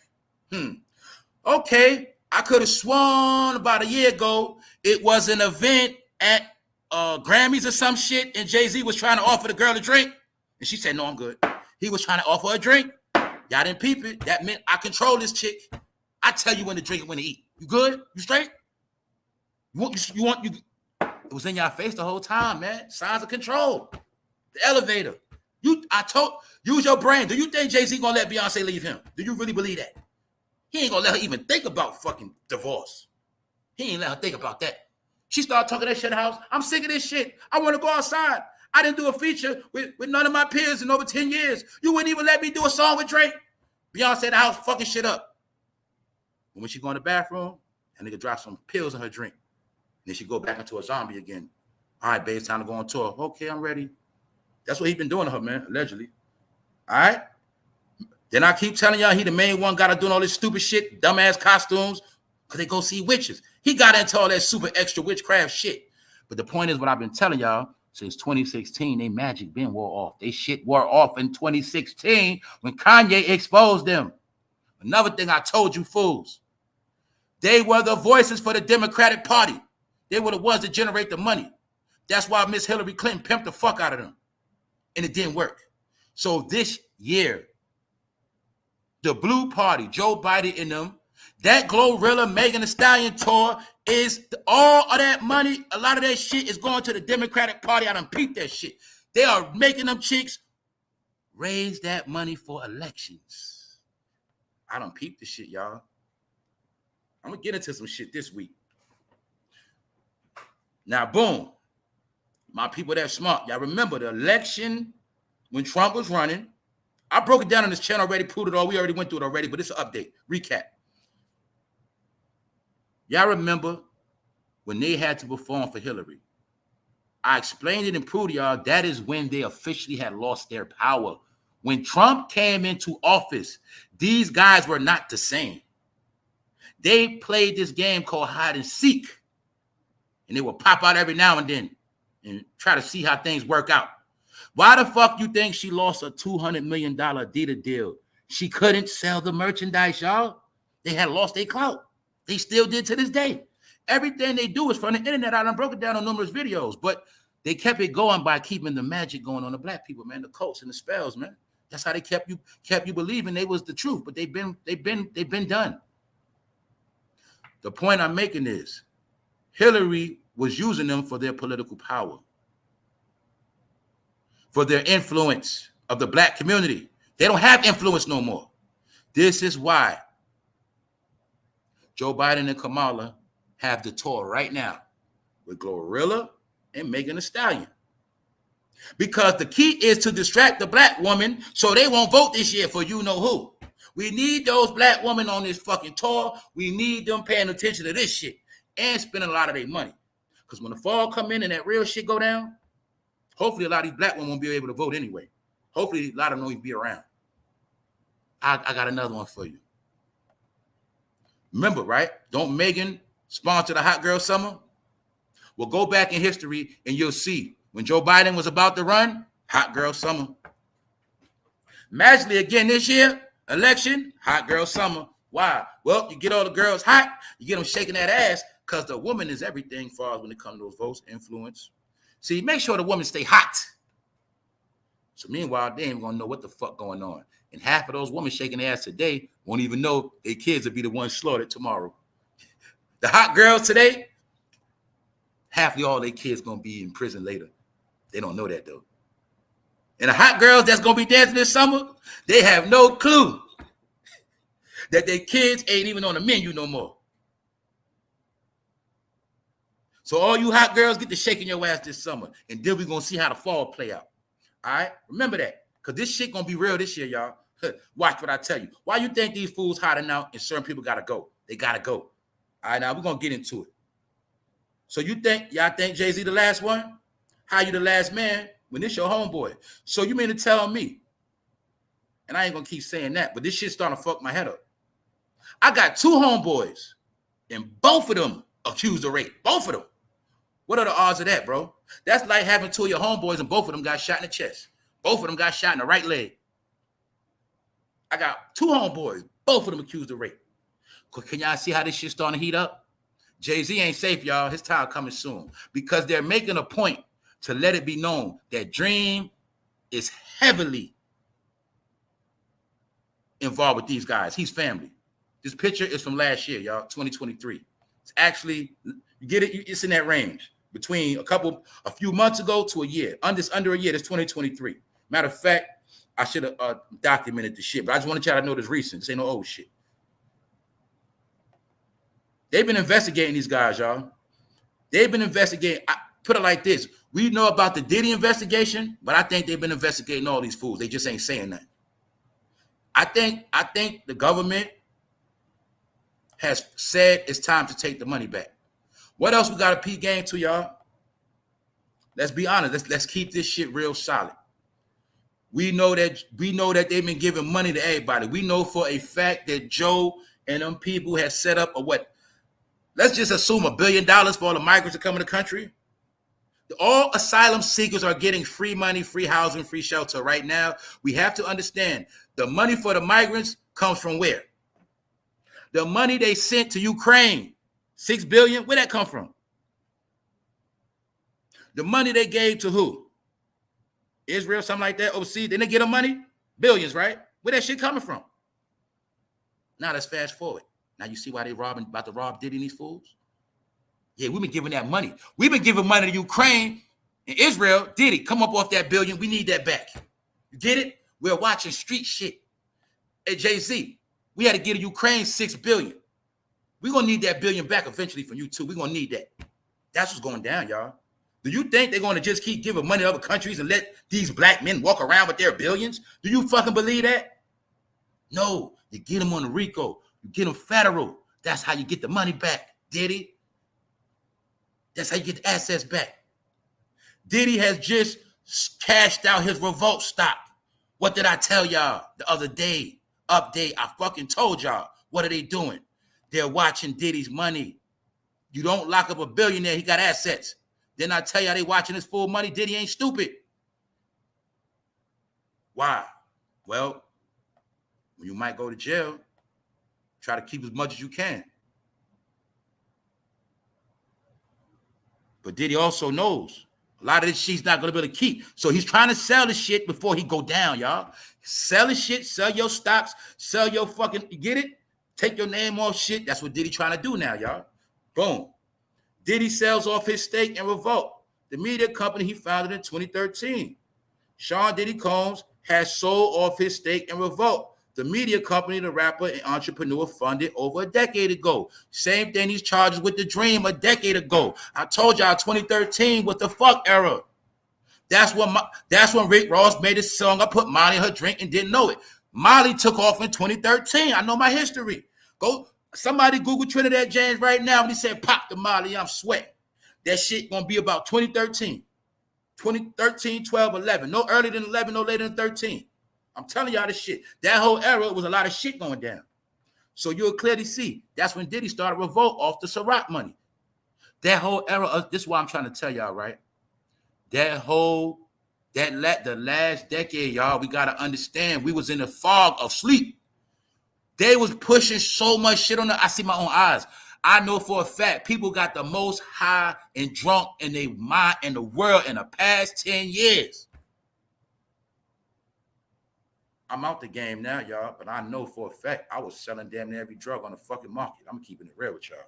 Okay, I could have sworn about a year ago it was an event at Grammys or some shit, and JAYZ was trying to offer the girl a drink, and she said, no, I'm good. He was trying to offer a drink. Y'all didn't peep it. That meant I control this chick. I tell you when to drink and when to eat. You good? You straight? You It was in your face the whole time, man. Signs of control. The elevator. Use your brain. Do you think JAYZ gonna let Beyonce leave him? Do you really believe that? He ain't gonna let her even think about fucking divorce. He ain't let her think about that. She started talking that shit in the house. I'm sick of this shit. I want to go outside. I didn't do a feature with none of my peers in over 10 years. You wouldn't even let me do a song with Drake. Beyonce in the house fucking shit up. And when she go in the bathroom, that nigga drops some pills in her drink. And then she go back into a zombie again. All right, babe, it's time to go on tour. Okay, I'm ready. That's what he been doing to her, man, allegedly. All right? Then I keep telling y'all he the main one got to do all this stupid shit, dumbass costumes, because they go see witches. He got into all that super extra witchcraft shit. But the point is what I've been telling y'all since 2016, they magic been wore off. They shit wore off in 2016 when Kanye exposed them. Another thing I told you fools, they were the voices for the Democratic Party. They were the ones that generate the money. That's why Miss Hillary Clinton pimped the fuck out of them. And it didn't work. So this year, the Blue Party, Joe Biden and them, that Glorilla, Megan Thee Stallion tour is all of that money. A lot of that shit is going to the Democratic Party. I done peeped that shit. They are making them chicks raise that money for elections. I done peeped the shit, y'all. I'm going to get into some shit this week. Now, boom. My people that smart. Y'all remember the election when Trump was running. I broke it down on this channel already, proved it all. We already went through it already, but it's an update, recap. Y'all remember when they had to perform for Hillary? I explained it and proved y'all that is when they officially had lost their power. When Trump came into office, these guys were not the same. They played this game called hide and seek, and they would pop out every now and then and try to see how things work out. Why the fuck you think she lost a $200 million DIDDY deal? She couldn't sell the merchandise, y'all. They had lost their clout. They still did to this day. Everything they do is from the internet. I done broke it down on numerous videos, but they kept it going by keeping the magic going on the black people, man, the cults and the spells, man. That's how they kept you believing they was the truth, but they've been done. The point I'm making is Hillary was using them for their political power, for their influence of the black community. They don't have influence no more. This is why Joe Biden and Kamala have the tour right now with Glorilla and Megan Thee Stallion. Because the key is to distract the black woman so they won't vote this year for you know who. We need those black women on this fucking tour. We need them paying attention to this shit and spending a lot of their money. Because when the fall come in and that real shit go down, hopefully a lot of these black women won't be able to vote anyway. Hopefully a lot of them won't be around. I got another one for you. Remember, right? Don't Megan sponsor the Hot Girl Summer? Well, go back in history and you'll see. When Joe Biden was about to run, Hot Girl Summer. Magically again this year, election, Hot Girl Summer. Why? Well, you get all the girls hot, you get them shaking that ass, because the woman is everything for us when it comes to those votes, influence. See, make sure the woman stay hot. So meanwhile, they ain't gonna know what the fuck going on. And half of those women shaking their ass today won't even know their kids will be the ones slaughtered tomorrow. The hot girls today, half of all their kids gonna be in prison later. They don't know that though. And the hot girls that's gonna be dancing this summer, they have no clue that their kids ain't even on the menu no more. So all you hot girls, get to shaking your ass this summer, and then we're gonna see how the fall play out. All right, remember that, because this shit gonna be real this year, y'all. Watch what I tell you. Why you think these fools hiding out and certain people gotta go? They gotta go. All right, now we're gonna get into it. So y'all think JAYZ the last one? How you the last man when this your homeboy? So you mean to tell me, and I ain't gonna keep saying that, but this shit's starting to fuck my head up. I got two homeboys, and both of them accused of rape. Both of them. What are the odds of that, bro? That's like having two of your homeboys and both of them got shot in the chest. Both of them got shot in the right leg. I got two homeboys, both of them accused of rape. Can y'all see how this shit's starting to heat up? JAYZ ain't safe, y'all. His time coming soon. Because they're making a point to let it be known that Dream is heavily involved with these guys. He's family. This picture is from last year, y'all, 2023. It's actually, you get it, it's in that range. Between a few months ago to a year. Under a year, that's 2023. Matter of fact, I should have documented the shit, but I just wanted y'all to know this recent. This ain't no old shit. They've been investigating these guys, y'all. They've been investigating. I put it like this. We know about the Diddy investigation, but I think they've been investigating all these fools. They just ain't saying that. I think the government has said it's time to take the money back. What else we got to peep game to, y'all? Let's be honest. Let's keep this shit real solid. We know that they've been giving money to everybody. We know for a fact that Joe and them people have set up a what? Let's just assume $1 billion for all the migrants that come in the country. All asylum seekers are getting free money, free housing, free shelter right now. We have to understand the money for the migrants comes from where? The money they sent to Ukraine, $6 billion, where that come from? The money they gave to who? Israel, something like that, overseas. Didn't they get them money? Billions, right? Where that shit coming from? Now let's fast forward. Now you see why they about to rob Diddy and these fools? Yeah, we've been giving that money. We've been giving money to Ukraine and Israel. Diddy, come up off that billion. We need that back. You get it? We're watching street shit. Hey, JAYZ, we had to give Ukraine $6 billion. We're going to need that billion back eventually from you too. We're going to need that. That's what's going down, y'all. Do you think they're going to just keep giving money to other countries and let these black men walk around with their billions? Do you fucking believe that? No. You get them on the RICO. You get them federal. That's how you get the money back, Diddy. That's how you get the assets back. Diddy has just cashed out his revolt stock. What did I tell y'all the other day? Update. I fucking told y'all. What are they doing? They're watching Diddy's money. You don't lock up a billionaire. He got assets. Then I tell y'all they watching his full money. Diddy ain't stupid. Why? Well, when you might go to jail, try to keep as much as you can. But Diddy also knows a lot of this shit's not going to be able to keep. So he's trying to sell the shit before he go down, y'all. Sell the shit, sell your stocks, sell your fucking, you get it? Take your name off shit. That's what Diddy trying to do now, y'all. Boom. Diddy sells off his stake in Revolt, the media company he founded in 2013. Sean Diddy Combs has sold off his stake in Revolt, the media company the rapper and entrepreneur funded over a decade ago. Same thing he's charged with the Dream a decade ago. I told y'all 2013 was the fuck era. That's when Rick Ross made his song, I put Molly in her drink and didn't know it. Molly took off in 2013. I know my history. Go, somebody Google Trinidad James right now when he said pop the Molly, I'm sweating. That shit gonna be about 2013. 2013, 12, 11. No earlier than 11, no later than 13. I'm telling y'all this shit. That whole era was a lot of shit going down. So you'll clearly see that's when Diddy started Revolt off the Ciroc money. That whole era, this is what I'm trying to tell y'all, right? The last decade, y'all, we got to understand we was in the fog of sleep. They was pushing so much shit on I see my own eyes. I know for a fact people got the most high and drunk in their mind in the world in the past 10 years. I'm out the game now, y'all, but I know for a fact I was selling damn near every drug on the fucking market. I'm keeping it real with y'all.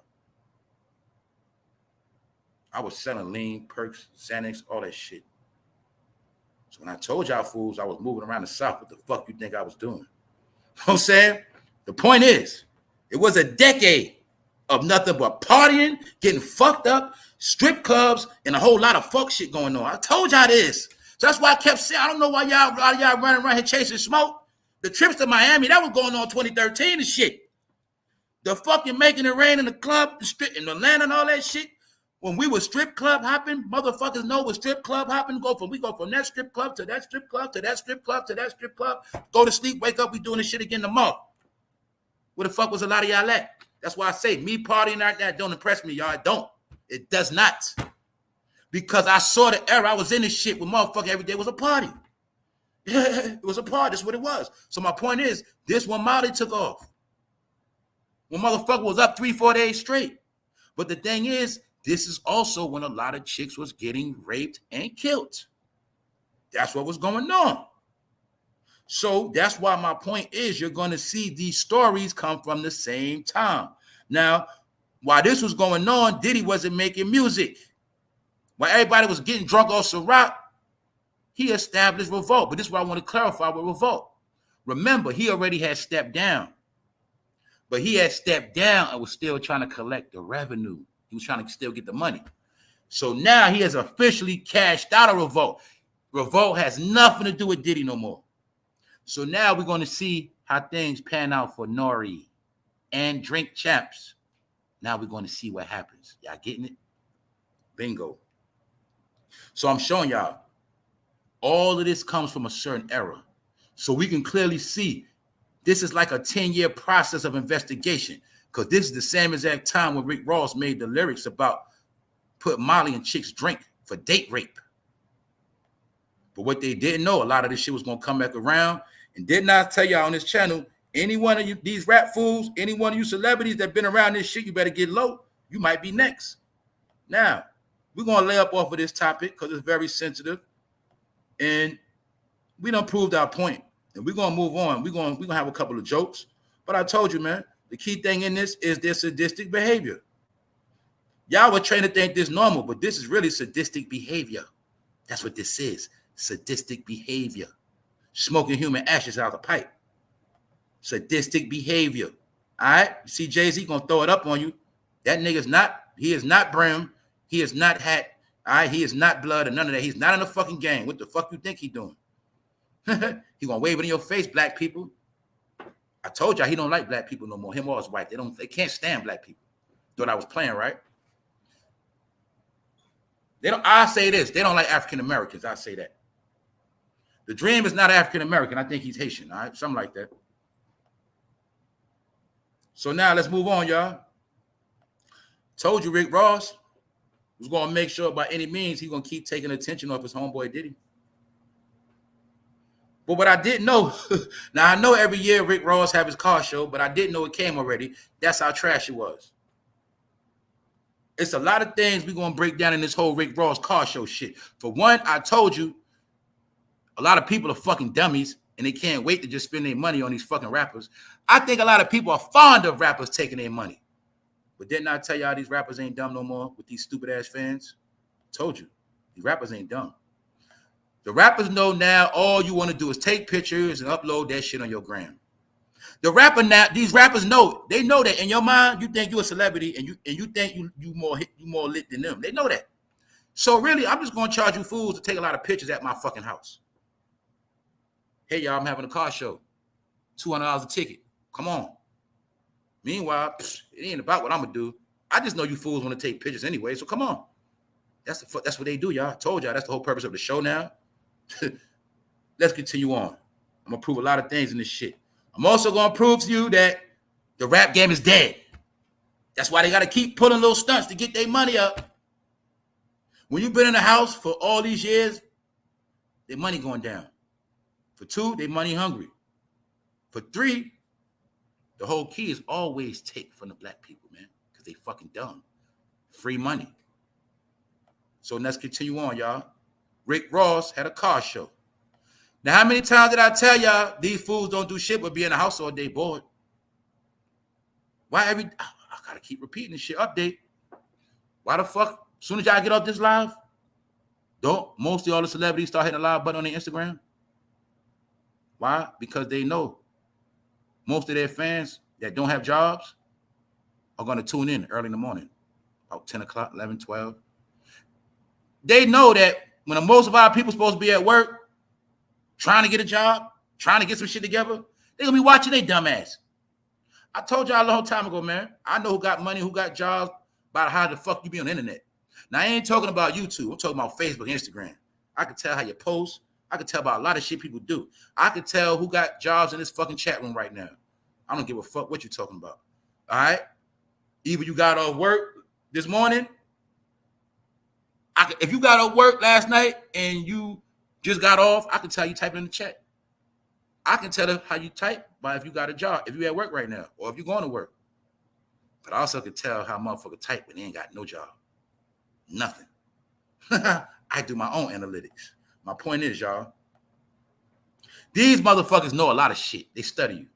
I was selling lean, perks, Xanax, all that shit. So when I told y'all fools I was moving around the South, what the fuck you think I was doing? You know what I'm saying? The point is, it was a decade of nothing but partying, getting fucked up, strip clubs, and a whole lot of fuck shit going on. I told y'all this. So that's why I kept saying, I don't know why y'all running around here chasing smoke. The trips to Miami, that was going on 2013 and shit. The fucking making it rain in the club, the strip in Atlanta and all that shit. When we were strip club hopping, motherfuckers know what strip club hopping. We go from that strip club to that strip club to that strip club to that strip club. Go to sleep, wake up, we doing this shit again tomorrow. Where the fuck was a lot of y'all at? That's why I say me partying like that don't impress me, y'all. It don't. It does not. Because I saw the era. I was in this shit with motherfucker every day was a party. It was a party. That's what it was. So my point is, this when Molly took off. When motherfucker was up 3-4 days straight. But the thing is, this is also when a lot of chicks was getting raped and killed. That's what was going on. So that's why my point is you're going to see these stories come from the same time. Now, while this was going on, Diddy wasn't making music. While everybody was getting drunk off Ciroc, he established Revolt. But this is what I want to clarify with Revolt. Remember, he already had stepped down. But he had stepped down and was still trying to collect the revenue. He was trying to still get the money. So now he has officially cashed out of Revolt. Revolt has nothing to do with Diddy no more. So now we're going to see how things pan out for Nori and Drink Champs. Now we're going to see what happens. Y'all getting it? Bingo. So I'm showing y'all all of this comes from a certain era. So we can clearly see this is like a 10-year process of investigation. Because this is the same exact time when Rick Ross made the lyrics about put Molly in chicks' drink for date rape. But what they didn't know, a lot of this shit was going to come back around. And didn't I tell y'all on this channel, any one of you, these rap fools, any one of you celebrities that been around this shit, you better get low. You might be next. Now, we're going to lay up off of this topic because it's very sensitive. And we done proved our point. And we're going to move on. We're going to have a couple of jokes. But I told you, man, the key thing in this is their sadistic behavior. Y'all were trained to think this normal, but this is really sadistic behavior. That's what this is. Sadistic behavior. Smoking human ashes out of the pipe. Sadistic behavior. All right? You see JAYZ gonna throw it up on you. That nigga's not, he is not Brim. He is not Hat. All right? He is not Blood or none of that. He's not in the fucking game. What the fuck you think he doing? He gonna wave it in your face, black people. I told y'all he don't like black people no more. Him or his wife. They can't stand black people. Thought I was playing, right? I say this. They don't like African Americans. I say that. The Dream is not African American. I think he's Haitian. All right, something like that. So now let's move on, y'all. Told you Rick Ross was gonna make sure by any means he's gonna keep taking attention off his homeboy Diddy. But what I didn't know, now I know every year Rick Ross have his car show, but I didn't know it came already. That's how trash it was. It's a lot of things we're going to break down in this whole Rick Ross car show shit. For one, I told you, a lot of people are fucking dummies, and they can't wait to just spend their money on these fucking rappers. I think a lot of people are fond of rappers taking their money. But didn't I tell y'all these rappers ain't dumb no more with these stupid-ass fans? Told you. These rappers ain't dumb. The rappers know now all you want to do is take pictures and upload that shit on your gram. The rapper now, these rappers know, they know that in your mind, you think you're a celebrity and you think you more lit than them. They know that. So really, I'm just gonna charge you fools to take a lot of pictures at my fucking house. Hey y'all, I'm having a car show. $200 a ticket. Come on. Meanwhile, it ain't about what I'm gonna do. I just know you fools want to take pictures anyway, so come on. That's what they do, y'all. I told y'all that's the whole purpose of the show now. Let's continue on. I'm gonna prove a lot of things in this shit. I'm also going to prove to you that the rap game is dead. That's why they got to keep pulling little stunts to get their money up. When you've been in the house for all these years, their money going down. For two, they money hungry. For three, the whole key is always take from the black people, man, because they fucking dumb. Free money. So let's continue on, y'all. Rick Ross had a car show. Now, how many times did I tell y'all these fools don't do shit but be in the house all day bored? Why I gotta keep repeating this shit. Update. Why the fuck? As soon as y'all get off this live, don't mostly all the celebrities start hitting the live button on their Instagram? Why? Because they know most of their fans that don't have jobs are gonna tune in early in the morning, about 10 o'clock, 11, 12. They know that when most of our people supposed to be at work, trying to get a job, trying to get some shit together, they're going to be watching their dumb ass. I told y'all a long time ago, man, I know who got money, who got jobs, about how the fuck you be on the internet. Now, I ain't talking about YouTube. I'm talking about Facebook, Instagram. I can tell how you post. I can tell about a lot of shit people do. I can tell who got jobs in this fucking chat room right now. I don't give a fuck what you're talking about. All right? Either you got off work this morning. If you got off work last night and you just got off, I can tell you type it in the chat. I can tell how you type by if you got a job, if you at work right now, or if you're going to work. But I also can tell how motherfucker type when they ain't got no job. Nothing. I do my own analytics. My point is, y'all, these motherfuckers know a lot of shit. They study you.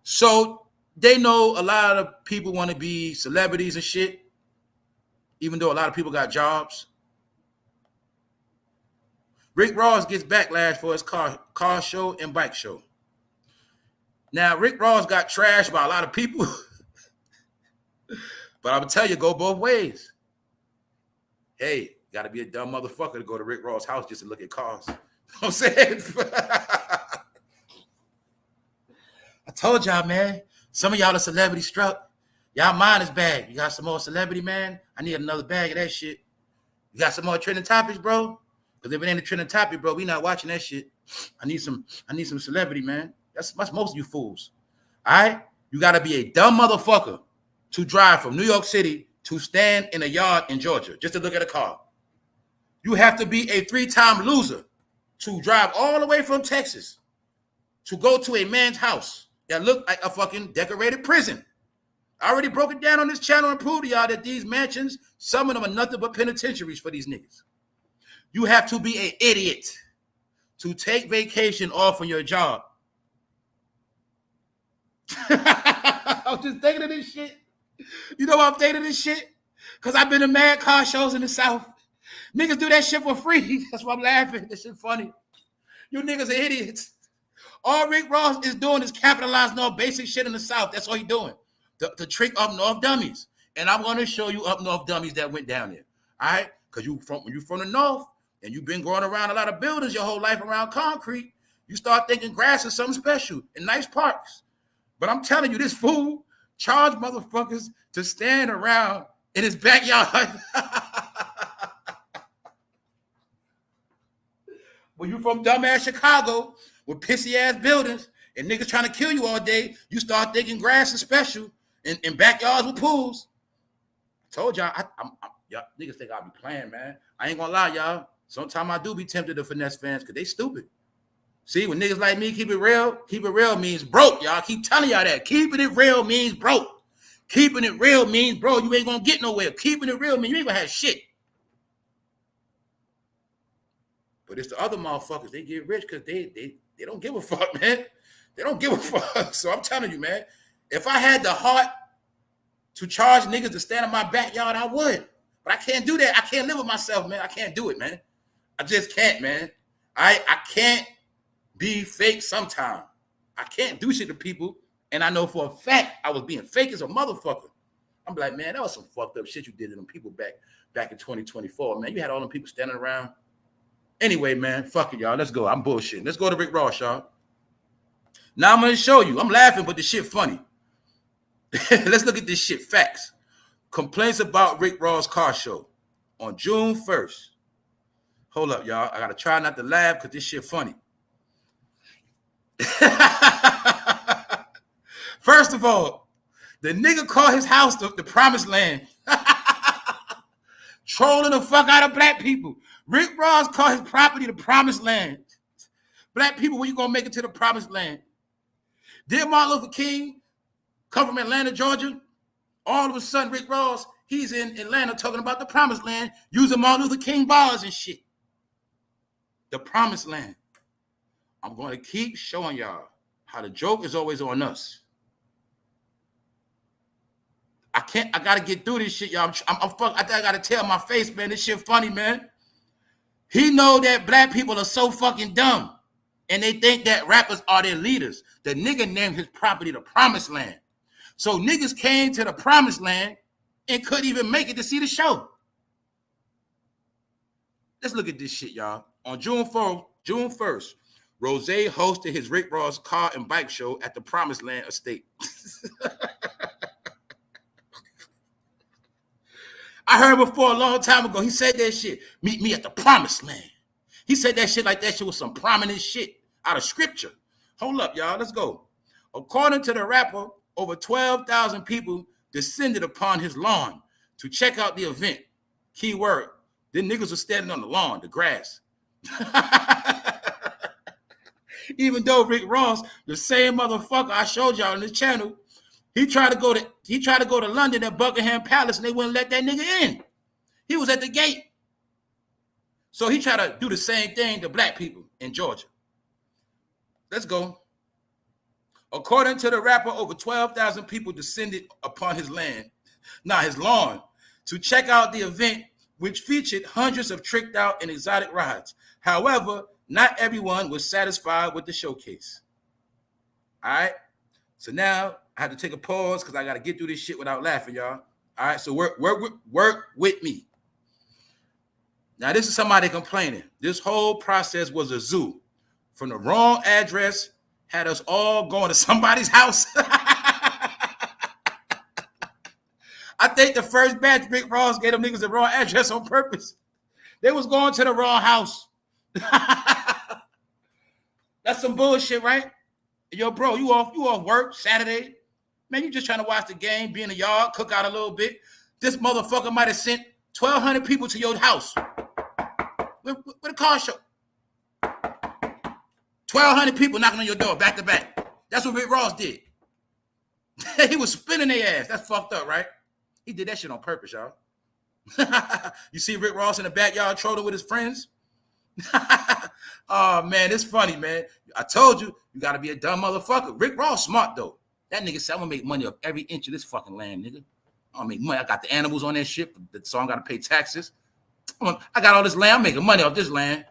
So they know a lot of people want to be celebrities and shit, even though a lot of people got jobs. Rick Ross gets backlash for his car show and bike show. Now, Rick Ross got trashed by a lot of people. But I'm going to tell you, go both ways. Hey, got to be a dumb motherfucker to go to Rick Ross' house just to look at cars. You know what I'm saying? I told y'all, man. Some of y'all are celebrity struck. Y'all mind is bad. You got some more celebrity, man? I need another bag of that shit. You got some more trending topics, bro? Because if it ain't a trending topic, bro, we not watching that shit. I need some celebrity, man. That's most of you fools. All right? You got to be a dumb motherfucker to drive from New York City to stand in a yard in Georgia just to look at a car. You have to be a 3-time loser to drive all the way from Texas to go to a man's house that looked like a fucking decorated prison. I already broke it down on this channel and proved to y'all that these mansions, some of them are nothing but penitentiaries for these niggas. You have to be an idiot to take vacation off on your job. I'm just thinking of this shit. You know why I'm thinking of this shit? Because I've been to mad car shows in the South. Niggas do that shit for free. That's why I'm laughing. This shit funny. You niggas are idiots. All Rick Ross is doing is capitalizing on basic shit in the South. That's all he's doing. To trick up north dummies. And I'm going to show you up north dummies that went down there. All right? Because when you're from the north and you've been growing around a lot of buildings your whole life around concrete, you start thinking grass is something special and nice parks. But I'm telling you, this fool charged motherfuckers to stand around in his backyard. When you from dumbass Chicago with pissy ass buildings and niggas trying to kill you all day, you start thinking grass is special and backyards with pools. I told y'all, y'all niggas think I'll be playing, man. I ain't gonna lie, y'all. Sometimes I do be tempted to finesse fans because they stupid. See, when niggas like me keep it real means broke, y'all. I keep telling y'all that. Keeping it real means broke. Keeping it real means, bro, you ain't gonna get nowhere. Keeping it real means you ain't gonna have shit. But it's the other motherfuckers, they get rich because they don't give a fuck, man. They don't give a fuck. So I'm telling you, man, if I had the heart to charge niggas to stand in my backyard, I would. But I can't do that. I can't live with myself, man. I can't do it, man. I just can't, man. I can't be fake sometime. I can't do shit to people. And I know for a fact I was being fake as a motherfucker. I'm like, man, that was some fucked up shit you did to them people back in 2024, man. You had all them people standing around. Anyway, man, fuck it, y'all. Let's go. I'm bullshitting. Let's go to Rick Ross, y'all. Now I'm going to show you. I'm laughing, but the shit funny. Let's look at this shit. Facts. Complaints about Rick Ross car show on June 1st. Hold up, y'all. I got to try not to laugh because this shit funny. First of all, the nigga called his house the promised land. Trolling the fuck out of black people. Rick Ross called his property the promised land. Black people, when you gonna make it to the promised land? Did Martin Luther King come from Atlanta, Georgia? All of a sudden, Rick Ross, he's in Atlanta talking about the promised land, using Martin Luther King bars and shit. The promised land. I'm going to keep showing y'all how the joke is always on us. I got to get through this shit, y'all. I think I got to tell my face, man, this shit funny, man. He know that black people are so fucking dumb. And they think that rappers are their leaders. The nigga named his property the promised land. So niggas came to the promised land and couldn't even make it to see the show. Let's look at this shit, y'all. On June 1st, Rose hosted his Rick Ross car and bike show at the Promised Land estate. I heard before a long time ago, he said that shit. Meet me at the Promised Land. He said that shit like that shit was some prominent shit out of scripture. Hold up, y'all. Let's go. According to the rapper, over 12,000 people descended upon his lawn to check out the event. Key word. Then niggas were standing on the lawn, the grass. Even though Rick Ross, the same motherfucker I showed y'all on this channel, he tried to go to London at Buckingham Palace and they wouldn't let that nigga in. He was at the gate. So he tried to do the same thing to black people in Georgia. Let's go. According to the rapper, over 12,000 people descended upon his lawn, to check out the event, which featured hundreds of tricked out and exotic rides. However, not everyone was satisfied with the showcase. All right. So now I have to take a pause because I got to get through this shit without laughing, y'all. All right. So work with me. Now, this is somebody complaining. This whole process was a zoo. From the wrong address, had us all going to somebody's house. I think the first batch Rick Ross gave them niggas the wrong address on purpose. They was going to the wrong house. That's some bullshit, right? Yo, bro, you off work Saturday. Man, you just trying to watch the game, be in the yard, cook out a little bit. This motherfucker might have sent 1,200 people to your house with a car show. 1,200 people knocking on your door back to back. That's what Rick Ross did. He was spinning their ass. That's fucked up, right? He did that shit on purpose, y'all. You see Rick Ross in the backyard trolling with his friends? Oh, man, it's funny, man. I told you, you got to be a dumb motherfucker. Rick Ross smart, though. That nigga said, I'm going to make money off every inch of this fucking land, nigga. I'm going to make money. I got the animals on that shit, so I don't got to pay taxes. I got all this land. I'm making money off this land.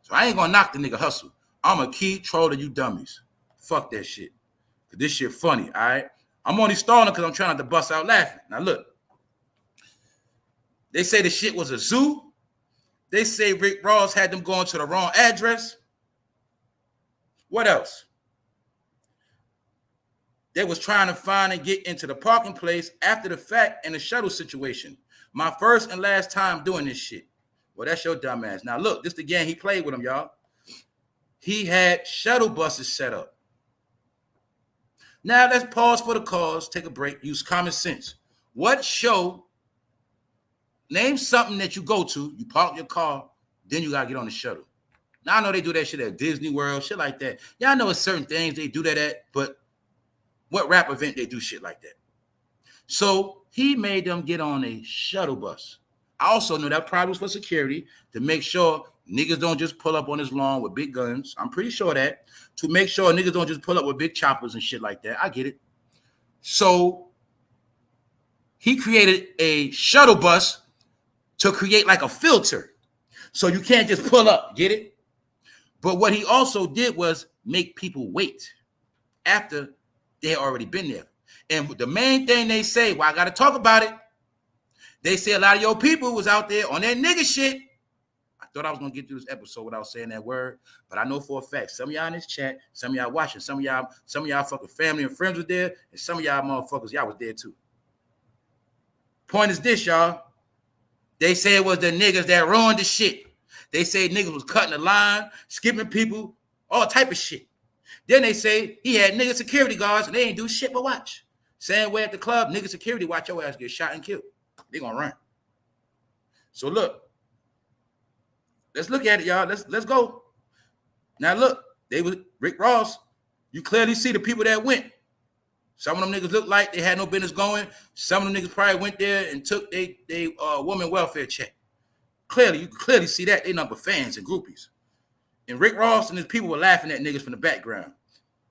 So I ain't going to knock the nigga hustle. I'm going to keep trolling you dummies. Fuck that shit. Because this shit funny, all right? I'm only stalling because I'm trying not to bust out laughing. Now, look. They say the shit was a zoo. They say Rick Ross had them going to the wrong address. What else? They was trying to find and get into the parking place after the fact in a shuttle situation. My first and last time doing this shit. Well, that's your dumb ass. Now, look, this the game he played with them, y'all. He had shuttle buses set up. Now, let's pause for the cause, take a break, use common sense. What show, name something that you go to, you park your car, then you got to get on the shuttle. Now, I know they do that shit at Disney World, shit like that. Y'all know it's certain things they do that at, but what rap event they do shit like that? So he made them get on a shuttle bus. I also know that probably was for security to make sure niggas don't just pull up on his lawn with big guns. I'm pretty sure that. To make sure niggas don't just pull up with big choppers and shit like that. I get it. So he created a shuttle bus to create like a filter. So you can't just pull up, get it? But what he also did was make people wait after they had already been there. And the main thing they say, well, I got to talk about it. They say a lot of your people was out there on that nigga shit. I thought I was going to get through this episode without saying that word, but I know for a fact, some of y'all in this chat, some of y'all watching, some of y'all fucking family and friends was there, and some of y'all motherfuckers, y'all was there too. Point is this, y'all. They say it was the niggas that ruined the shit. They say niggas was cutting the line, skipping people, all type of shit. Then they say he had nigga security guards and they ain't do shit but watch. Same way at the club, nigga security watch your ass get shot and killed. They gonna run. So look, let's look at it, y'all. Let's go. Now look, they was Rick Ross. You clearly see the people that went. Some of them niggas look like they had no business going. Some of them niggas probably went there and took they woman welfare check. Clearly, you can clearly see that. They number fans and groupies. And Rick Ross and his people were laughing at niggas from the background.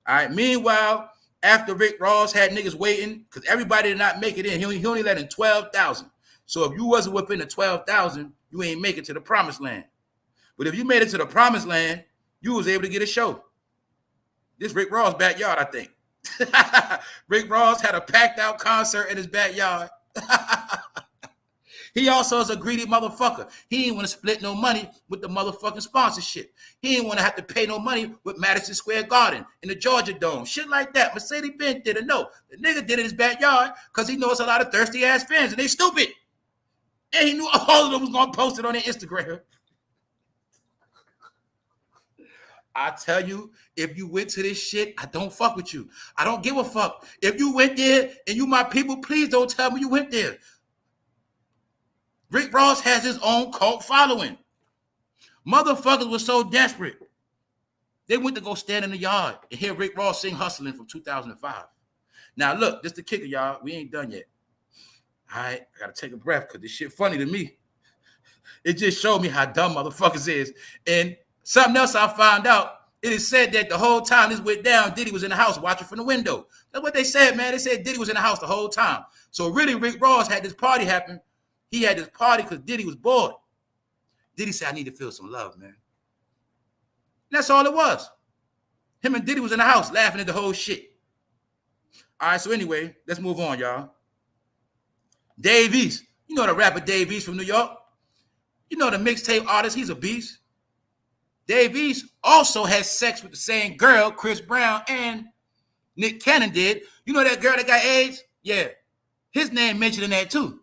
All right. Meanwhile, after Rick Ross had niggas waiting, because everybody did not make it in, he only let in 12,000. So if you wasn't within the 12,000, you ain't make it to the promised land. But if you made it to the promised land, you was able to get a show. This Rick Ross' backyard, I think. Rick Ross had a packed out concert in his backyard. He also is a greedy motherfucker. He ain't want to split no money with the motherfucking sponsorship. He ain't want to have to pay no money with Madison Square Garden in the Georgia Dome. Shit like that. Mercedes-Benz didn't know. The nigga did it in his backyard because he knows a lot of thirsty ass fans and they stupid. And he knew all of them was going to post it on their Instagram. I tell you, if you went to this shit, I don't fuck with you. I don't give a fuck. If you went there and you my people, please don't tell me you went there. Rick Ross has his own cult following. Motherfuckers were so desperate. They went to go stand in the yard and hear Rick Ross sing Hustling from 2005. Now, look, this the kicker, y'all. We ain't done yet. All right, I got to take a breath because this shit funny to me. It just showed me how dumb motherfuckers is. And something else I found out, it is said that the whole time this went down, Diddy was in the house watching from the window. That's what they said, man. They said Diddy was in the house the whole time. So really, Rick Ross had this party happen. He had this party because Diddy was bored. Diddy said, I need to feel some love, man. And that's all it was. Him and Diddy was in the house laughing at the whole shit. All right, so anyway, let's move on, y'all. JAYZ. You know the rapper JAYZ from New York? You know the mixtape artist, he's a beast. JAYZ also has sex with the same girl Chris Brown and Nick Cannon did. You know that girl that got AIDS? Yeah. His name mentioned in that too.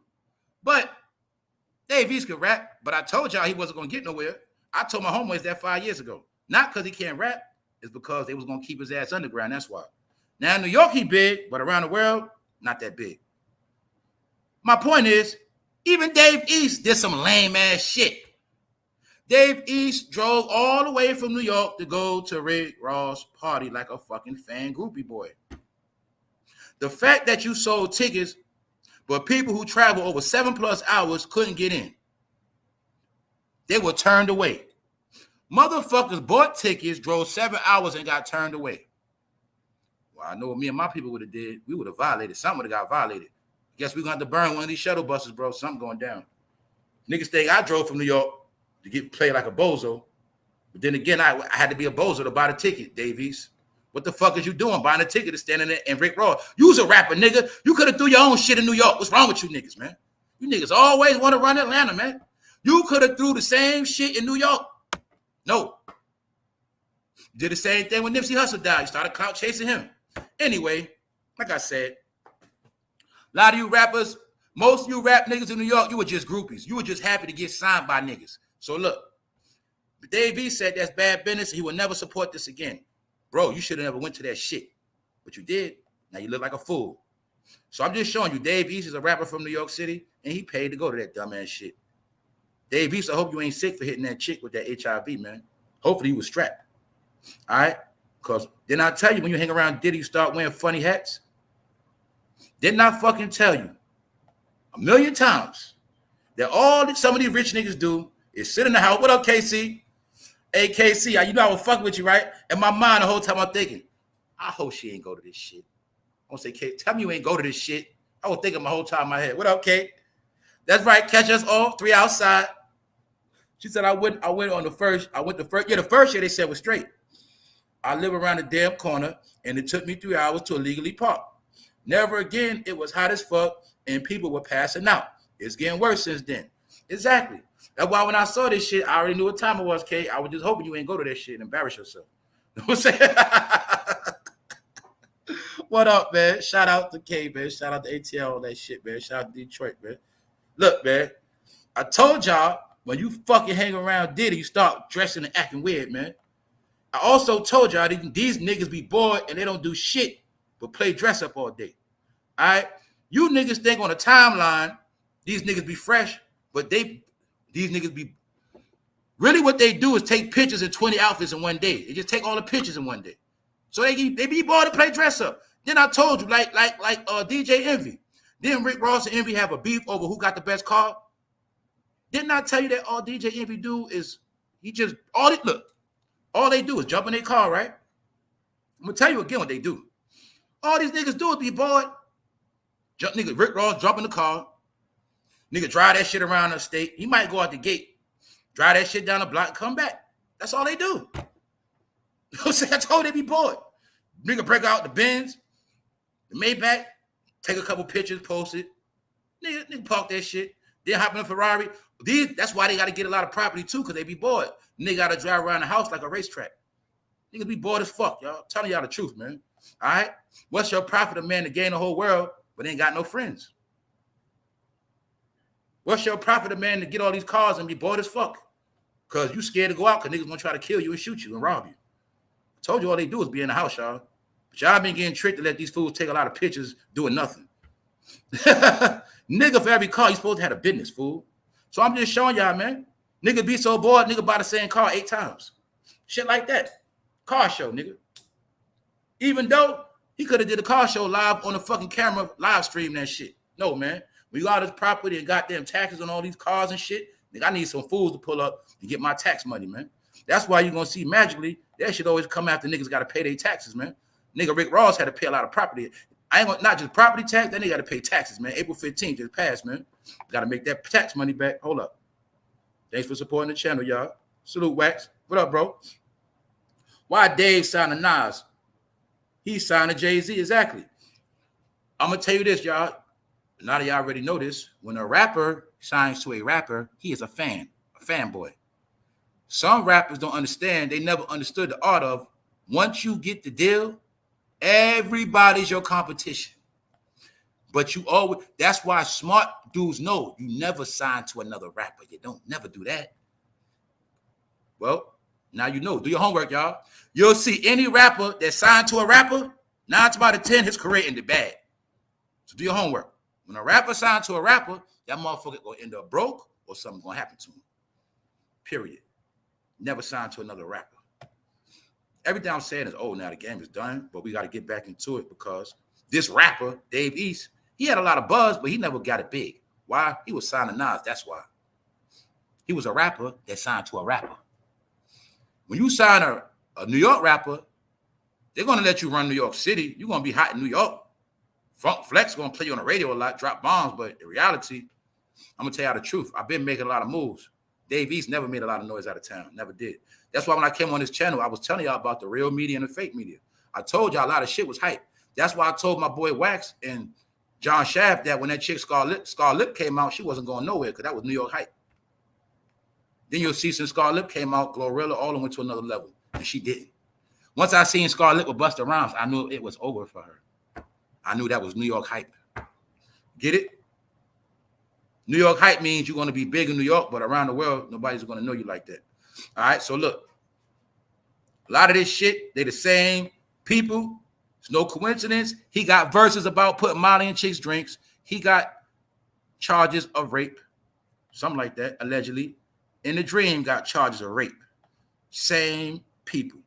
But JAYZ could rap, but I told y'all he wasn't going to get nowhere. I told my homeboys that 5 years ago. Not because he can't rap. It's because they was going to keep his ass underground. That's why. Now in New York, he big, but around the world, not that big. My point is, even Dave East did some lame ass shit. Dave East drove all the way from New York to go to Rick Ross' party like a fucking fan groupie boy. The fact that you sold tickets, but people who travel over 7+ hours couldn't get in. They were turned away. Motherfuckers bought tickets, drove 7 hours, and got turned away. Well, I know what me and my people would have did. We would have violated. Something would have got violated. Guess we're going to have to burn one of these shuttle buses, bro. Something going down. Niggas think I drove from New York to get played like a bozo. But then again, I had to be a bozo to buy the ticket, Davies. What the fuck is you doing buying a ticket to stand in there and Rick Ross? You's a rapper, nigga. You could have threw your own shit in New York. What's wrong with you niggas, man? You niggas always want to run Atlanta, man. You could have threw the same shit in New York. No. You did the same thing when Nipsey Hussle died. You started clout chasing him. Anyway, like I said, a lot of you rappers, most of you rap niggas in New York, you were just groupies. You were just happy to get signed by niggas. So look, Dave E said that's bad business. He will never support this again. Bro, you should have never went to that shit. But you did. Now you look like a fool. So I'm just showing you, Dave East is a rapper from New York City, and he paid to go to that dumbass shit. Dave East, I hope you ain't sick for hitting that chick with that HIV, man. Hopefully he was strapped. All right? Because didn't I tell you when you hang around Diddy, you start wearing funny hats? Didn't I fucking tell you 1,000,000 times that all that some of these rich niggas do is sit in the house. What up, KC? Hey, KC, you know I was fucking with you, right? In my mind, the whole time I'm thinking, I hope she ain't go to this shit. I want to say, Kate, tell me you ain't go to this shit. I was thinking my whole time in my head. What up, Kate? That's right. Catch us all 3 outside. She said I went on the first. I went the first. Yeah, the first year they said was straight. I live around the damn corner, and it took me 3 hours to illegally park. Never again. It was hot as fuck, and people were passing out. It's getting worse since then. Exactly. That's why when I saw this shit, I already knew what time it was, Kate. I was just hoping you ain't go to that shit and embarrass yourself. You know what I'm saying? What up, man? Shout out to K, man. Shout out to ATL, all that shit, man. Shout out to Detroit, man. Look, man. I told y'all, when you fucking hang around Diddy, you start dressing and acting weird, man. I also told y'all these niggas be bored and they don't do shit but play dress up all day. All right? You niggas think on a timeline, these niggas be fresh, but these niggas be really what they do is take pictures in 20 outfits in one day. They just take all the pictures in one day. So they be bored to play dress up. Then I told you, like DJ Envy. Didn't Rick Ross and Envy have a beef over who got the best car? Didn't I tell you that all DJ Envy do is all they do is jump in their car, right? I'm gonna tell you again what they do. All these niggas do is be bored. Nigga Rick Ross jump in the car. Nigga drive that shit around the state. He might go out the gate, drive that shit down the block, and come back. That's all they do. You know what I'm saying? I told they be bored. Nigga break out the Benz, the Maybach, take a couple pictures, post it. Nigga park that shit. Then hop in a Ferrari. That's why they got to get a lot of property too, because they be bored. Nigga got to drive around the house like a racetrack. Niggas be bored as fuck, y'all. I'm telling y'all the truth, man. All right? What's your profit of man to gain the whole world but ain't got no friends? What's your profit of man to get all these cars and be bored as fuck? Because you scared to go out because niggas gonna try to kill you and shoot you and rob you. I told you all they do is be in the house, y'all. But y'all been getting tricked to let these fools take a lot of pictures doing nothing. Nigga, for every car, you supposed to have a business, fool. So I'm just showing y'all, man. Nigga be so bored, nigga buy the same car 8 times. Shit like that. Car show, nigga. Even though he could have did a car show live on the fucking camera, live stream that shit. No, man. We got this property and goddamn taxes on all these cars and shit. Nigga, I need some fools to pull up and get my tax money, man. That's why you're going to see magically, that shit always come after niggas got to pay their taxes, man. Nigga Rick Ross had to pay a lot of property. I ain't gonna, not just property tax, then they got to pay taxes, man. April 15th just passed, man. Got to make that tax money back. Hold up. Thanks for supporting the channel, y'all. Salute, Wax. What up, bro? Why Dave signed to Nas? He signed to JAYZ, exactly. I'm going to tell you this, y'all. A lot of y'all already know this. When a rapper signs to a rapper, he is a fanboy. Some rappers don't understand. They never understood the art of once you get the deal, everybody's your competition. But you always, that's why smart dudes know you never sign to another rapper. You don't never do that. Well, now you know. Do your homework, y'all. You'll see any rapper that signed to a rapper, 9 times out of 10, his career ended bad. So do your homework. When a rapper signed to a rapper, that motherfucker gonna end up broke or something gonna happen to him. Period. Never signed to another rapper. Everything I'm saying is, oh, now the game is done, but we got to get back into it because this rapper, Dave East, he had a lot of buzz, but he never got it big. Why? He was signed to Nas. That's why. He was a rapper that signed to a rapper. When you sign a New York rapper, they're going to let you run New York City. You're going to be hot in New York. Funk Flex going to play you on the radio a lot, drop bombs, but in reality, I'm going to tell you the truth. I've been making a lot of moves. Dave East never made a lot of noise out of town. Never did. That's why when I came on this channel, I was telling y'all about the real media and the fake media. I told y'all a lot of shit was hype. That's why I told my boy Wax and John Shaft that when that chick Scar Lip came out, she wasn't going nowhere because that was New York hype. Then you'll see since Scar Lip came out, Glorilla all went to another level, and she didn't. Once I seen Scar Lip with Busta Rhymes, I knew it was over for her. I knew that was New York hype. Get it? New York hype means you're going to be big in New York, but around the world, nobody's going to know you like that. All right, so look. A lot of this shit, they the same people. It's no coincidence. He got verses about putting Molly in chicks' drinks. He got charges of rape, something like that, allegedly. In the Dream got charges of rape. Same people.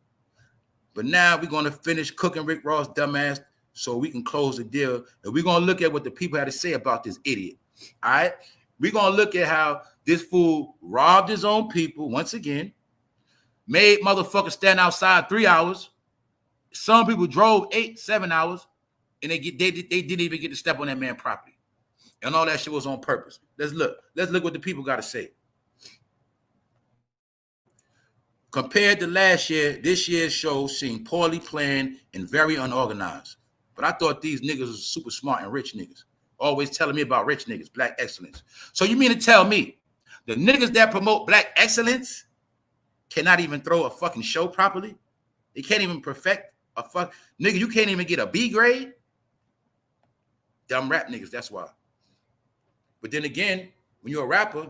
But now we're going to finish cooking Rick Ross' dumbass so we can close the deal. And we're going to look at what the people had to say about this idiot. All right? We're going to look at how this fool robbed his own people once again, made motherfuckers stand outside 3 hours. Some people drove 8, 7 hours, and they didn't even get to step on that man's property. And all that shit was on purpose. Let's look. Let's look what the people got to say. Compared to last year, this year's show seemed poorly planned and very unorganized. But I thought these niggas was super smart and rich niggas. Always telling me about rich niggas, black excellence. So you mean to tell me the niggas that promote black excellence cannot even throw a fucking show properly? They can't even perfect a fuck. Nigga, you can't even get a B grade? Dumb rap niggas, that's why. But then again, when you're a rapper,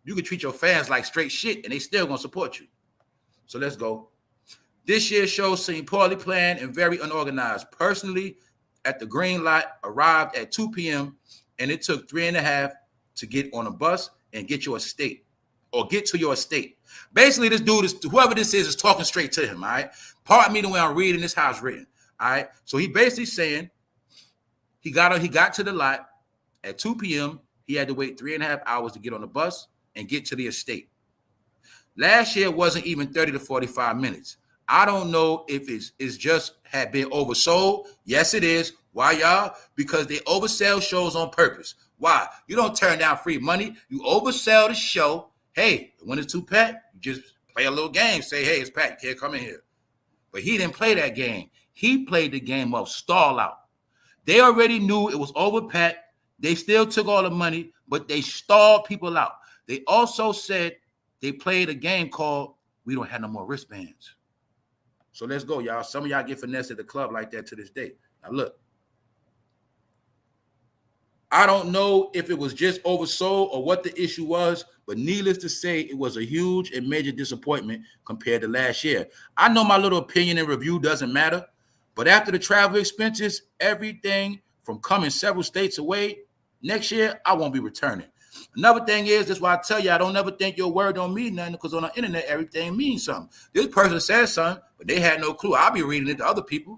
you can treat your fans like straight shit and they still gonna support you. So let's go. This year's show seemed poorly planned and very unorganized. Personally, at the Green Lot, arrived at 2 p.m. and it took 3.5 to get on a bus and get your estate or get to your estate. Basically, this dude is, whoever this is talking straight to him, all right? Pardon me the way I'm reading this, how it's written, all right? So he basically saying he got to the lot at 2 p.m. He had to wait 3.5 hours to get on the bus and get to the estate. Last year wasn't even 30 to 45 minutes. I don't know if it's just had been oversold. Yes, it is. Why, y'all? Because they oversell shows on purpose. Why? You don't turn down free money. You oversell the show. Hey, when it's too packed, you just play a little game. Say, hey, it's packed. You can't come in here. But he didn't play that game. He played the game of stall out. They already knew it was overpacked. They still took all the money, but they stalled people out. They also said they played a game called We Don't Have No More Wristbands. So let's go, y'all. Some of y'all get finessed at the club like that to this day. Now, look. I don't know if it was just oversold or what the issue was, but needless to say, it was a huge and major disappointment compared to last year. I know my little opinion and review doesn't matter, but after the travel expenses, everything from coming several states away, next year, I won't be returning. Another thing is, that's why I tell you, I don't never think your word don't mean nothing, because on the internet, everything means something. This person says something, but they had no clue. I'll be reading it to other people,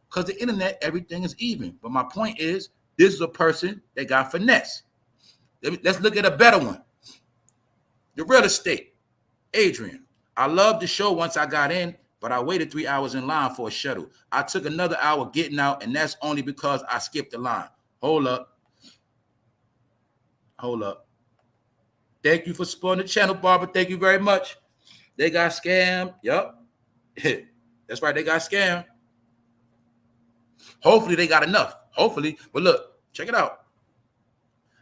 because the internet, everything is even. But my point is, this is a person that got finesse. Let's look at a better one. The real estate. Adrian. I loved the show once I got in, but I waited 3 hours in line for a shuttle. I took another hour getting out, and that's only because I skipped the line. Hold up. Hold up. Thank you for supporting the channel, Barbara. Thank you very much. They got scammed. Yup. That's right. They got scammed. Hopefully they got enough. Hopefully. But look, check it out.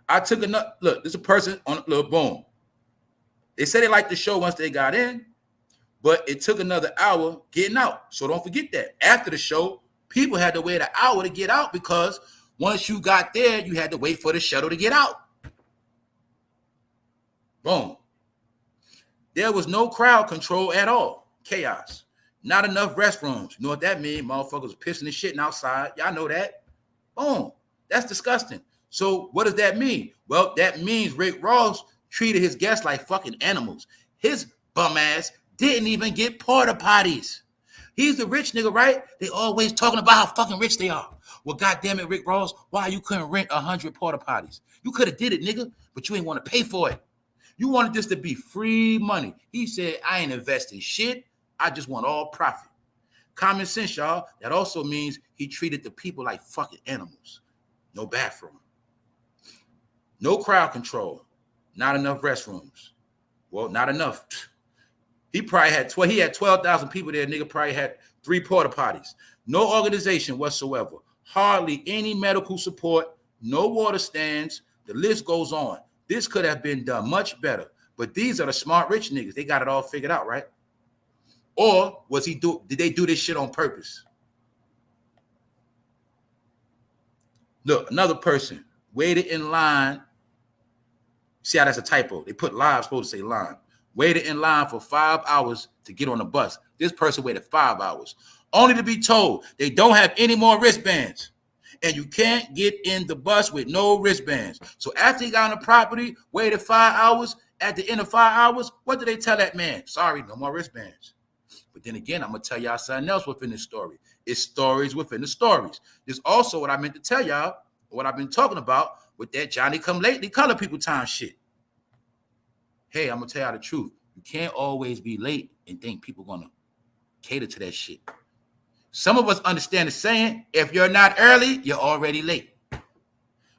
I took enough. Look, there's a person on a little boom. They said they liked the show once they got in, but it took another hour getting out. So don't forget that. After the show, people had to wait an hour to get out because once you got there, you had to wait for the shuttle to get out. Boom. There was no crowd control at all. Chaos. Not enough restrooms. You know what that means? Motherfuckers pissing and shitting outside. Y'all know that. Boom. That's disgusting. So what does that mean? Well, that means Rick Ross treated his guests like fucking animals. His bum ass didn't even get porta potties. He's the rich nigga, right? They always talking about how fucking rich they are. Well, goddamn it, Rick Ross, why you couldn't rent 100 porta potties? You could have did it, nigga, but you ain't want to pay for it. You wanted this to be free money. He said, I ain't investing shit. I just want all profit. Common sense, y'all. That also means he treated the people like fucking animals. No bathroom. No crowd control. Not enough restrooms. Well, not enough. He probably had 12,000 people there. Nigga probably had 3 porta potties. No organization whatsoever. Hardly any medical support. No water stands. The list goes on. This could have been done much better. But these are the smart rich niggas. They got it all figured out, right? Or did they do this shit on purpose? Look, another person waited in line. See how that's a typo. They put live, supposed to say line. Waited in line for 5 hours to get on the bus. This person waited 5 hours. Only to be told they don't have any more wristbands. And you can't get in the bus with no wristbands. So after he got on the property, waited 5 hours, at the end of 5 hours, what did they tell that man? Sorry, no more wristbands. But then again, I'm going to tell y'all something else within this story. It's stories within the stories. There's also what I meant to tell y'all, what I've been talking about with that Johnny come lately color people time shit. Hey, I'm going to tell y'all the truth. You can't always be late and think people going to cater to that shit. Some of us understand the saying, if you're not early, you're already late.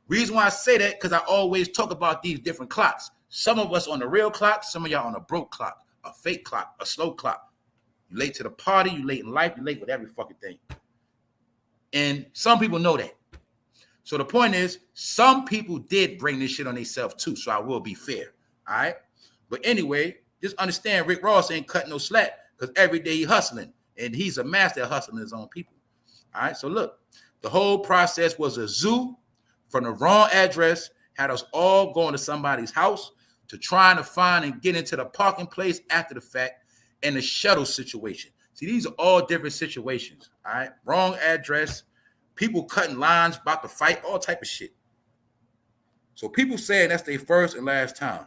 Reason why I say that, because I always talk about these different clocks. Some of us on the real clock, some of y'all on a broke clock, a fake clock, a slow clock. You late to the party, you late in life, you late with every fucking thing. And some people know that. So the point is, some people did bring this shit on themselves too, so I will be fair, all right? But anyway, just understand Rick Ross ain't cutting no slack because every day he hustling, and he's a master at hustling his own people, all right? So look, the whole process was a zoo from the wrong address, had us all going to somebody's house to trying to find and get into the parking place after the fact, and the shuttle situation. See, these are all different situations, all right? Wrong address, people cutting lines, about to fight, all type of shit. So people saying that's their first and last time.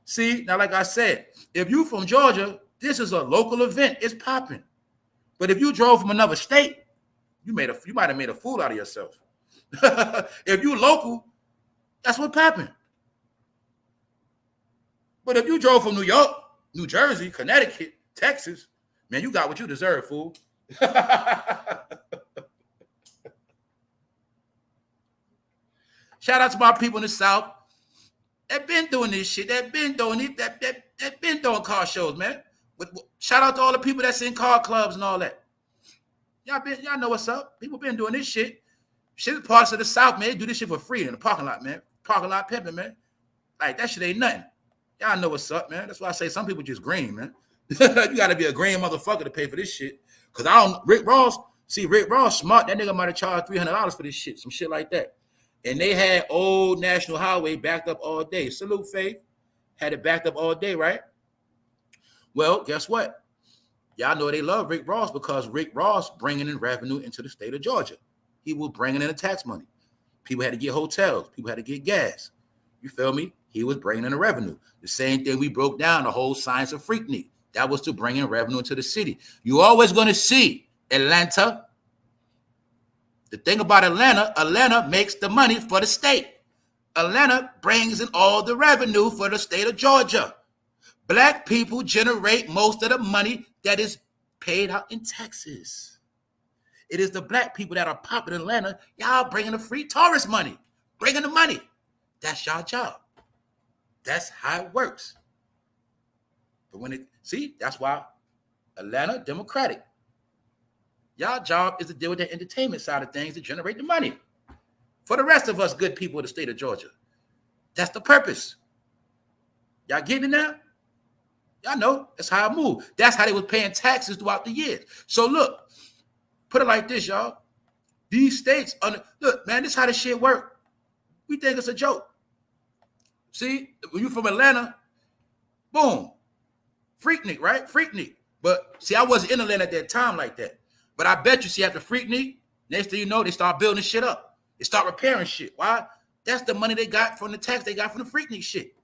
See, now like I said, if you from Georgia, this is a local event. It's popping. But if you drove from another state, you might have made a fool out of yourself. If you local, that's what popping. But if you drove from New York, New Jersey, Connecticut, Texas, man, you got what you deserve, fool. Shout out to my people in the South. They've been doing this shit. They've been doing it. They've been doing car shows, man. But shout out to all the people that's in car clubs and all that. Y'all know what's up. People been doing this shit. Shit is parts of the South, man. They do this shit for free in the parking lot, man. Parking lot pimping, man. Like, that shit ain't nothing. Y'all know what's up, man. That's why I say some people just green, man. You got to be a green motherfucker to pay for this shit. Because Rick Ross smart. That nigga might have charged $300 for this shit, some shit like that. And they had Old National Highway backed up all day. Salute, Faith. Had it backed up all day, right? Well, guess what? Y'all know they love Rick Ross because Rick Ross bringing in revenue into the state of Georgia. He was bringing in the tax money. People had to get hotels. People had to get gas. You feel me? He was bringing in the revenue. The same thing we broke down, the whole science of Freaknik. That was to bring in revenue into the city. You're always going to see Atlanta. The thing about Atlanta makes the money for the state. Atlanta brings in all the revenue for the state of Georgia. Black people generate most of the money that is paid out in taxes. It is the black people that are popping in Atlanta. Y'all bringing the free tourist money, bringing the money. That's y'all job. That's how it works. But that's why Atlanta Democratic. Y'all job is to deal with the entertainment side of things to generate the money. For the rest of us good people of the state of Georgia. That's the purpose. Y'all getting it now? Y'all know that's how I move. That's how they was paying taxes throughout the years. So look, put it like this, y'all. These states, look, man, this is how this shit work. We think it's a joke. See, when you from Atlanta, boom, Freaknik, right? Freaknik. But see, I wasn't in the land at that time like that. But I bet you, see, after Freaknik, next thing you know, they start building shit up. They start repairing shit. Why? That's the money they got from the tax they got from the Freaknik shit.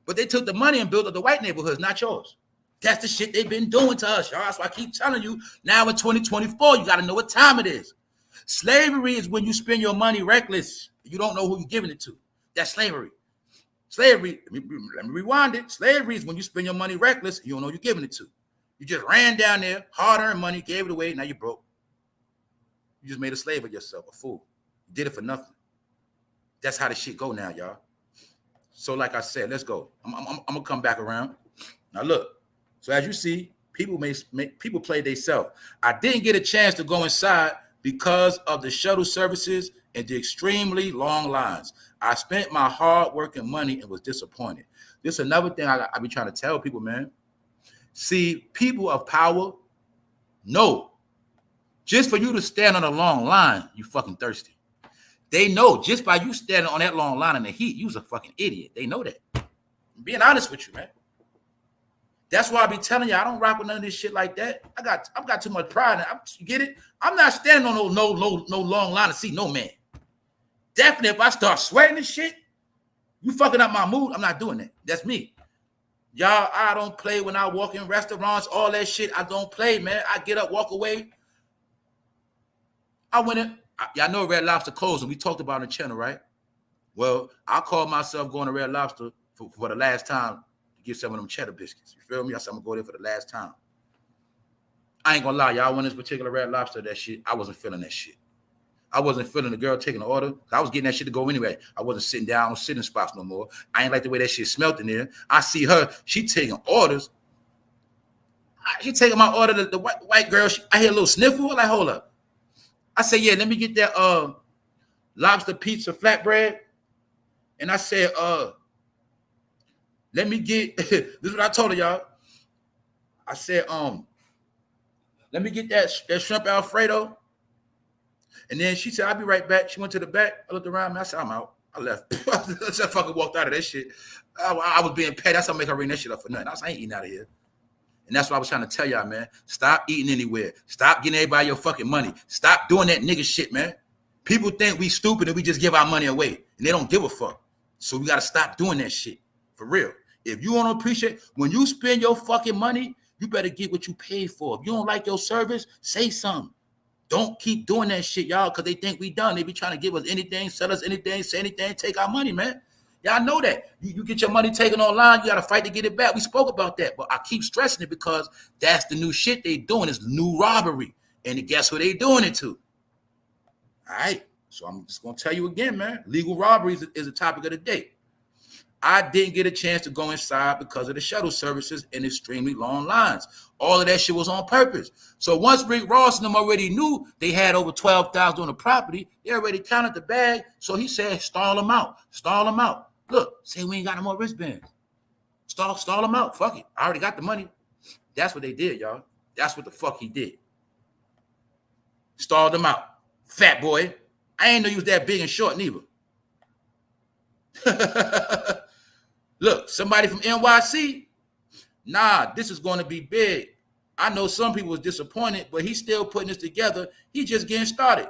But they took the money and built up the white neighborhoods, not yours. That's the shit they've been doing to us, y'all. That's why I keep telling you, now in 2024, you got to know what time it is. Slavery is when you spend your money reckless. You don't know who you're giving it to. That's slavery. Slavery, let me rewind it. Slavery is when you spend your money reckless, you don't know who you're giving it to. You just ran down there, hard-earned money, gave it away, now you're broke. You just made a slave of yourself, a fool. You did it for nothing. That's how the shit go now, y'all. So like I said, let's go. I'm going to come back around. Now look, so as you see, people play themselves. I didn't get a chance to go inside because of the shuttle services and the extremely long lines. I spent my hard work and money and was disappointed. This is another thing I be trying to tell people, man. See, people of power know just for you to stand on a long line, you fucking thirsty. They know just by you standing on that long line in the heat, you's a fucking idiot. They know that. I'm being honest with you, man. That's why I be telling you, I don't rock with none of this shit like that. I've got too much pride. You get it? I'm not standing on no long line to see no man. Definitely, if I start sweating and shit, you fucking up my mood. I'm not doing that. That's me. Y'all, I don't play when I walk in restaurants, all that shit. I don't play, man. I get up, walk away. I went in. Y'all know Red Lobster closed, and we talked about it on the channel, right? Well, I called myself going to Red Lobster for the last time to get some of them cheddar biscuits. You feel me? I said, I'm going to go there for the last time. I ain't going to lie. Y'all went this particular Red Lobster, that shit, I wasn't feeling that shit. I wasn't feeling the girl taking the order. I was getting that shit to go anyway. I wasn't sitting down on sitting spots no more. I ain't like the way that shit smelled in there. I see her. She taking orders. She taking my order. The white girl, I hear a little sniffle. Like, hold up. I say, yeah, let me get that lobster pizza flatbread. And I said, let me get, this is what I told her, y'all. I said, let me get that shrimp Alfredo. And then she said, I'll be right back. She went to the back. I looked around me. I said, I'm out. I left. I just fucking walked out of that shit. I was being paid. That's how I make her ring that shit up for nothing. I ain't eating out of here. And that's what I was trying to tell y'all, man. Stop eating anywhere. Stop getting everybody your fucking money. Stop doing that nigga shit, man. People think we stupid and we just give our money away. And they don't give a fuck. So we got to stop doing that shit. For real. If you want to appreciate, when you spend your fucking money, you better get what you paid for. If you don't like your service, say something. Don't keep doing that shit, y'all, because they think we done. They be trying to give us anything, sell us anything, say anything, take our money, man. Y'all know that. You get your money taken online, you got to fight to get it back. We spoke about that, but I keep stressing it because that's the new shit they doing. It's new robbery. And guess who they doing it to? All right. So I'm just going to tell you again, man. Legal robbery is the topic of the day. I didn't get a chance to go inside because of the shuttle services and extremely long lines. All of that shit was on purpose. So once Rick Ross and them already knew they had over 12,000 on the property, they already counted the bag. So he said, stall them out. Stall them out. Look, say we ain't got no more wristbands. Stall them out. Fuck it. I already got the money. That's what they did, y'all. That's what the fuck he did. Stalled them out. Fat boy. I ain't know you was that big and short neither. Look, somebody from NYC, nah, this is going to be big. I know some people was disappointed, but he's still putting this together. He's just getting started.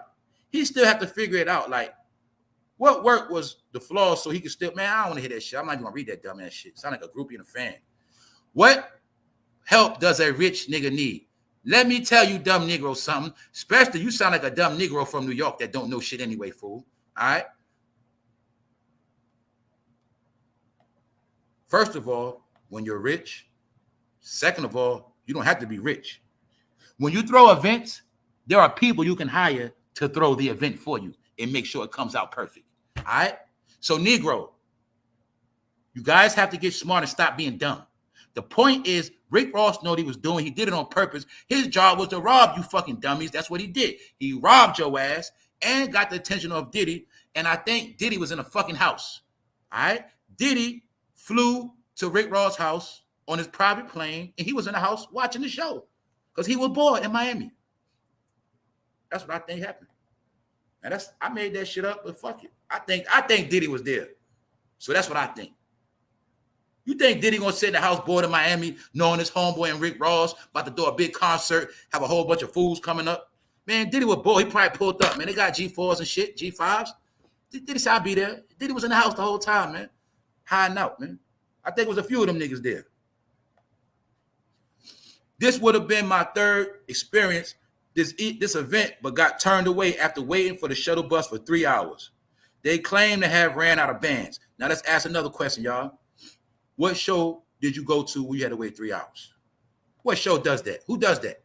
He still have to figure it out. Like, what work was the flaws so he could still, man, I don't want to hear that shit. I'm not even going to read that dumbass shit. Sound like a groupie and a fan. What help does a rich nigga need? Let me tell you, dumb Negro, something. Especially you sound like a dumb Negro from New York that don't know shit anyway, fool. All right? First of all, when you're rich. Second of all, you don't have to be rich. When you throw events, there are people you can hire to throw the event for you and make sure it comes out perfect. All right? So, Negro, you guys have to get smart and stop being dumb. The point is, Rick Ross knew what he was doing. He did it on purpose. His job was to rob you fucking dummies. That's what he did. He robbed your ass and got the attention of Diddy. And I think Diddy was in a fucking house. All right? Diddy flew to Rick Ross' house on his private plane, and he was in the house watching the show because he was bored in Miami. That's what I think happened. And I made that shit up, but fuck it. I think Diddy was there. So that's what I think. You think Diddy gonna sit in the house bored in Miami, knowing his homeboy and Rick Ross about to do a big concert, have a whole bunch of fools coming up? Man, Diddy was bored. He probably pulled up, man. They got G4s and shit, G5s. Diddy said I'll be there. Diddy was in the house the whole time, man. Hiding out, man. I think it was a few of them niggas there. This would have been my third experience, this event, but got turned away after waiting for the shuttle bus for 3 hours. They claim to have ran out of bands. Now let's ask another question, y'all. What show did you go to where you had to wait 3 hours? What show does that? Who does that?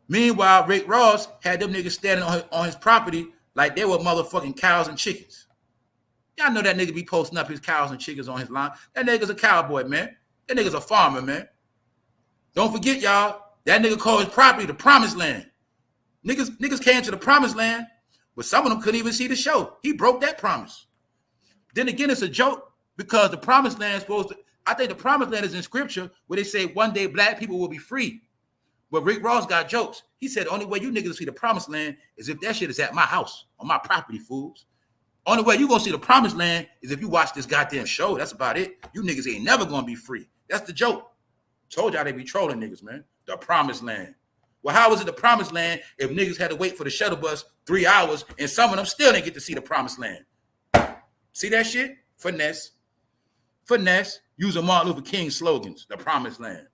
Meanwhile, Rick Ross had them niggas standing on his property like they were motherfucking cows and chickens. Y'all know that nigga be posting up his cows and chickens on his line. That nigga's a cowboy, man. That nigga's a farmer, man. Don't forget, y'all, that nigga called his property the promised land. Niggas came to the promised land, but some of them couldn't even see the show. He broke that promise. Then again, it's a joke because the promised land is supposed to, I think the promised land is in scripture where they say one day black people will be free. But Rick Ross got jokes. He said the only way you niggas see the promised land is if that shit is at my house, on my property, fools. Only way you gonna see the promised land is if you watch this goddamn show. That's about it. You niggas ain't never gonna be free. That's the joke. Told y'all they be trolling niggas, man. The promised land. Well, how was it the promised land if niggas had to wait for the shuttle bus 3 hours and some of them still didn't get to see the promised land? See that shit? Finesse. Finesse. Using Martin Luther King slogans. The promised land.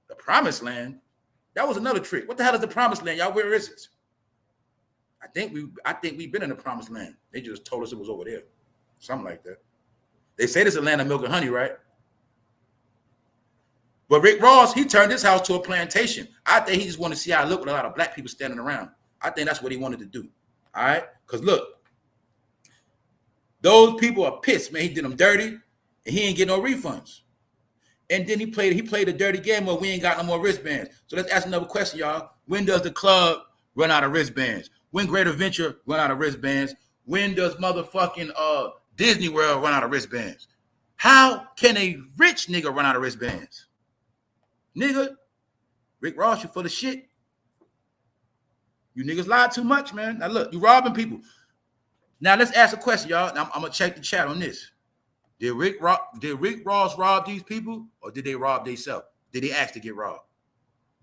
The promised land? That was another trick. What the hell is the promised land? Y'all, where is it? I think we've been in the promised land. They just told us it was over there. Something like that. They say this is a land of milk and honey, right? But Rick Ross, he turned his house to a plantation. I think he just wanted to see how it looked with a lot of black people standing around. I think that's what he wanted to do. All right? Because look, those people are pissed, man. He did them dirty, and he ain't get no refunds. And then he played a dirty game where we ain't got no more wristbands. So let's ask another question, y'all. When does the club run out of wristbands? When Great Adventure run out of wristbands? When does motherfucking Disney World run out of wristbands? How can a rich nigga run out of wristbands? Nigga, Rick Ross, you full of shit. You niggas lie too much, man. Now look, you robbing people. Now let's ask a question, y'all. Now, I'm gonna check the chat on this. Did Rick Ross rob these people, or did they rob themselves? Did they ask to get robbed?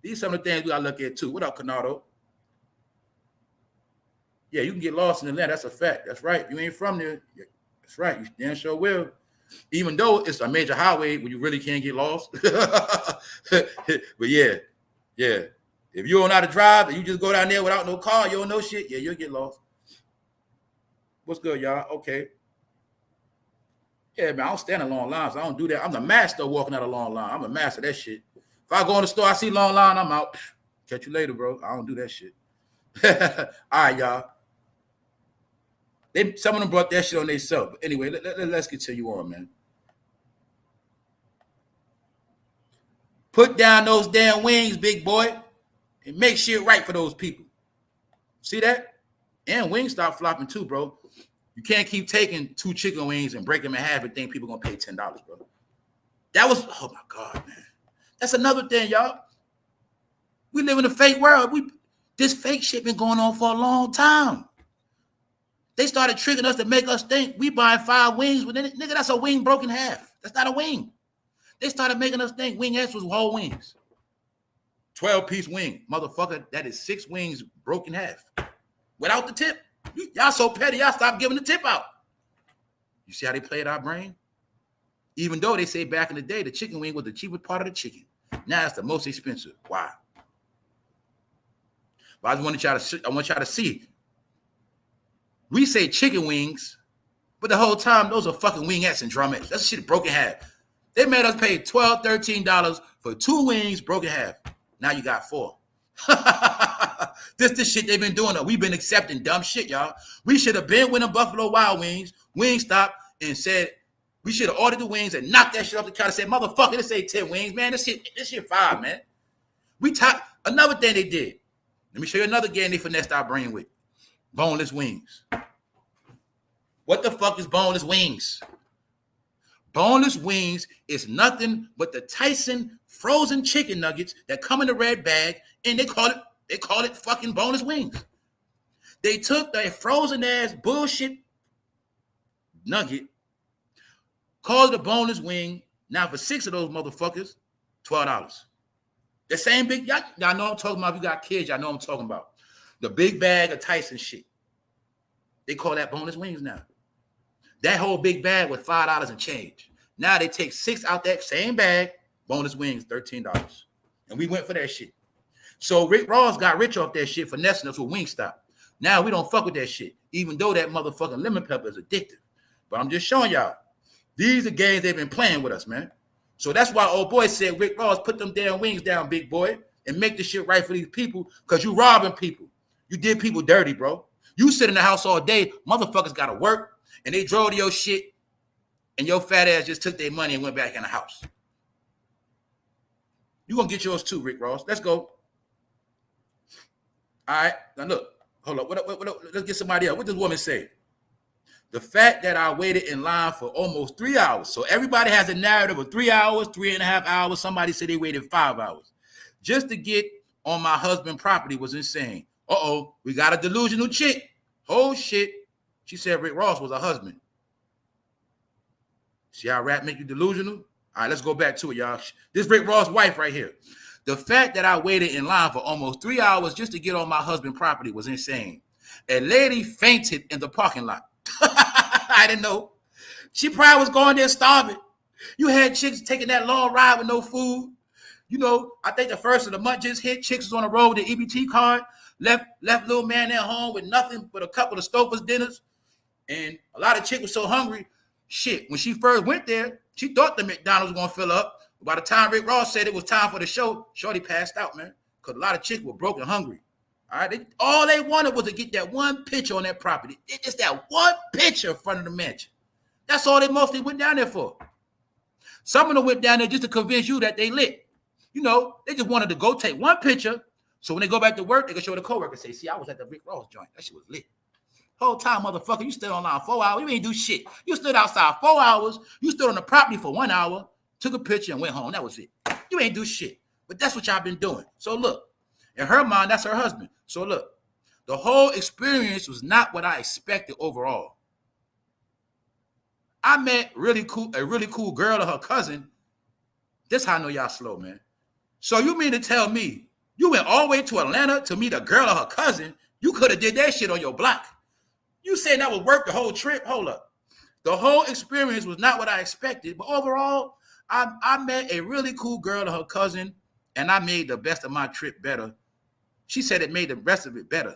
These are some of the things we gotta look at too. What up, Canado? Yeah, you can get lost in the land. That's a fact. That's right. You ain't from there. That's right. You damn sure will. Even though it's a major highway where you really can't get lost. But yeah. If you don't know how to drive and you just go down there without no car, you don't know shit, yeah, you'll get lost. What's good, y'all? Okay. Yeah, man, I don't stand in long lines. I don't do that. I'm the master of walking out a long line. I'm a master of that shit. If I go in the store, I see long line, I'm out. Catch you later, bro. I don't do that shit. All right, y'all. Some of them brought that shit on themselves. But anyway, let's continue on, man. Put down those damn wings, big boy, and make shit right for those people. See that? And wings stop flopping too, bro. You can't keep taking 2 chicken wings and break them in half and think people gonna pay $10, bro. That was, oh my God, man. That's another thing, y'all. We live in a fake world. This fake shit been going on for a long time. They started tricking us to make us think we buying 5 wings. Nigga, that's a wing broken half. That's not a wing. They started making us think wing S was whole wings. 12-piece wing. Motherfucker, that is 6 wings broken half. Without the tip. Y'all so petty, y'all stop giving the tip out. You see how they played our brain? Even though they say back in the day, the chicken wing was the cheapest part of the chicken. Now it's the most expensive. Why? But I want y'all to see. We say chicken wings, but the whole time, those are fucking wingettes and drumettes. That's shit broken half. They made us pay $12, $13 for 2 wings broken half. Now you got 4. This the shit they've been doing. We've been accepting dumb shit, y'all. We should have been winning Buffalo Wild Wings, Wingstop, and said, we should have ordered the wings and knocked that shit off the counter and said, motherfucker, this ain't 10 wings, man. This shit 5, man. Another thing they did. Let me show you another game they finessed our brain with. Boneless wings. What the fuck is boneless wings? Boneless wings is nothing but the Tyson frozen chicken nuggets that come in a red bag, and they call it fucking boneless wings. They took that frozen ass bullshit nugget, called it a boneless wing. Now for 6 of those motherfuckers, $12. The same big, y'all know I'm talking about. If you got kids, y'all know I'm talking about. The big bag of Tyson shit. They call that boneless wings now. That whole big bag was $5 and change. Now they take 6 out that same bag, boneless wings, $13. And we went for that shit. So Rick Ross got rich off that shit, finessing us with Wingstop. Now we don't fuck with that shit, even though that motherfucking lemon pepper is addictive. But I'm just showing y'all, these are games they've been playing with us, man. So that's why old boy said, Rick Ross, put them damn wings down, big boy, and make this shit right for these people, because you robbing people. You did people dirty, bro. You sit in the house all day, motherfuckers got to work, and they drove to your shit, and your fat ass just took their money and went back in the house. You gonna get yours too, Rick Ross. Let's go. All right, now look, hold up. Let's get somebody else. What does woman say? The fact that I waited in line for almost 3 hours. So everybody has a narrative of 3 hours, 3.5 hours. Somebody said they waited 5 hours. Just to get on my husband's property was insane. Uh-oh, we got a delusional chick. Oh, shit. She said Rick Ross was her husband. See how rap make you delusional? All right, let's go back to it, y'all. This Rick Ross' wife right here. The fact that I waited in line for almost 3 hours just to get on my husband's property was insane. A lady fainted in the parking lot. I didn't know. She probably was going there starving. You had chicks taking that long ride with no food. You know, I think the first of the month just hit. Chicks was on the road with the EBT card. Left little man at home with nothing but a couple of Stouffer's dinners. And a lot of chicks were so hungry. Shit, when she first went there, she thought the McDonald's was going to fill up. By the time Rick Ross said it was time for the show, shorty passed out, man. Because a lot of chicks were broke and hungry. All right, all they wanted was to get that one picture on that property. Just that one picture in front of the mansion. That's all they mostly went down there for. Some of them went down there just to convince you that they lit. You know, they just wanted to go take one picture, so when they go back to work, they can show the coworker, say, see, I was at the Rick Ross joint. That shit was lit. Whole time, motherfucker, you stood online 4 hours. You ain't do shit. You stood outside 4 hours. You stood on the property for 1 hour, took a picture, and went home. That was it. You ain't do shit. But that's what y'all been doing. So look, in her mind, that's her husband. So look, the whole experience was not what I expected overall. I met a really cool girl and her cousin. This how I know y'all slow, man. So you mean to tell me you went all the way to Atlanta to meet a girl and her cousin? You could have did that shit on your block. You saying that was worth the whole trip? Hold up. The whole experience was not what I expected, but overall, I met a really cool girl and her cousin, and I made the best of my trip better. She said it made the rest of it better.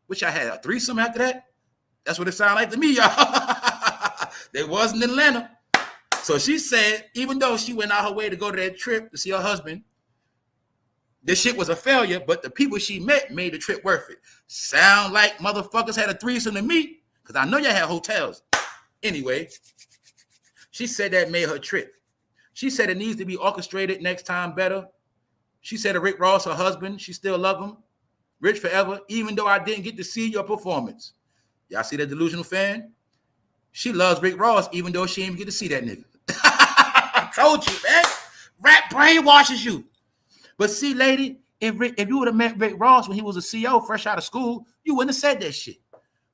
Wish I had a threesome after that. That's what it sounded like to me, y'all. They wasn't in Atlanta. So she said, even though she went out her way to go to that trip to see her husband, this shit was a failure, but the people she met made the trip worth it. Sound like motherfuckers had a threesome to me, because I know y'all had hotels. Anyway, she said that made her trip. She said it needs to be orchestrated next time better. She said to Rick Ross, her husband, she still love him. Rich forever, even though I didn't get to see your performance. Y'all see that delusional fan? She loves Rick Ross, even though she didn't get to see that nigga. I told you, man. Rap brainwashes you. But see, lady, if you would have met Rick Ross when he was a CEO fresh out of school, you wouldn't have said that shit.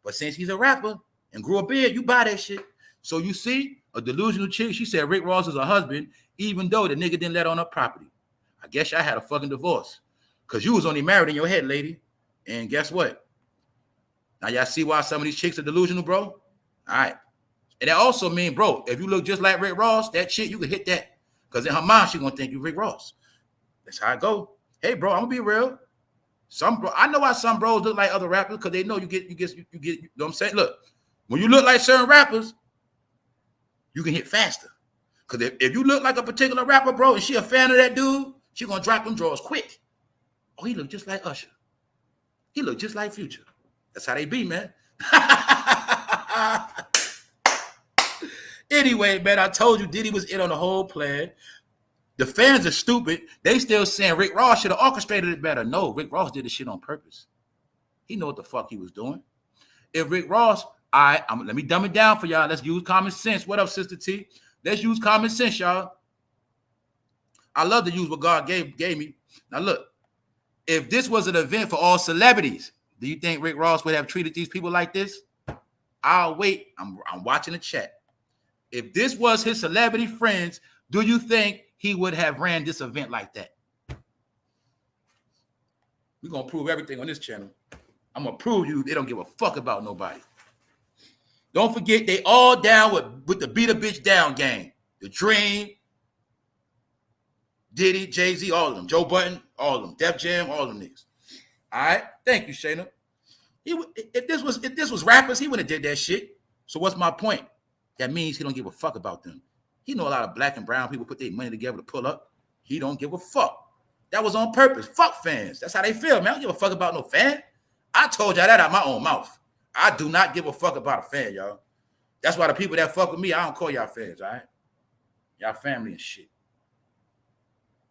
But since he's a rapper and grew a beard, you buy that shit. So you see, a delusional chick, she said Rick Ross is her husband, even though the nigga didn't let on her property. I guess y'all had a fucking divorce. Because you was only married in your head, lady. And guess what? Now y'all see why some of these chicks are delusional, bro? All right. And that also means, bro, if you look just like Rick Ross, that chick, you can hit that. Because in her mind, she's going to think you Rick Ross. That's how I go. Hey, bro, I'm going to be real. I know why some bros look like other rappers, because they know you get, you know what I'm saying? Look, when you look like certain rappers, you can hit faster. Because if you look like a particular rapper, bro, and she a fan of that dude, she going to drop them drawers quick. Oh, he look just like Usher. He look just like Future. That's how they be, man. Anyway, man, I told you Diddy was in on the whole plan. The fans are stupid. They still saying Rick Ross should have orchestrated it better. No, Rick Ross did this shit on purpose. He know what the fuck he was doing. If Rick Ross, let me dumb it down for y'all. Let's use common sense. What up, Sister T? Let's use common sense, y'all. I love to use what God gave me. Now look, if this was an event for all celebrities, Do you think Rick Ross would have treated these people like this? I'll wait. I'm watching the chat. If this was his celebrity friends, do you think he would have ran this event like that? We're going to prove everything on this channel. I'm going to prove you they don't give a fuck about nobody. Don't forget, they all down with the beat a bitch down gang. The Dream, Diddy, JAYZ, all of them. Joe Budden, all of them. Def Jam, all of them niggas. All right? Thank you, Shayna. If this was rappers, he wouldn't have did that shit. So what's my point? That means he don't give a fuck about them. He know a lot of black and brown people put their money together to pull up. He don't give a fuck. That was on purpose. Fuck fans. That's how they feel, man. I don't give a fuck about no fan. I told y'all that out of my own mouth. I do not give a fuck about a fan, y'all. That's why the people that fuck with me, I don't call y'all fans, all right? Y'all family and shit.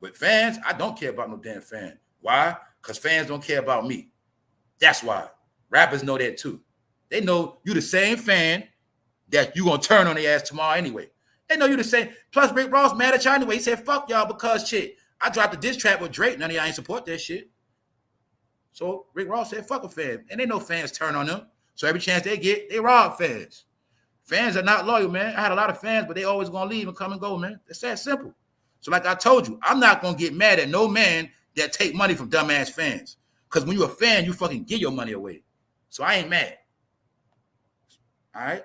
But fans, I don't care about no damn fan. Why? Because fans don't care about me. That's why. Rappers know that too. They know you the same fan that you gonna turn on their ass tomorrow anyway. They know you the same. Plus, Rick Ross mad at y'all anyway. He said, fuck y'all because shit. I dropped a diss track with Drake. None of y'all ain't support that shit. So Rick Ross said, fuck a fan. And they know fans turn on them. So every chance they get, they rob fans. Fans are not loyal, man. I had a lot of fans, but they always gonna leave and come and go, man. It's that simple. So like I told you, I'm not gonna get mad at no man that take money from dumbass fans. Because when you're a fan, you fucking give your money away. So I ain't mad. All right?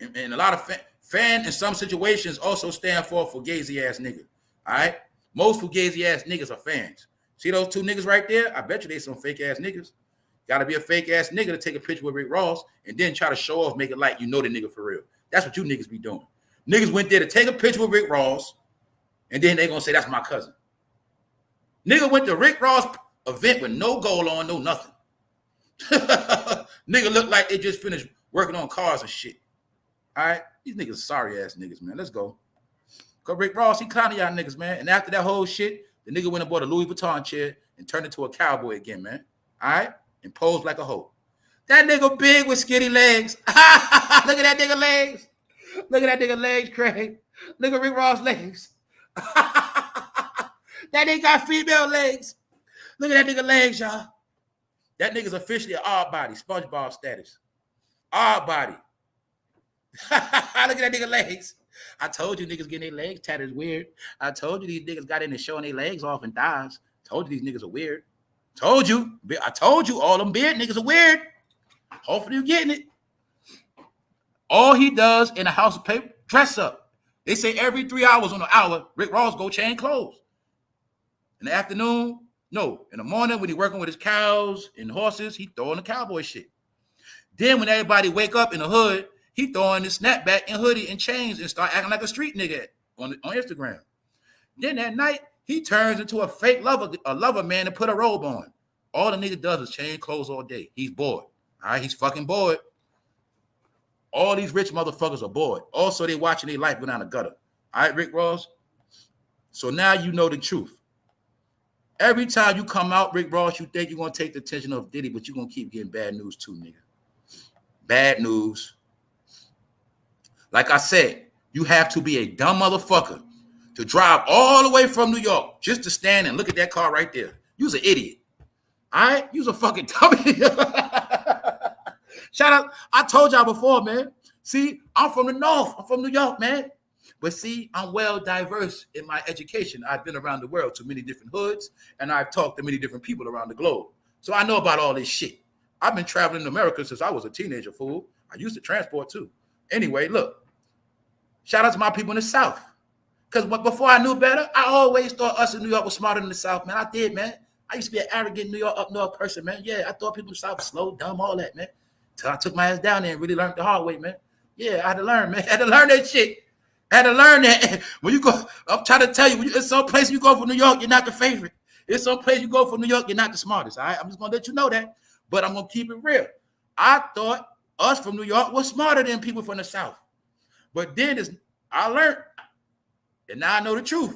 And a lot of fan in some situations also stand for fugazi ass nigga. All right? Most fugazi ass niggas are fans. See those two niggas right there? I bet you they some fake ass niggas. Gotta be a fake ass nigga to take a picture with Rick Ross and then try to show off, make it like you know the nigga for real. That's what you niggas be doing. Niggas went there to take a picture with Rick Ross and then they gonna say that's my cousin. Nigga went to Rick Ross event with no goal on, no nothing. Nigga look like they just finished working on cars and shit. All right? These niggas sorry ass niggas, man. Let's go. Cause Rick Ross, he clowning y'all niggas, man. And after that whole shit, the nigga went and bought a Louis Vuitton chair and turned into a cowboy again, man. All right? And posed like a hoe. That nigga big with skinny legs. Look at that nigga legs. Look at that nigga legs, Craig. Look at Rick Ross legs. That nigga got female legs. Look at that nigga legs, y'all. That nigga's officially an odd body, SpongeBob status. Odd body. Look at that nigga legs. I told you niggas getting their legs tatted is weird. I told you these niggas got in and showing their legs off and thighs. Told you these niggas are weird. Told you. I told you all them beard niggas are weird. Hopefully you getting it. All he does in a house of paper, dress up. They say every 3 hours on the hour, Rick Ross go change clothes. In the afternoon, no. In the morning when he working with his cows and horses, he throwing the cowboy shit. Then when everybody wake up in the hood, he throwing the snapback and hoodie and chains and start acting like a street nigga on Instagram. Then at night, he turns into a fake lover man and put a robe on. All the nigga does is change clothes all day. He's bored. All right, he's fucking bored. All these rich motherfuckers are bored. Also, they watching their life go down the gutter. All right, Rick Ross? So now you know the truth. Every time you come out, Rick Ross, you think you're going to take the attention of Diddy, but you're going to keep getting bad news too, nigga. Bad news. Like I said, you have to be a dumb motherfucker to drive all the way from New York just to stand and look at that car right there. You's an idiot. All right? You's a fucking dummy. Shout out. I told y'all before, man. See, I'm from the North. I'm from New York, man. But see, I'm well diverse in my education. I've been around the world to many different hoods, and I've talked to many different people around the globe. So I know about all this shit. I've been traveling to America since I was a teenager, fool. I used to transport too. Anyway, look. Shout out to my people in the South. Because before I knew better, I always thought us in New York was smarter than the South, man. I did, man. I used to be an arrogant New York, up north person, man. Yeah, I thought people in the South were slow, dumb, all that, man. Till I took my ass down there and really learned the hard way, man. Yeah, I had to learn, man. I had to learn that shit. I had to learn that. When you go, I'm trying to tell you, it's some place you go for New York, you're not the favorite. It's some place you go for New York, you're not the smartest, all right? I'm just going to let you know that. But I'm going to keep it real. I thought us from New York was smarter than people from the South. But then I learned, and now I know the truth.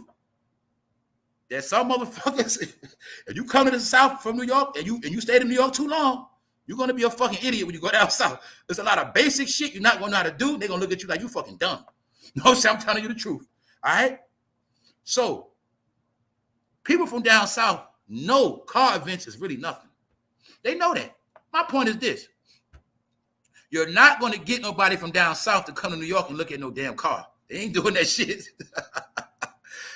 That some motherfuckers, if you come to the South from New York and you stayed in New York too long, you're going to be a fucking idiot when you go down south. There's a lot of basic shit you're not going to know how to do. They're going to look at you like you fucking dumb. No, I'm telling you the truth. All right? So, people from down south know car events is really nothing. They know that. My point is this. You're not going to get nobody from down south to come to New York and look at no damn car. They ain't doing that shit.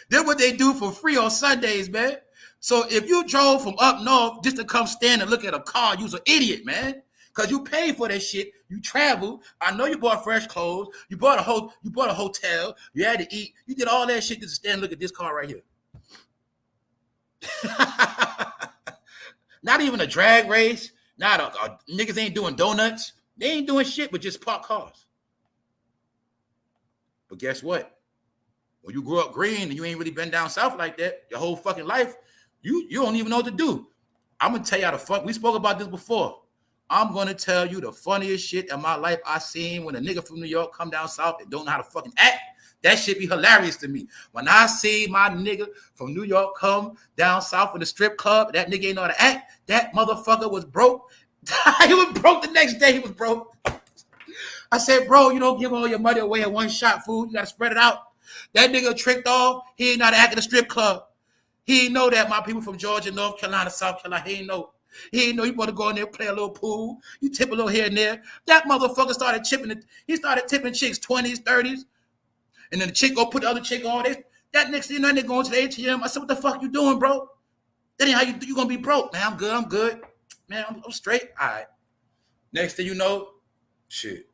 That's what they do for free on Sundays, man. So if you drove from up north just to come stand and look at a car, you's an idiot, man. Because you paid for that shit. You traveled. I know you bought fresh clothes. You bought a hotel. You had to eat. You did all that shit just to stand and look at this car right here. Not even a drag race. Niggas ain't doing donuts. They ain't doing shit but just park cars. But guess what? When you grew up green and you ain't really been down south like that your whole fucking life, you don't even know what to do. I'm going to tell y'all we spoke about this before. I'm going to tell you the funniest shit in my life I seen when a nigga from New York come down south and don't know how to fucking act. That shit be hilarious to me. When I see my nigga from New York come down south in the strip club, that nigga ain't know how to act. That motherfucker was broke. He was broke the next day. He was broke. I said, bro, you don't give all your money away in one shot, fool. You got to spread it out. That nigga tricked off. He ain't know how to act in the strip club. He ain't know that my people from Georgia, North Carolina, South Carolina, he ain't know. He ain't know you want to go in there and play a little pool. You tip a little here and there. That motherfucker started tipping chicks 20s, 30s. And then the chick go put the other chick on. That next thing you know, they going to the ATM. I said, what the fuck you doing, bro? That ain't how you going to be broke. Man, I'm good. Man, I'm straight. All right. Next thing you know, shit.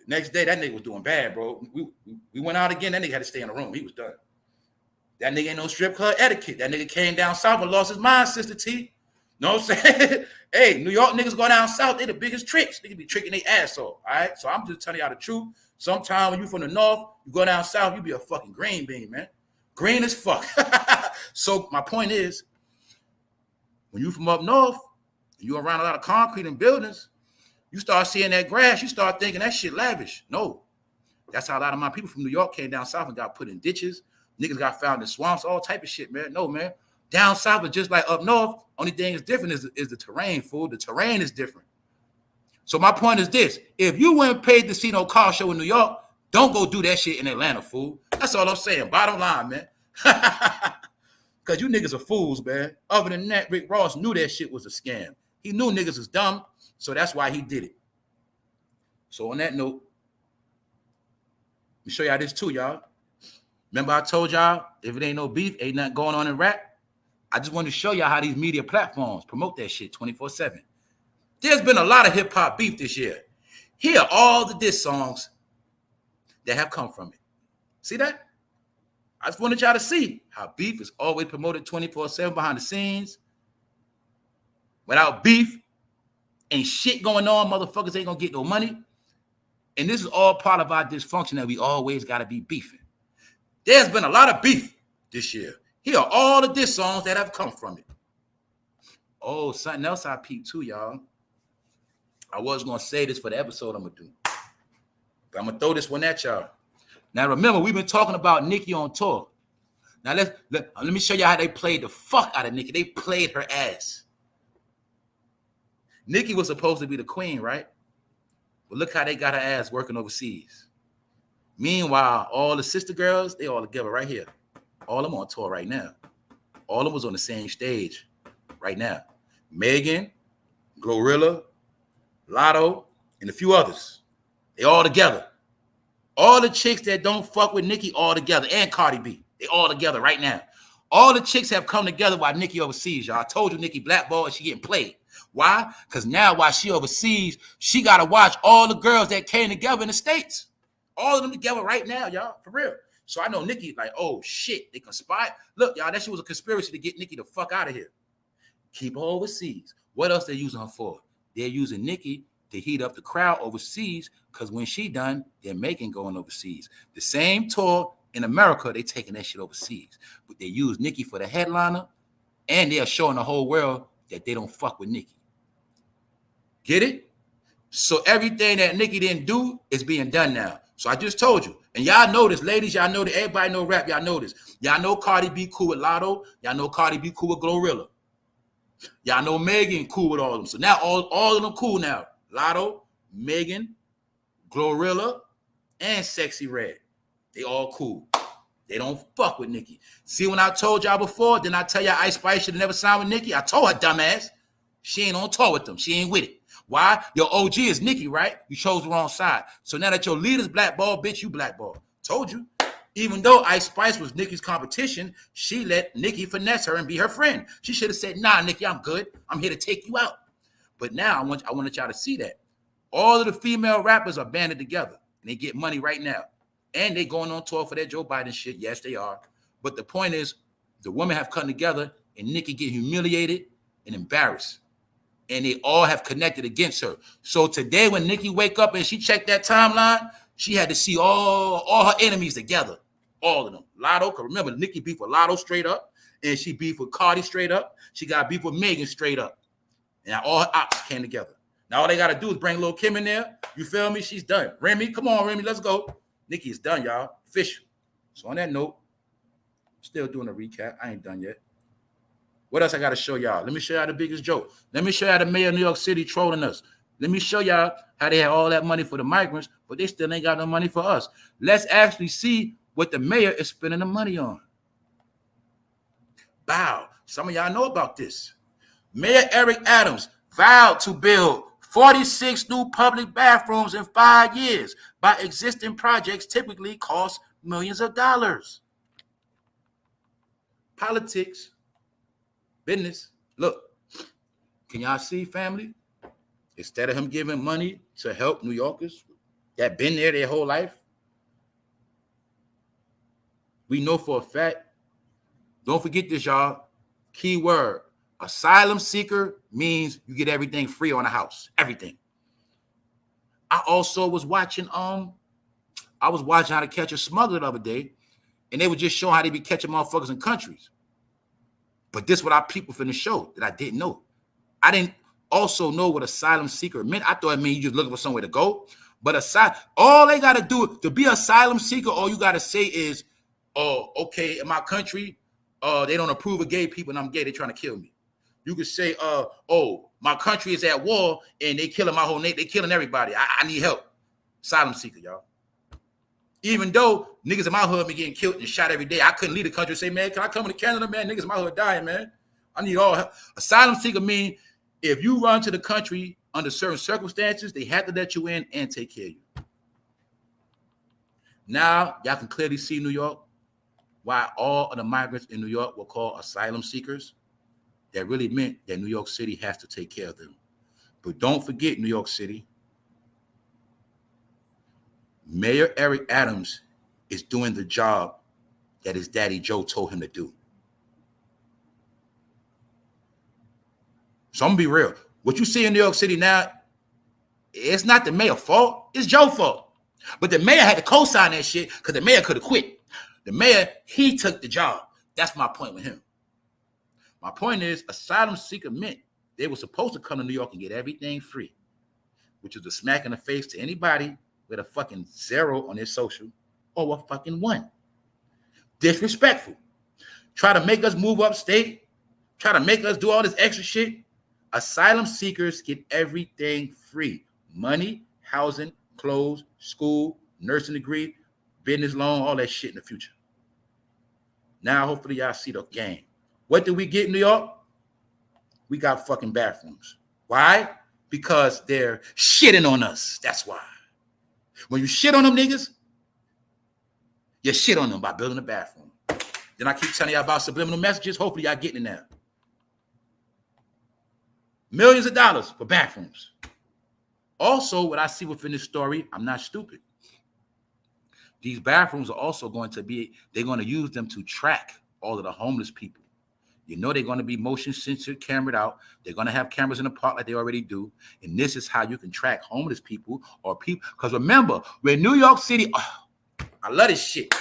The next day, that nigga was doing bad, bro. We went out again. That nigga had to stay in the room. He was done. That nigga ain't no strip club etiquette. That nigga came down south and lost his mind, Sister T. Know what I'm saying? Hey, New York niggas go down south, they the biggest tricks. They be tricking their ass off, all right? So I'm just telling y'all the truth. Sometimes when you from the north, you go down south, you be a fucking green bean, man. Green as fuck. So my point is, when you from up north, and you around a lot of concrete and buildings, you start seeing that grass, you start thinking that shit lavish. No. That's how a lot of my people from New York came down south and got put in ditches. Niggas got found in swamps, all type of shit, man. No, man. Down south is just like up north. Only thing is different is the terrain, fool. The terrain is different. So my point is this. If you went paid to see no car show in New York, don't go do that shit in Atlanta, fool. That's all I'm saying. Bottom line, man. Because you niggas are fools, man. Other than that, Rick Ross knew that shit was a scam. He knew niggas was dumb, so that's why he did it. So on that note, let me show y'all this too, y'all. Remember I told y'all, if it ain't no beef, ain't nothing going on in rap. I just wanted to show y'all how these media platforms promote that shit 24/7. There's been a lot of hip-hop beef this year. Here are all the diss songs that have come from it. See that? I just wanted y'all to see how beef is always promoted 24/7 behind the scenes. Without beef, ain't shit going on. Motherfuckers ain't gonna get no money. And this is all part of our dysfunction that we always gotta be beefing. There's been a lot of beef this year. Here are all the diss songs that have come from it. Oh, something else I peeped too, y'all. I was going to say this for the episode I'm going to do. But I'm going to throw this one at y'all. Now, remember, we've been talking about Nicki on tour. Now, let me show you how they played the fuck out of Nicki. They played her ass. Nicki was supposed to be the queen, right? But look how they got her ass working overseas. Meanwhile, all the sister girls, they all together right here. All of them on tour right now. All of them was on the same stage right now. Megan, Glorilla, Lotto, and a few others. They all together. All the chicks that don't fuck with Nicki all together, and Cardi B. They all together right now. All the chicks have come together while Nicki overseas, y'all. I told you Nicki blackballed and she getting played. Why? Because now while she overseas, she got to watch all the girls that came together in the States. All of them together right now, y'all, for real. So I know Nicki like, oh, shit, they conspired. Look, y'all, that shit was a conspiracy to get Nicki the fuck out of here. Keep her overseas. What else they using her for? They're using Nicki to heat up the crowd overseas because when she done, they're making going overseas. The same tour in America, they taking that shit overseas. But they use Nicki for the headliner, and they're showing the whole world that they don't fuck with Nicki. Get it? So everything that Nicki didn't do is being done now. So I just told you. And y'all know this, ladies. Y'all know that everybody know rap. Y'all know this. Y'all know Cardi B cool with Lotto. Y'all know Cardi B cool with Glorilla. Y'all know Megan cool with all of them. So now all of them cool now. Lotto, Megan, Glorilla, and Sexy Red. They all cool. They don't fuck with Nicki. See, when I told y'all before, didn't I tell y'all Ice Spice should have never signed with Nicki? I told her, dumbass. She ain't on tour with them. She ain't with it. Why? Your OG is Nicki, right? You chose the wrong side. So now that your leader's blackball, bitch, you blackball. Told you. Even though Ice Spice was Nicki's competition, she let Nicki finesse her and be her friend. She should have said, nah, Nicki, I'm good. I'm here to take you out. But now I want y'all to see that. All of the female rappers are banded together. And they get money right now. And they going on tour for that Joe Biden shit. Yes, they are. But the point is, the women have come together and Nicki get humiliated and embarrassed. And they all have connected against her. So today when Nicki wake up and she checked that timeline, she had to see all her enemies together. All of them. Lotto, because remember, Nicki beef with Lotto straight up. And she beef with Cardi straight up. She got beef with Megan straight up. And all her ops came together. Now all they got to do is bring Lil' Kim in there. You feel me? She's done. Remy, come on, Remy, let's go. Nicki is done, y'all. Official. So on that note, still doing a recap. I ain't done yet. What else I got to show y'all? Let me show y'all the biggest joke. Let me show y'all the mayor of New York City trolling us. Let me show y'all how they had all that money for the migrants, but they still ain't got no money for us. Let's actually see what the mayor is spending the money on. Bow. Some of y'all know about this. Mayor Eric Adams vowed to build 46 new public bathrooms in 5 years, by existing projects typically cost millions of dollars. Politics, business. Look, can y'all see, family? Instead of him giving money to help New Yorkers that been there their whole life, we know for a fact, don't forget this, y'all, key word, asylum seeker means you get everything free on a house, everything. I also was watching, How to Catch a Smuggler the other day, and they were just showing how they be catching motherfuckers in countries. But this is what our people finna show that I didn't know. I didn't also know what asylum seeker meant. I thought it meant you just looking for somewhere to go. But all they got to do to be asylum seeker, all you got to say is, oh, okay, in my country, they don't approve of gay people and I'm gay. They're trying to kill me. You could say, oh, my country is at war and they killing my whole nation. They killing everybody. I need help. Asylum seeker, y'all. Even though niggas in my hood be getting killed and shot every day, I couldn't leave the country and say, man, can I come to Canada, man? Niggas in my hood dying, man. I need all help. Asylum seeker mean if you run to the country under certain circumstances, they have to let you in and take care of you. Now, y'all can clearly see New York, why all of the migrants in New York were called asylum seekers. That really meant that New York City has to take care of them. But don't forget, New York City, Mayor Eric Adams is doing the job that his daddy Joe told him to do. So I'm gonna be real. What you see in New York City now, it's not the mayor's fault, it's Joe's fault. But the mayor had to co-sign that shit because the mayor could have quit. The mayor, he took the job. That's my point with him. My point is, asylum seeker meant they were supposed to come to New York and get everything free, which is a smack in the face to anybody with a fucking 0 on their social or a fucking 1. Disrespectful. Try to make us move upstate. Try to make us do all this extra shit. Asylum seekers get everything free. Money, housing, clothes, school, nursing degree, business loan, all that shit in the future. Now, hopefully y'all see the game. What did we get in New York? We got fucking bathrooms. Why? Because they're shitting on us. That's why. When you shit on them niggas, you shit on them by building a bathroom. Then I keep telling y'all about subliminal messages. Hopefully y'all getting it now. Millions of dollars for bathrooms. Also, what I see within this story, I'm not stupid. These bathrooms are also going to be, they're going to use them to track all of the homeless people. You know they're going to be motion censored, camered out. They're going to have cameras in the park like they already do. And this is how you can track homeless people or people. Because remember, when New York City, I love this shit.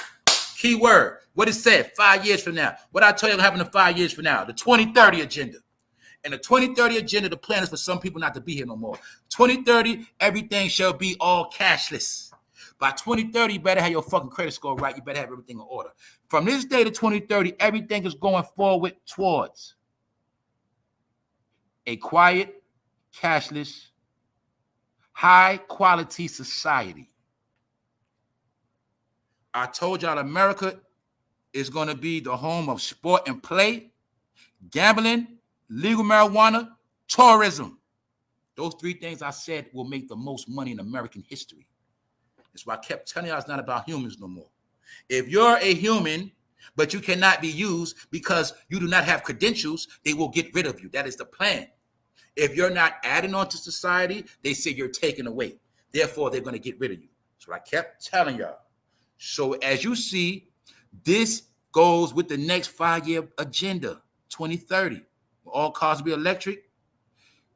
Key word, what it said, 5 years from now. What I tell you will happen in 5 years from now, the 2030 agenda. And the 2030 agenda, the plan is for some people not to be here no more. 2030, everything shall be all cashless. By 2030, you better have your fucking credit score right. You better have everything in order. From this day to 2030, everything is going forward towards a quiet, cashless, high-quality society. I told y'all America is going to be the home of sport and play, gambling, legal marijuana, tourism. Those three things I said will make the most money in American history. That's why I kept telling you it's not about humans no more. If you're a human, but you cannot be used because you do not have credentials, they will get rid of you. That is the plan. If you're not adding on to society, they say you're taken away. Therefore, they're going to get rid of you. That's what I kept telling y'all. So as you see, this goes with the next 5-year agenda, 2030. All cars will be electric.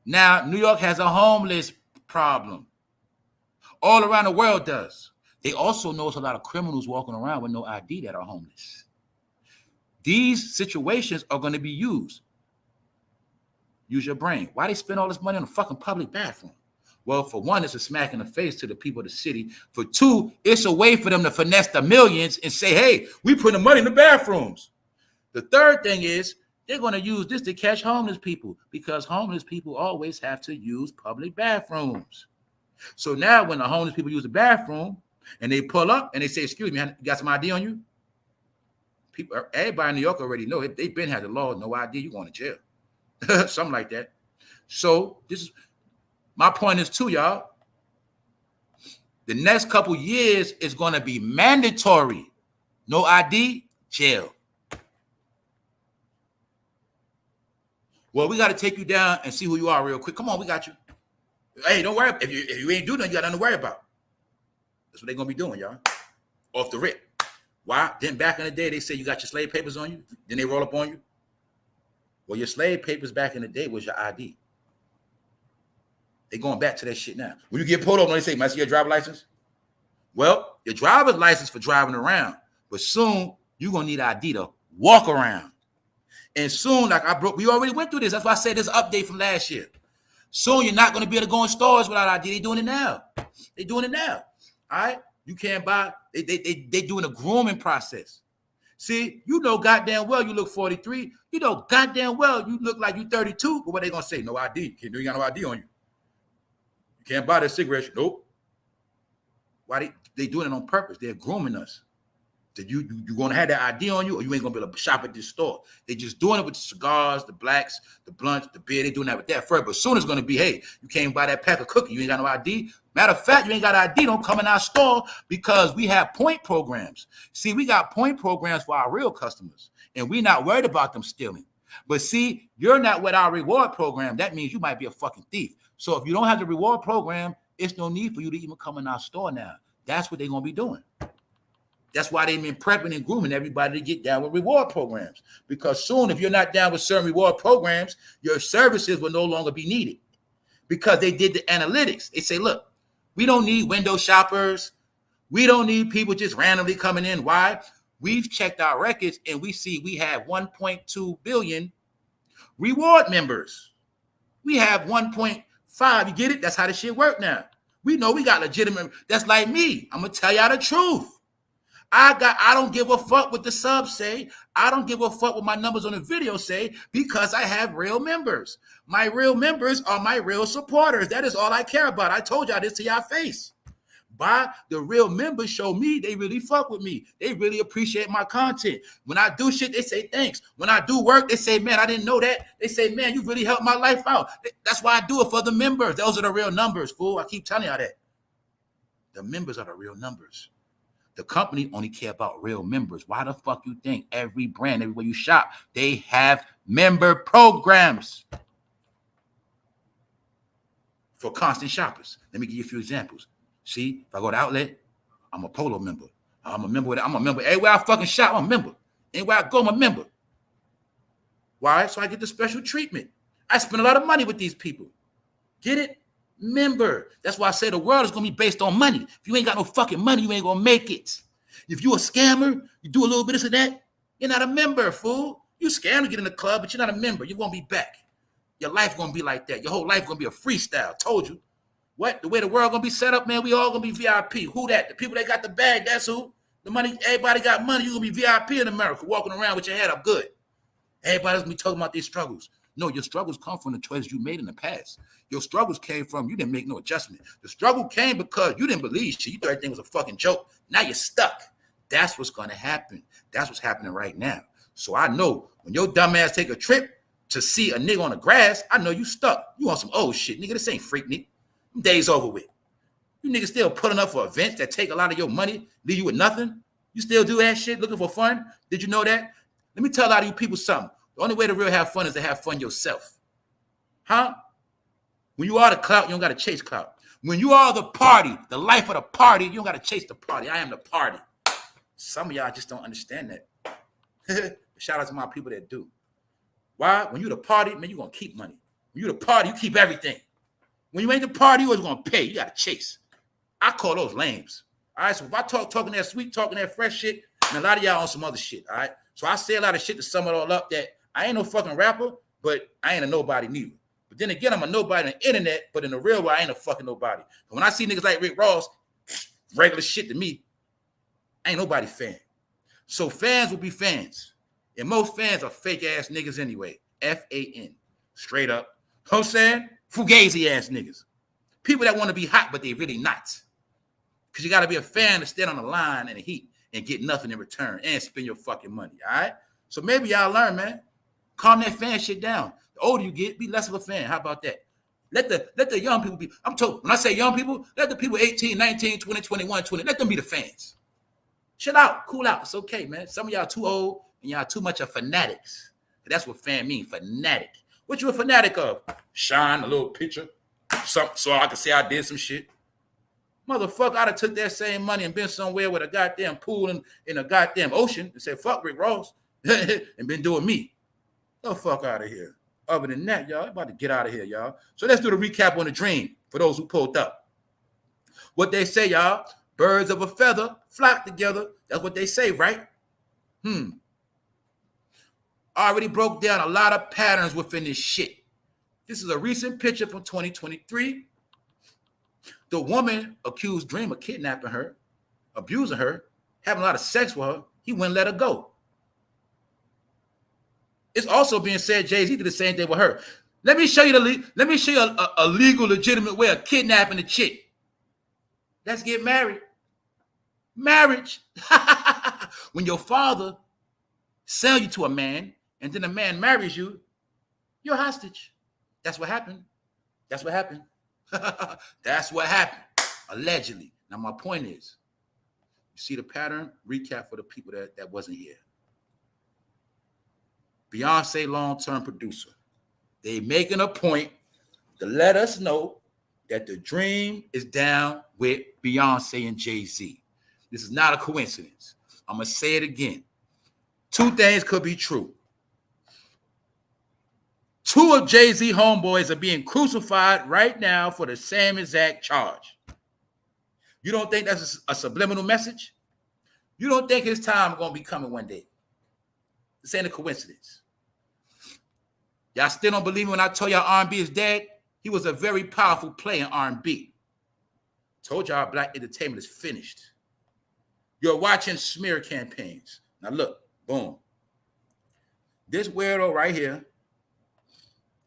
Now, New York has a homeless problem. All around the world does. They also know a lot of criminals walking around with no ID that are homeless. These situations are going to be used. Use your brain. Why they spend all this money on a fucking public bathroom? Well, for one, it's a smack in the face to the people of the city. For two, it's a way for them to finesse the millions and say, hey, we put the money in the bathrooms. The third thing is they're going to use this to catch homeless people because homeless people always have to use public bathrooms. So now when the homeless people use the bathroom and they pull up and they say, excuse me, you got some ID on you? People, everybody in New York already know it. They've been had the law, no ID, you're going to jail. Something like that. So this is my point is too, y'all. The next couple years is going to be mandatory. No ID, jail. Well, we got to take you down and see who you are real quick. Come on, we got you. Hey, don't worry. If you ain't doing nothing, you got nothing to worry about. That's what they're going to be doing, y'all. Off the rip. Why? Then back in the day, they say you got your slave papers on you. Then they roll up on you. Well, your slave papers back in the day was your ID. They going back to that shit now. When you get pulled over, they say, "Must see your driver's license?" Well, your driver's license for driving around, but soon you're gonna need ID to walk around. And soon, like we already went through this. That's why I said this update from last year. Soon you're not gonna be able to go in stores without ID. They doing it now. They doing it now. All right, you can't buy. They doing a grooming process. See, you know goddamn well you look 43. You know goddamn well you look like you 32. But what they gonna say? No ID. You got no ID on you. You can't buy that cigarette. Nope. Why they doing it on purpose? They're grooming us. That you gonna have that ID on you, or you ain't gonna be able to shop at this store. They just doing it with the cigars, the blacks, the blunts, the beer. They doing that with that first. But soon it's gonna be, hey, you can't buy that pack of cookies. You ain't got no ID. Matter of fact, you ain't got ID. Don't come in our store because we have point programs. See, we got point programs for our real customers, and we're not worried about them stealing. But see, you're not with our reward program. That means you might be a fucking thief. So if you don't have the reward program, it's no need for you to even come in our store now. That's what they're gonna be doing. That's why they've been prepping and grooming everybody to get down with reward programs. Because soon, if you're not down with certain reward programs, your services will no longer be needed. Because they did the analytics. They say, look, we don't need window shoppers. We don't need people just randomly coming in. Why? We've checked our records and we see we have 1.2 billion reward members. We have 1.5. You get it? That's how the shit work now. We know we got legitimate. That's like me. I'm going to tell y'all the truth. I don't give a fuck what the subs say. I don't give a fuck what my numbers on the video say because I have real members. My real members are my real supporters. That is all I care about. I told y'all this to y'all face. By the real members show me they really fuck with me. They really appreciate my content. When I do shit, they say thanks. When I do work, they say, man, I didn't know that. They say, man, you really helped my life out. That's why I do it for the members. Those are the real numbers, fool. I keep telling y'all that. The members are the real numbers. The company only care about real members. Why the fuck you think every brand, everywhere you shop, they have member programs for constant shoppers? Let me give you a few examples. See, if I go to Outlet, I'm a Polo member. I'm a member. Everywhere I fucking shop, I'm a member. Anywhere I go, I'm a member. Why? So I get the special treatment. I spend a lot of money with these people. Get it? Member. That's why I say the world is going to be based on money. If you ain't got no fucking money, you ain't going to make it. If you a scammer, you do a little bit of that, you're not a member, fool. You scam to get in the club, but you're not a member. You're going to be back. Your life going to be like that. Your whole life going to be a freestyle. Told you. What? The way the world going to be set up, man, we all going to be VIP. Who that? The people that got the bag, that's who. The money, everybody got money. You're going to be VIP in America, walking around with your head up good. Everybody's going to be talking about these struggles. No, your struggles come from the choices you made in the past. Your struggles came from you didn't make no adjustment. The struggle came because you didn't believe shit. You thought everything was a fucking joke. Now you're stuck. That's what's going to happen. That's what's happening right now. So I know when your dumb ass take a trip to see a nigga on the grass, I know you stuck. You on some old shit, nigga. This ain't Freaknik. Days over with. You niggas still putting up for events that take a lot of your money, leave you with nothing. You still do that shit looking for fun? Did you know that? Let me tell a lot of you people something. The only way to really have fun is to have fun yourself. Huh? When you are the clout, you don't got to chase clout. When you are the party, the life of the party, you don't got to chase the party. I am the party. Some of y'all just don't understand that. Shout out to my people that do. Why? When you the party, man, you're going to keep money. When you the party, you keep everything. When you ain't the party, you always going to pay. You got to chase. I call those lames. All right, so if I talking that sweet, talking that fresh shit, and a lot of y'all on some other shit, all right? So I say a lot of shit to sum it all up that I ain't no fucking rapper, but I ain't a nobody neither. But then again, I'm a nobody on the internet, but in the real world, I ain't a fucking nobody. But when I see niggas like Rick Ross, regular shit to me, I ain't nobody fan. So fans will be fans. And most fans are fake-ass niggas anyway. F-A-N. Straight up. You know what I'm saying? Fugazi-ass niggas. People that want to be hot, but they really not. Because you got to be a fan to stand on the line in the heat and get nothing in return and spend your fucking money, all right? So maybe y'all learn, man. Calm that fan shit down. The older you get, be less of a fan. How about that? Let the young people be. I'm told, when I say young people, let the people 18, 19, 20, 21, 20, let them be the fans. Chill out. Cool out. It's okay, man. Some of y'all too old and y'all too much of fanatics. That's what fan mean, fanatic. What you a fanatic of? Shine a little picture. Something so I can say I did some shit. Motherfucker, I'd have took that same money and been somewhere with a goddamn pool in a goddamn ocean and said, fuck Rick Ross, and been doing me. Get the fuck out of here. Other than that, y'all, about to get out of here, y'all. So let's do the recap on the dream for those who pulled up. What they say, y'all, birds of a feather flock together. That's what they say, right? I already broke down a lot of patterns within this shit. This is a recent picture from 2023. The woman accused Dream of kidnapping her, abusing her, having a lot of sex with her. He wouldn't let her go. It's also being said JAYZ did the same thing with her. Let me show you a legal, legitimate way of kidnapping a chick. Let's get married. Marriage. When your father sells you to a man and then a man marries you, you're hostage. That's what happened. That's what happened. That's what happened, allegedly. Now, my point is, you see the pattern? Recap for the people that wasn't here. Beyonce long-term producer. They making a point to let us know that the dream is down with Beyonce and JAYZ. This is not a coincidence. I'm going to say it again. Two things could be true. Two of JAYZ homeboys are being crucified right now for the same exact charge. You don't think that's a subliminal message? You don't think his time is going to be coming one day? This ain't a coincidence. Y'all still don't believe me when I tell y'all R&B is dead? He was a very powerful player in R&B. Told y'all black entertainment is finished. You're watching smear campaigns. Now look, boom. This weirdo right here,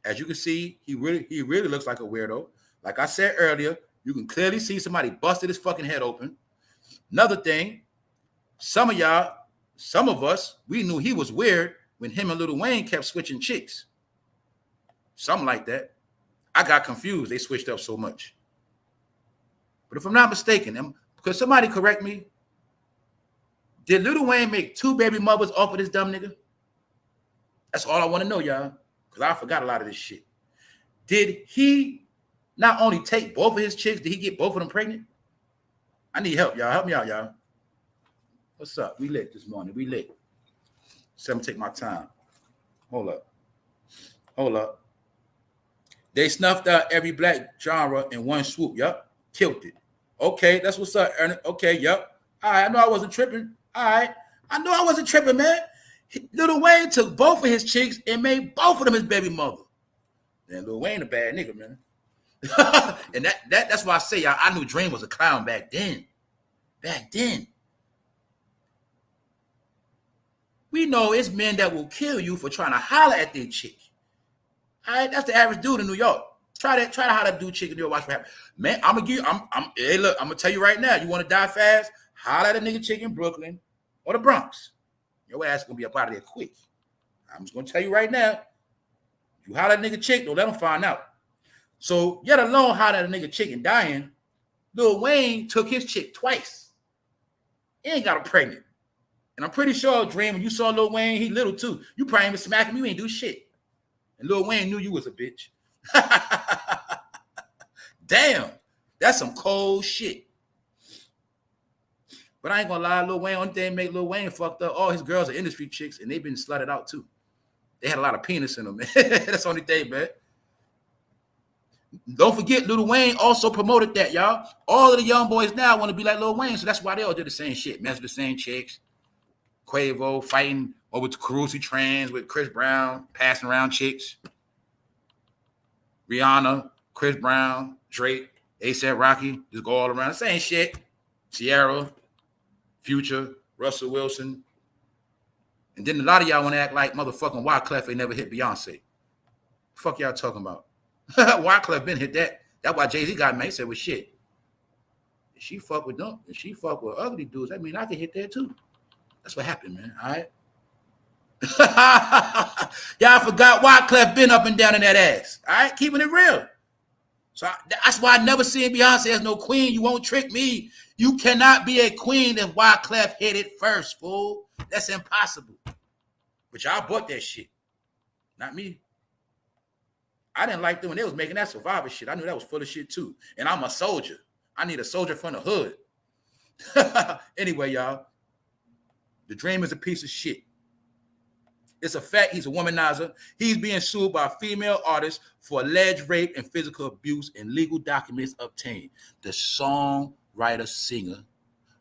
as you can see, he really looks like a weirdo. Like I said earlier, you can clearly see somebody busted his fucking head open. Another thing, some of us, we knew he was weird when him and Lil Wayne kept switching chicks. Something like that. I got confused. They switched up so much. But if I'm not mistaken, because somebody correct me, did Lil Wayne make 2 baby mothers off of this dumb nigga? That's all I want to know, y'all. Because I forgot a lot of this shit. Did he not only take both of his chicks, did he get both of them pregnant? I need help, y'all. Help me out, y'all. What's up? We lit this morning. We lit. So I'm take my time. Hold up. They snuffed out every black genre in one swoop. Yup. Killed it. Okay, that's what's up, Ernest. Okay, yup. All right, I know I wasn't tripping. All right. I know I wasn't tripping, man. Lil Wayne took both of his chicks and made both of them his baby mother. And Lil Wayne a bad nigga, man. And that's why I say, y'all, I knew Dream was a clown back then. Back then. We know it's men that will kill you for trying to holler at their chick. All right, that's the average dude in New York. Try to holler at dude chick in New York. Watch what happens. Man, hey, look, I'm gonna tell you right now. You want to die fast? Holler at a nigga chick in Brooklyn or the Bronx. Your ass is gonna be up out of there quick. I'm just gonna tell you right now. You holler at a nigga chick, don't let him find out. So, yet alone holler at a nigga chick and dying, Lil Wayne took his chick twice. He ain't got her pregnant. And I'm pretty sure, Dream, when you saw Lil Wayne, he little too. You probably even smack him, you ain't do shit. And Lil Wayne knew you was a bitch. Damn, that's some cold shit. But I ain't gonna lie, Lil Wayne, only thing make Lil Wayne fucked up, all his girls are industry chicks, and they've been slutted out too. They had a lot of penis in them, man. That's the only thing, man. Don't forget, Lil Wayne also promoted that, y'all. All of the young boys now want to be like Lil Wayne, so that's why they all did the same shit. Mess with the same chicks. Quavo fighting over Carusi Trans with Chris Brown, passing around chicks. Rihanna, Chris Brown, Drake, A$AP Rocky, just go all around. Same shit. Sierra, Future, Russell Wilson. And then a lot of y'all want to act like motherfucking Wyclef ain't never hit Beyonce. Fuck y'all talking about? Wyclef been hit that. That's why JAYZ got made. He said, well, shit. If she fuck with them, if she fuck with ugly dudes, I mean, I can hit that too. That's what happened, man. All right. Y'all forgot Wyclef been up and down in that ass. All right, keeping it real. So that's why I never seen Beyonce as no queen. You won't trick me. You cannot be a queen if Wyclef hit it first, fool. That's impossible. But y'all bought that shit. Not me. I didn't like them when they was making that Survivor shit. I knew that was full of shit too. And I'm a soldier. I need a soldier from the hood. Anyway, y'all. The Dream is a piece of shit. It's a fact he's a womanizer. He's being sued by a female artist for alleged rape and physical abuse and legal documents obtained. The songwriter singer,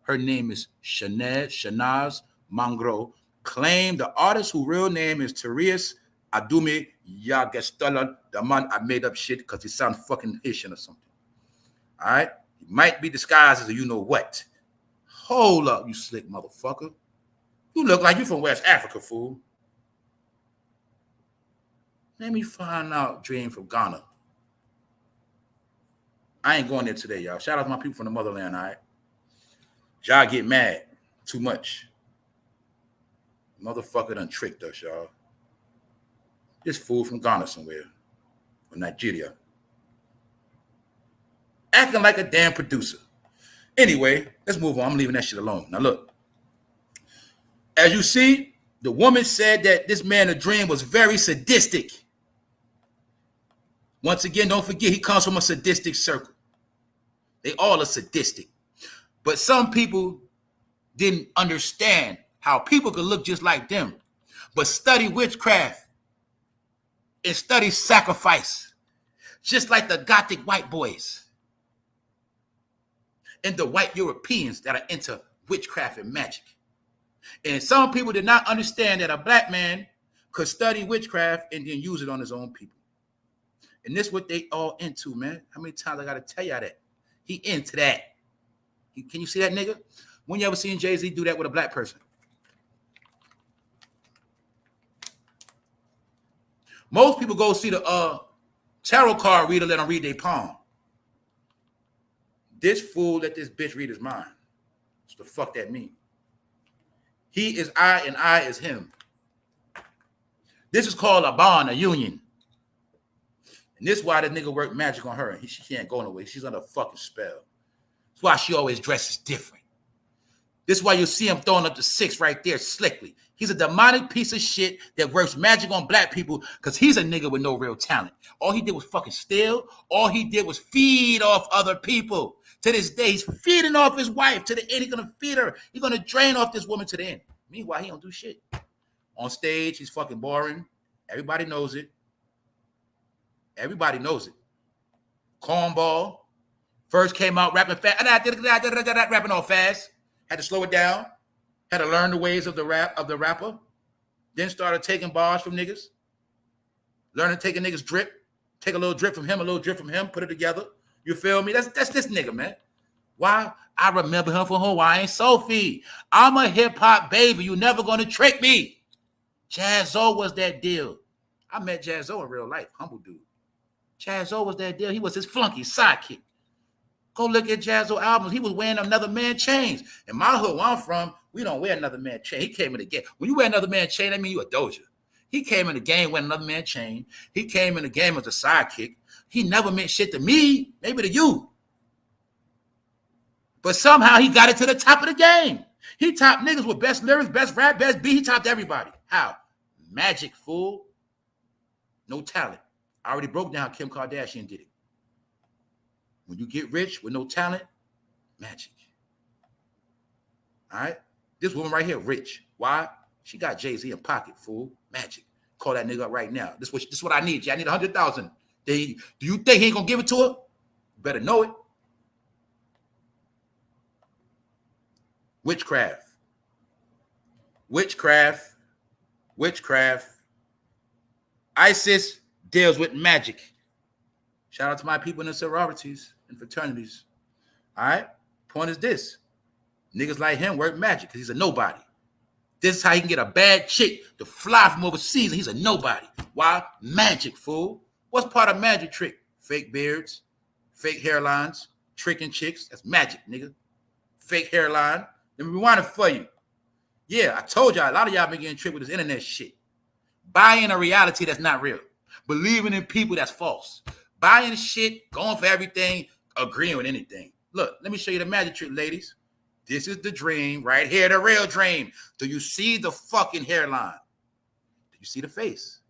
her name is Shanaz Mangro, claimed the artist whose real name is Therese Adume Yagestala. The man, I made up shit because he sounds fucking Haitian or something. All right? He might be disguised as a you-know-what. Hold up, you slick motherfucker. You look like you from West Africa, fool. Let me find out Dream from Ghana. I ain't going there today, y'all. Shout out to my people from the motherland, all right? Y'all get mad too much. Motherfucker done tricked us, y'all. This fool from Ghana somewhere. Or Nigeria. Acting like a damn producer. Anyway, let's move on. I'm leaving that shit alone. Now look. As you see, the woman said that this man, The Dream, was very sadistic. Once again, don't forget, he comes from a sadistic circle. They all are sadistic. But some people didn't understand how people could look just like them, but study witchcraft and study sacrifice, just like the Gothic white boys and the white Europeans that are into witchcraft and magic. And some people did not understand that a black man could study witchcraft and then use it on his own people. And this is what they all into, man. How many times I got to tell y'all that? He into that. Can you see that, nigga? When you ever seen JAYZ do that with a black person? Most people go see the tarot card reader, let them read their palm. This fool let this bitch read his mind. What the fuck that mean? He is I and I is him. This is called a bond, a union. And this is why the nigga worked magic on her. And she can't go nowhere. She's under a fucking spell. That's why she always dresses different. This is why you see him throwing up the 6 right there slickly. He's a demonic piece of shit that works magic on black people because he's a nigga with no real talent. All he did was fucking steal. All he did was feed off other people. To this day, he's feeding off his wife. To the end, he's going to feed her. He's going to drain off this woman to the end. Meanwhile, he don't do shit. On stage, he's fucking boring. Everybody knows it. Everybody knows it. Cornball. First came out rapping fast. Rapping all fast. Had to slow it down. Had to learn the ways of the rapper. Then started taking bars from niggas. Learning to take a nigga's drip. Take a little drip from him, a little drip from him. Put it together. You feel me? That's this nigga, man. Why? I remember him from Hawaiian Sophie. I'm a hip-hop baby. You never gonna trick me. Jaz-O was that deal. I met Jaz-O in real life. Humble dude. Jaz-O was that deal. He was his flunky sidekick. Go look at Jaz-O albums. He was wearing another man chains. In my hood where I'm from, we don't wear another man chain. He came in the game. When you wear another man chain, that means you a doja. He came in the game with another man chain. He came in the game as a sidekick. He never meant shit to me, maybe to you. But somehow he got it to the top of the game. He topped niggas with best lyrics, best rap, best beat. He topped everybody. How? Magic, fool. No talent. I already broke down how Kim Kardashian did it. When you get rich with no talent, magic. All right? This woman right here, rich. Why? She got JAYZ in pocket, fool. Magic. Call that nigga up right now. This is what I need. I need 100,000. Do you think he ain't gonna give it to her? You better know it. Witchcraft. Witchcraft. Witchcraft. ISIS deals with magic. Shout out to my people in the sororities and fraternities. All right? Point is this. Niggas like him work magic because he's a nobody. This is how he can get a bad chick to fly from overseas and he's a nobody. Why? Magic, fool. What's part of magic trick? Fake beards, fake hairlines, tricking chicks. That's magic, nigga. Fake hairline. Let me rewind it for you. Yeah, I told y'all, a lot of y'all been getting tricked with this internet shit. Buying a reality that's not real. Believing in people that's false. Buying shit, going for everything, agreeing with anything. Look, let me show you the magic trick, ladies. This is the dream right here, the real dream. Do you see the fucking hairline? Do you see the face?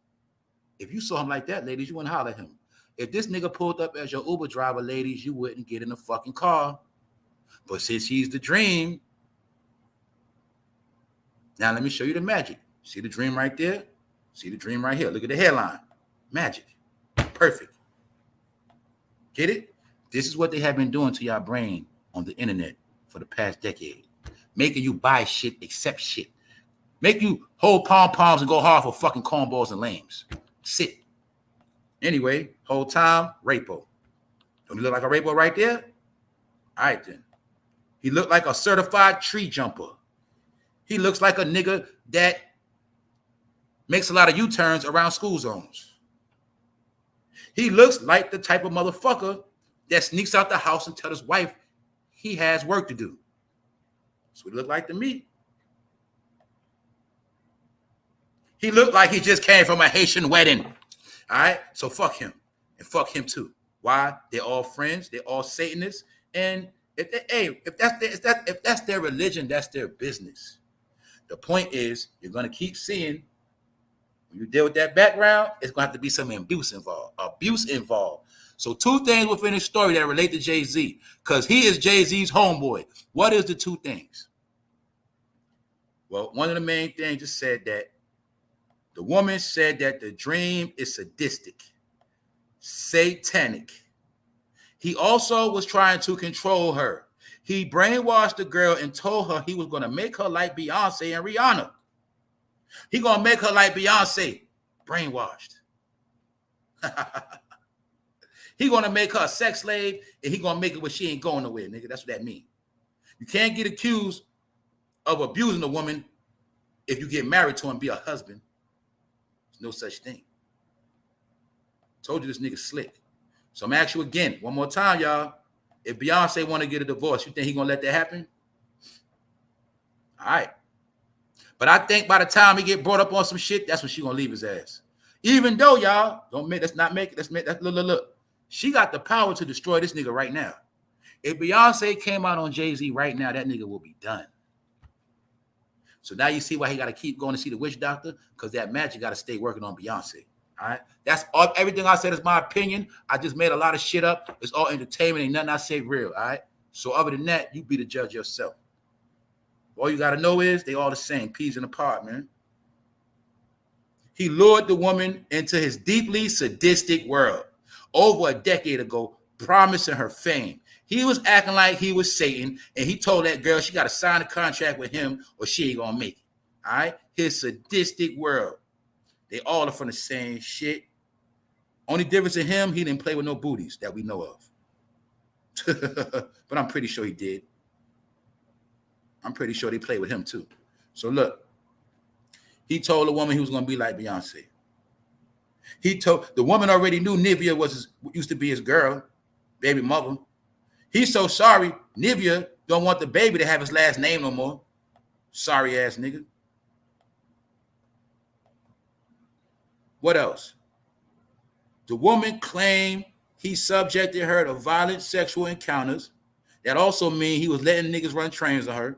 If you saw him like that, ladies, you wouldn't holler at him. If this nigga pulled up as your Uber driver, ladies, you wouldn't get in the fucking car. But since he's the dream, now let me show you the magic. See the dream right there? See the dream right here. Look at the hairline. Magic. Perfect. Get it? This is what they have been doing to your brain on the internet for the past decade. Making you buy shit, accept shit. Make you hold pom-poms and go hard for fucking cornballs and lames. Sit. Anyway, whole time, rapo. Don't he look like a rapo right there? All right, then. He looked like a certified tree jumper. He looks like a nigga that makes a lot of U-turns around school zones. He looks like the type of motherfucker that sneaks out the house and tells his wife he has work to do. That's what he looked like to me. He looked like he just came from a Haitian wedding. All right? So fuck him. And fuck him too. Why? They're all friends. They're all Satanists. And if that's their religion, that's their business. The point is, you're going to keep seeing, when you deal with that background, it's going to have to be some abuse involved. So two things within this story that relate to JAYZ, because he is JAYZ's homeboy. What is the two things? Well, one of the main things just said that the woman said that the dream is sadistic, satanic. He also was trying to control her. He brainwashed the girl and told her he was going to make her like Beyonce and Rihanna. He going to make her like Beyonce, brainwashed. He going to make her a sex slave, and he going to make it where she ain't going nowhere, nigga. That's what that means. You can't get accused of abusing a woman if you get married to her and be a husband. There's no such thing. Told you this nigga slick. So I'm asking you again, one more time, y'all. If Beyonce want to get a divorce, you think he going to let that happen? All right. But I think by the time he get brought up on some shit, that's when she going to leave his ass. Even though, y'all, look. She got the power to destroy this nigga right now. If Beyonce came out on JAYZ right now, that nigga will be done. So now you see why he got to keep going to see the witch doctor, because that magic got to stay working on Beyonce. All right. That's all. Everything I said is my opinion. I just made a lot of shit up. It's all entertainment. Ain't nothing I say real. All right. So other than that, you be the judge yourself. All you got to know is they all the same. Peas in a pod, man. He lured the woman into his deeply sadistic world over a decade ago, promising her fame. He was acting like he was Satan, and he told that girl she got to sign a contract with him or she ain't going to make it. All right. His sadistic world. They all are from the same shit. Only difference in him, he didn't play with no booties that we know of. But I'm pretty sure he did. I'm pretty sure they played with him too. So look, he told the woman he was going to be like Beyonce. He told the woman already knew Nivea used to be his girl, baby mother. He's so sorry. Nivea don't want the baby to have his last name no more. Sorry ass nigga. What else? The woman claimed he subjected her to violent sexual encounters. That also means he was letting niggas run trains on her.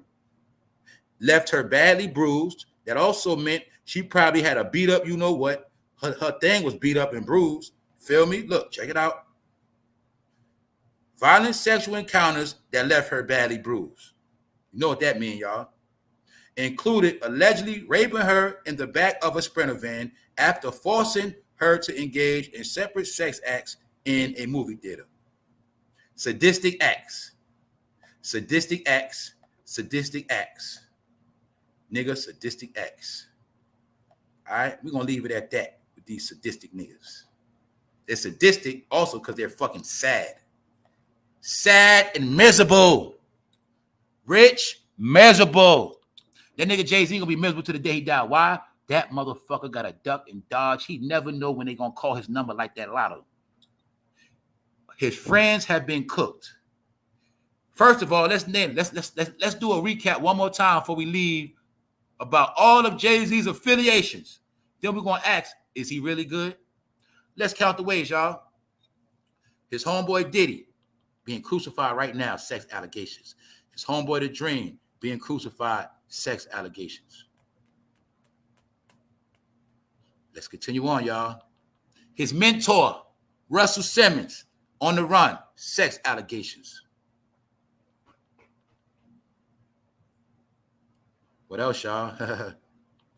Left her badly bruised. That also meant she probably had a beat up, you know what? Her thing was beat up and bruised. Feel me? Look, check it out. Violent sexual encounters that left her badly bruised. You know what that means, y'all? Included allegedly raping her in the back of a Sprinter van after forcing her to engage in separate sex acts in a movie theater. Sadistic acts. Sadistic acts. Sadistic acts. Nigga, sadistic acts. All right? We're going to leave it at that with these sadistic niggas. They're sadistic also because they're fucking sad. Sad and miserable. Rich, miserable. That nigga JAYZ gonna be miserable to the day he died. Why? That motherfucker got to duck and dodge. He never know when they gonna call his number like that lotto. His friends have been cooked. First of all, let's do a recap one more time before we leave about all of JAYZ's affiliations. Then we're gonna ask, is he really good? Let's count the ways, y'all. His homeboy DIDDY being crucified right now, sex allegations. His homeboy The Dream being crucified, sex allegations. Let's continue on, y'all. His mentor, Russell Simmons, on the run, sex allegations. What else, y'all?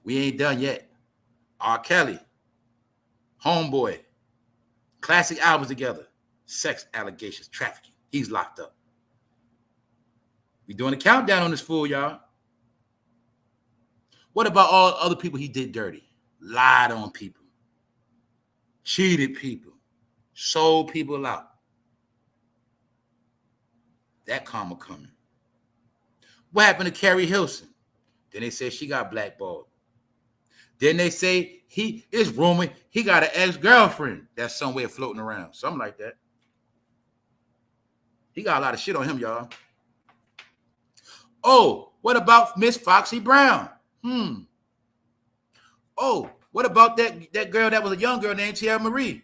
We ain't done yet. R. Kelly, homeboy, classic albums together, sex allegations, trafficking. He's locked up. We doing a countdown on this fool, y'all. What about all other people he did dirty? Lied on people, cheated people, sold people out. That karma coming. What happened to Carrie Hilson? Then they say she got blackballed. Then they say it's rumored he got an ex-girlfriend that's somewhere floating around. Something like that. He got a lot of shit on him, y'all. Oh, what about Miss Foxy Brown? Oh, what about that girl that was a young girl named Tierra Marie?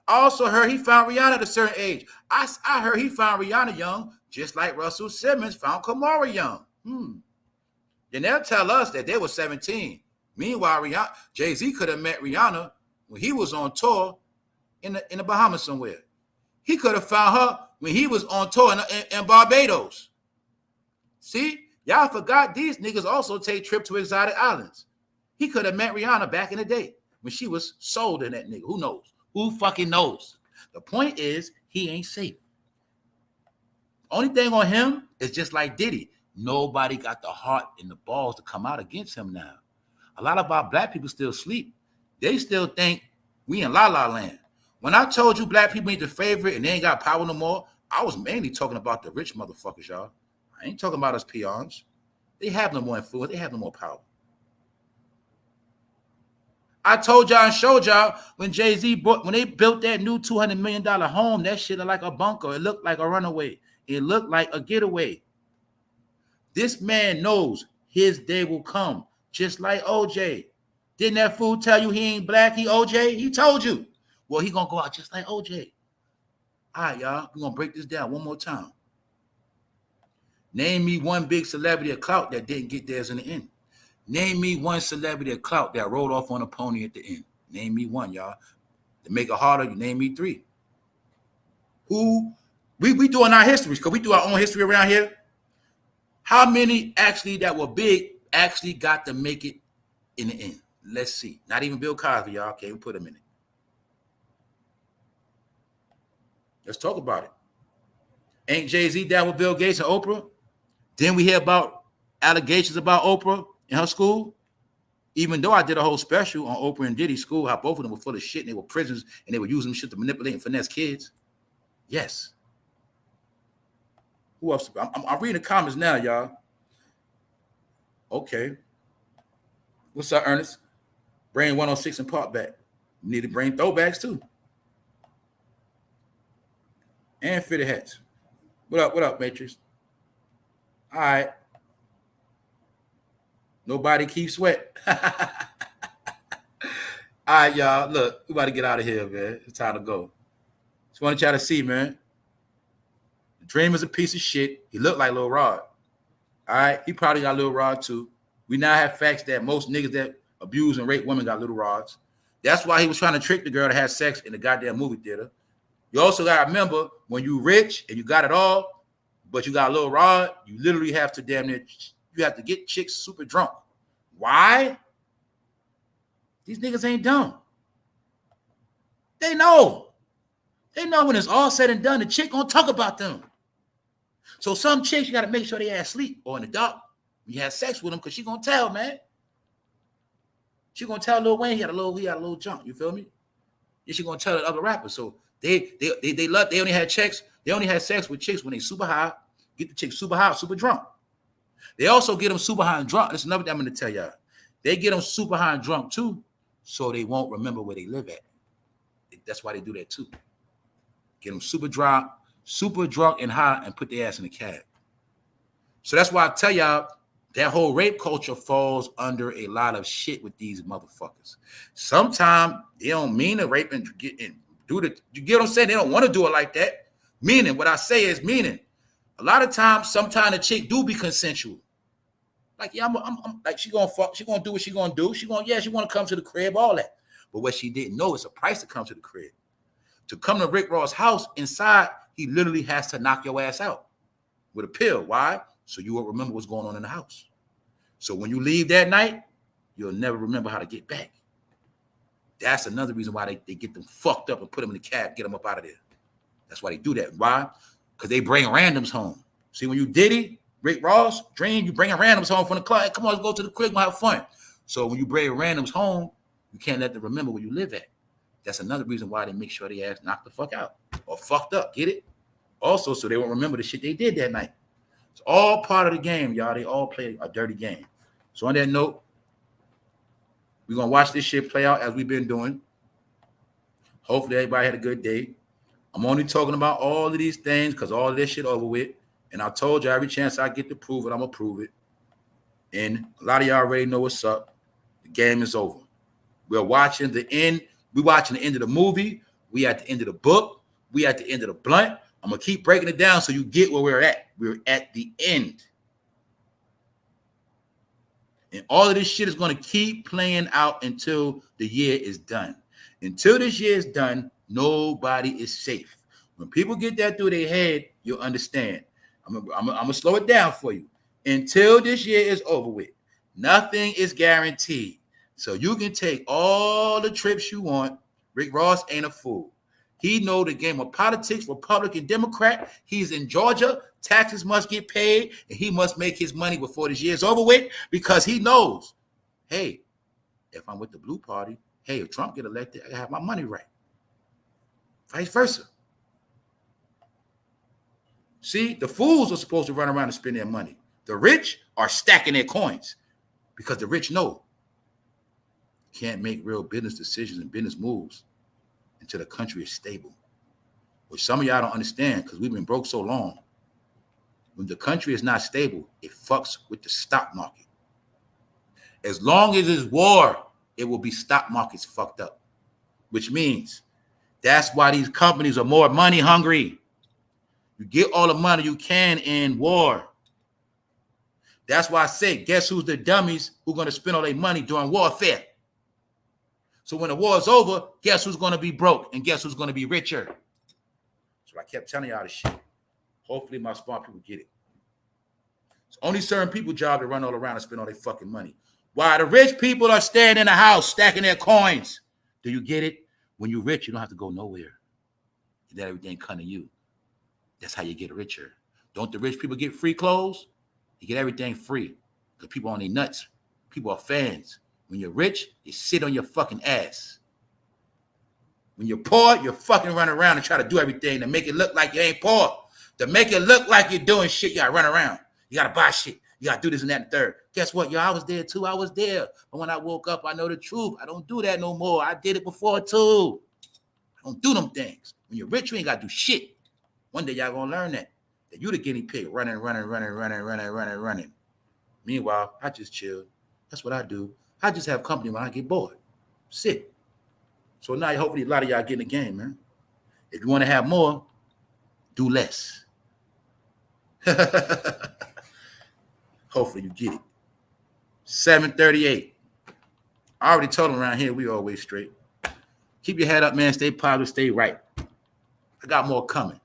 I also heard he found Rihanna at a certain age. I heard he found Rihanna young, just like Russell Simmons found Kamara young. Then they'll tell us that they were 17. Meanwhile, JAYZ could have met Rihanna when he was on tour in the Bahamas somewhere. He could have found her when he was on tour in Barbados. See? Y'all forgot these niggas also take trips to exotic islands. He could have met Rihanna back in the day when she was sold in that nigga. Who knows? Who fucking knows? The point is, he ain't safe. Only thing on him is just like Diddy. Nobody got the heart and the balls to come out against him now. A lot of our black people still sleep. They still think we in La La Land. When I told you black people ain't the favorite and they ain't got power no more, I was mainly talking about the rich motherfuckers, y'all. I ain't talking about us peons. They have no more influence. They have no more power. I told y'all and showed y'all when when they built that new $200 million home, that shit looked like a bunker. It looked like a runaway. It looked like a getaway. This man knows his day will come, just like OJ. Didn't that fool tell you he ain't black, he OJ? He told you. Well, he gonna go out just like OJ. All right, y'all, we're gonna break this down one more time. Name me one big celebrity of clout that didn't get theirs in the end. Name me one celebrity of clout that rode off on a pony at the end. Name me one, y'all. To make it harder, you name me three. Who? We doing our histories, because we do our own history around here. How many actually that were big actually got to make it in the end? Let's see. Not even Bill Cosby, y'all. Can't even put him in it. Let's talk about it. Ain't JAYZ down with Bill Gates and Oprah? Then we hear about allegations about Oprah in her school. Even though I did a whole special on Oprah and Diddy's school, how both of them were full of shit and they were prisoners and they were using shit to manipulate and finesse kids. Yes. Who else? I'm reading the comments now, y'all. Okay. What's up, Ernest? Brain 106 and Park back. You need to bring throwbacks too. And fitted hats. What up, Matrix? All right. Nobody keeps sweat. All right, y'all. Look, we about to get out of here, man. It's time to go. Just want y'all to see, man. The Dream is a piece of shit. He looked like Lil Rod. All right, he probably got Lil Rod too. We now have facts that most niggas that abuse and rape women got little rods. That's why he was trying to trick the girl to have sex in the goddamn movie theater. You also got to remember, when you rich and you got it all, but you got a little rod, you literally have to you have to get chicks super drunk. Why? These niggas ain't dumb. They know. They know when it's all said and done, the chick gonna talk about them. So some chicks, you got to make sure they ass asleep or in the dark. You have sex with them because she gonna tell, man. She gonna tell Lil Wayne he had a little junk. You feel me? And she gonna tell the other rappers. So they only had sex with chicks when they super high. Get the chick super high, super drunk. They also get them super high and drunk. That's another thing I'm gonna tell y'all. They get them super high and drunk too, so they won't remember where they live at. That's why they do that too. Get them super drunk and high, and put their ass in the cab. So that's why I tell y'all, that whole rape culture falls under a lot of shit with these motherfuckers. Sometimes they don't mean to rape and do the. You get what I'm saying? They don't want to do it like that. Meaning, what I say is meaning. A lot of times, sometimes a chick do be consensual. Like, yeah, I'm like, she gonna fuck, she gonna do what she gonna do. She want to come to the crib, all that. But what she didn't know is a price to come to the crib. To come to Rick Ross' house, inside, he literally has to knock your ass out with a pill. Why? So you won't remember what's going on in the house. So when you leave that night, you'll never remember how to get back. That's another reason why they get them fucked up and put them in the cab, get them up out of there. That's why they do that. Why? Because they bring randoms home. See, when you Diddy, Rick Ross, Dream, you bringing randoms home from the club. Hey, come on, let's go to the crib and have fun. So when you bring randoms home, you can't let them remember where you live at. That's another reason why they make sure they ass knocked the fuck out or fucked up. Get it? Also, so they won't remember the shit they did that night. It's all part of the game, y'all. They all play a dirty game. So on that note, we're going to watch this shit play out as we've been doing. Hopefully everybody had a good day. I'm only talking about all of these things because all of this shit over with. And I told you every chance I get to prove it, I'm going to prove it. And a lot of y'all already know what's up. The game is over. We're watching the end. We're watching the end of the movie. We at the end of the book. We at the end of the blunt. I'm going to keep breaking it down so you get where we're at. We're at the end. And all of this shit is going to keep playing out until the year is done. Until this year is done, nobody is safe. When people get that through their head, you'll understand. I'm going to slow it down for you. Until this year is over with, nothing is guaranteed. So you can take all the trips you want. Rick Ross ain't a fool. He know the game of politics, Republican, Democrat. He's in Georgia. Taxes must get paid, and he must make his money before this year's over with because he knows, hey, if I'm with the blue party, hey, if Trump get elected, I have my money right. Vice versa. See, the fools are supposed to run around and spend their money. The rich are stacking their coins because the rich know you can't make real business decisions and business moves until the country is stable, which some of y'all don't understand because we've been broke so long. When the country is not stable, it fucks with the stock market. As long as there's war, it will be stock markets fucked up, which means that's why these companies are more money hungry. You get all the money you can in war. That's why I say, guess who's the dummies who are going to spend all their money during warfare? So when the war is over, guess who's going to be broke and guess who's going to be richer? So I kept telling y'all this shit. Hopefully my smart people get it. It's only certain people's job to run all around and spend all their fucking money. While the rich people are staying in the house stacking their coins. Do you get it? When you're rich, you don't have to go nowhere. You let everything come to you. That's how you get richer. Don't the rich people get free clothes? You get everything free because people on their nuts. People are fans. When you're rich, you sit on your fucking ass. When you're poor, you're fucking run around and try to do everything to make it look like you ain't poor. To make it look like you're doing shit, you gotta run around. You gotta buy shit. You gotta do this and that and third. Guess what, y'all? I was there too. I was there. But when I woke up, I know the truth. I don't do that no more. I did it before too. I don't do them things. When you're rich, you ain't gotta do shit. One day y'all gonna learn that you the guinea pig, running. Meanwhile, I just chill. That's what I do. I just have company when I get bored. Sit. So now hopefully a lot of y'all get in the game, man. If you want to have more, do less. Hopefully you get it. 738. I already told them around here we always straight. Keep your head up, man. Stay positive, stay right. I got more coming.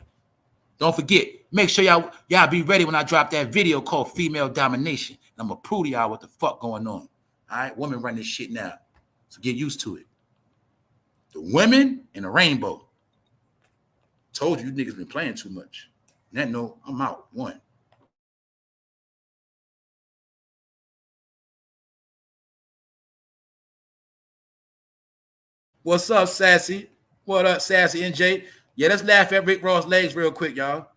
Don't forget, make sure y'all be ready when I drop that video called Female Domination. I'm going to prove to y'all what the fuck going on. All right? Women run this shit now. So get used to it. The women and the rainbow. Told you niggas been playing too much. That note, I'm out. One. What's up, Sassy? What up, Sassy NJ? Yeah, let's laugh at Rick Ross' legs real quick, y'all.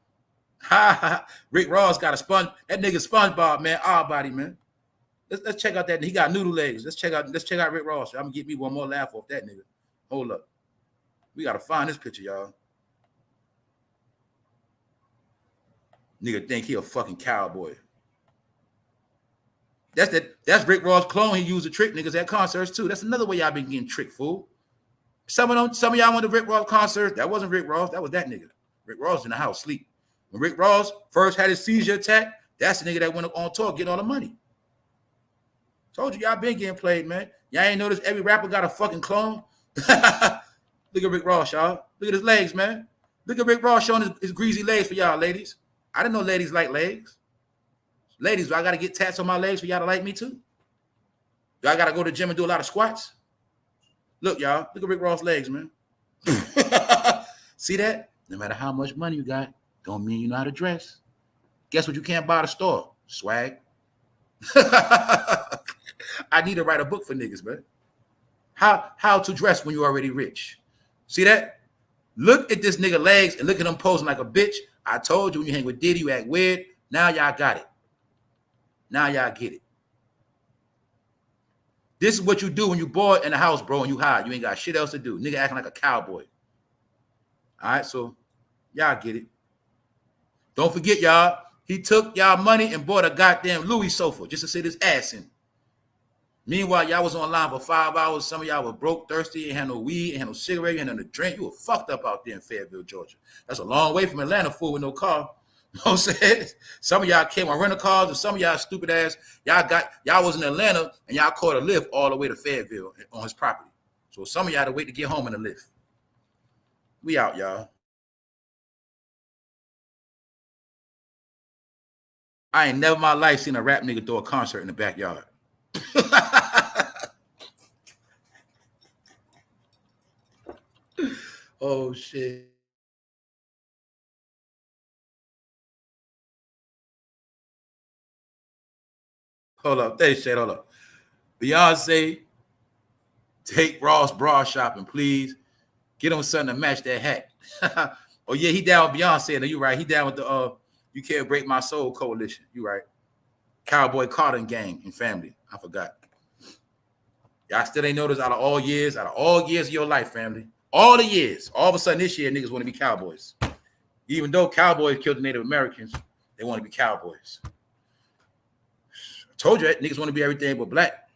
Ha ha. Rick Ross got a sponge. That nigga SpongeBob, man. Our body, man. Let's check out that. He got noodle legs. Let's check out Rick Ross. I'm gonna get me one more laugh off that nigga. Hold up. We gotta find this picture, y'all. Nigga think he a fucking cowboy. That's Rick Ross' clone. He used to trick niggas at concerts too. That's another way y'all been getting tricked, fool. Some of y'all went to Rick Ross concerts. That wasn't Rick Ross. That was that nigga. Rick Ross in the house sleep. When Rick Ross first had his seizure attack, that's the nigga that went on tour getting all the money. Told you y'all been getting played, man. Y'all ain't noticed every rapper got a fucking clone. Look at Rick Ross, y'all. Look at his legs, man. Look at Rick Ross showing his greasy legs for y'all, ladies. I didn't know ladies like legs. Ladies, do I got to get tats on my legs for y'all to like me too? Do I got to go to the gym and do a lot of squats? Look, y'all. Look at Rick Ross' legs, man. See that? No matter how much money you got, don't mean you know how to dress. Guess what you can't buy at the store? Swag. I need to write a book for niggas, man. How to dress when you're already rich. See that? Look at this nigga legs and look at him posing like a bitch. I told you when you hang with Diddy, you act weird. Now y'all got it. Now y'all get it. This is what you do when you bored in the house, bro, and you hide. You ain't got shit else to do. Nigga acting like a cowboy. All right, so y'all get it. Don't forget, y'all, he took y'all money and bought a goddamn Louis sofa just to sit his ass in. Meanwhile, y'all was online for 5 hours. Some of y'all were broke, thirsty, ain't had no weed, ain't had no cigarette, ain't had no drink. You were fucked up out there in Fayetteville, Georgia. That's a long way from Atlanta, fool, with no car. You know what I'm saying? Some of y'all came on rental cars, and some of y'all stupid ass, y'all was in Atlanta, and y'all caught a lift all the way to Fayetteville on his property. So some of y'all had to wait to get home in the lift. We out, y'all. I ain't never in my life seen a rap nigga throw a concert in the backyard. Oh, shit. Hold up. They said, hold up. Beyonce, take Ross bra shopping, please. Get him something to match that hat. Oh, yeah, he down with Beyonce. No, you right. He down with the You Can't Break My Soul coalition. You right. Cowboy Carter gang and family. I forgot. Y'all still ain't noticed out of all years of your life, family, all the years, all of a sudden this year, niggas want to be cowboys. Even though cowboys killed the Native Americans, they want to be cowboys. I told you that niggas want to be everything but black.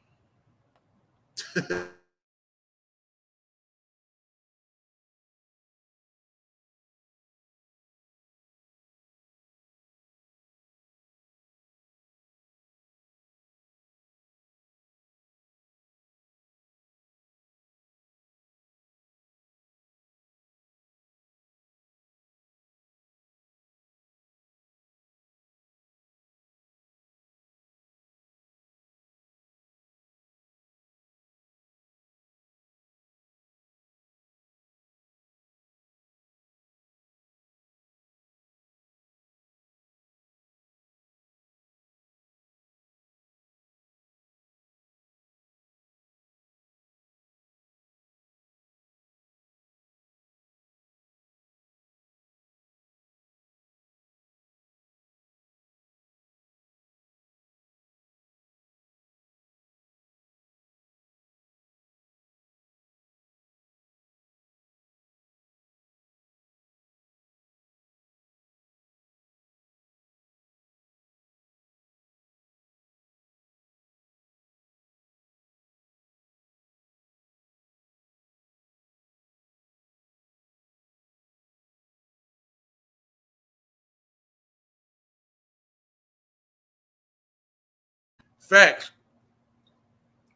Facts.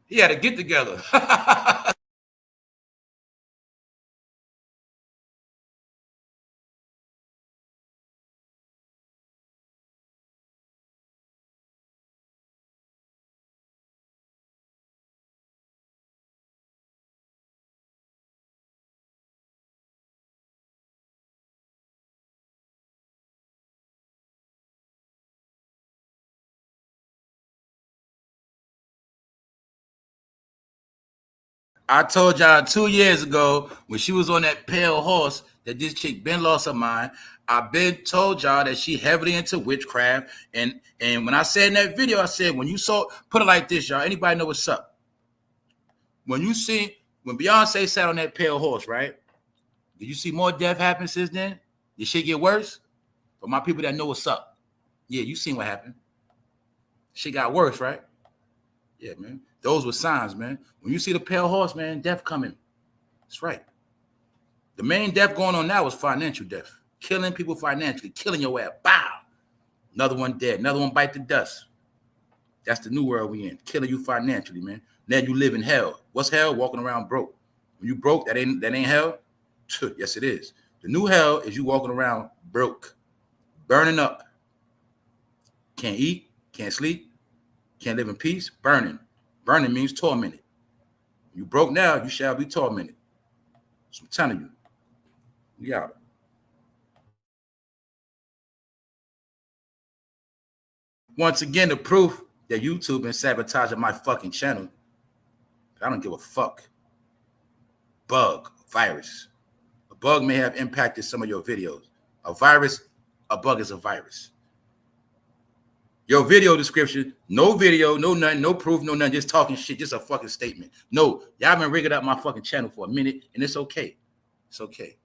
He had to get together. I told y'all 2 years ago when she was on that pale horse that this chick been lost her mind. I been told y'all that she heavily into witchcraft. And when I said in that video, I said, when you saw, put it like this, y'all, anybody know what's up? When Beyonce sat on that pale horse, right? Did you see more death happen since then? Did shit get worse? For my people that know what's up. Yeah, you seen what happened. Shit got worse, right? Yeah, man. Those were signs, man. When you see the pale horse, man, death coming. That's right. The main death going on now is financial death. Killing people financially. Killing your ass. Bow. Another one dead. Another one bite the dust. That's the new world we in. Killing you financially, man. Now you live in hell. What's hell? Walking around broke. When you broke, that ain't hell? Yes, it is. The new hell is you walking around broke. Burning up. Can't eat. Can't sleep. Can't live in peace. Burning. Burning means tormented. You broke now, you shall be tormented. So I'm telling you. We out. Once again, the proof that YouTube been sabotaging my fucking channel. I don't give a fuck. Bug, virus. A bug may have impacted some of your videos. A bug is a virus. Your video description, no video, no nothing, no proof, no nothing, just talking shit, just a fucking statement. No, y'all been rigging up my fucking channel for a minute, and it's okay. It's okay.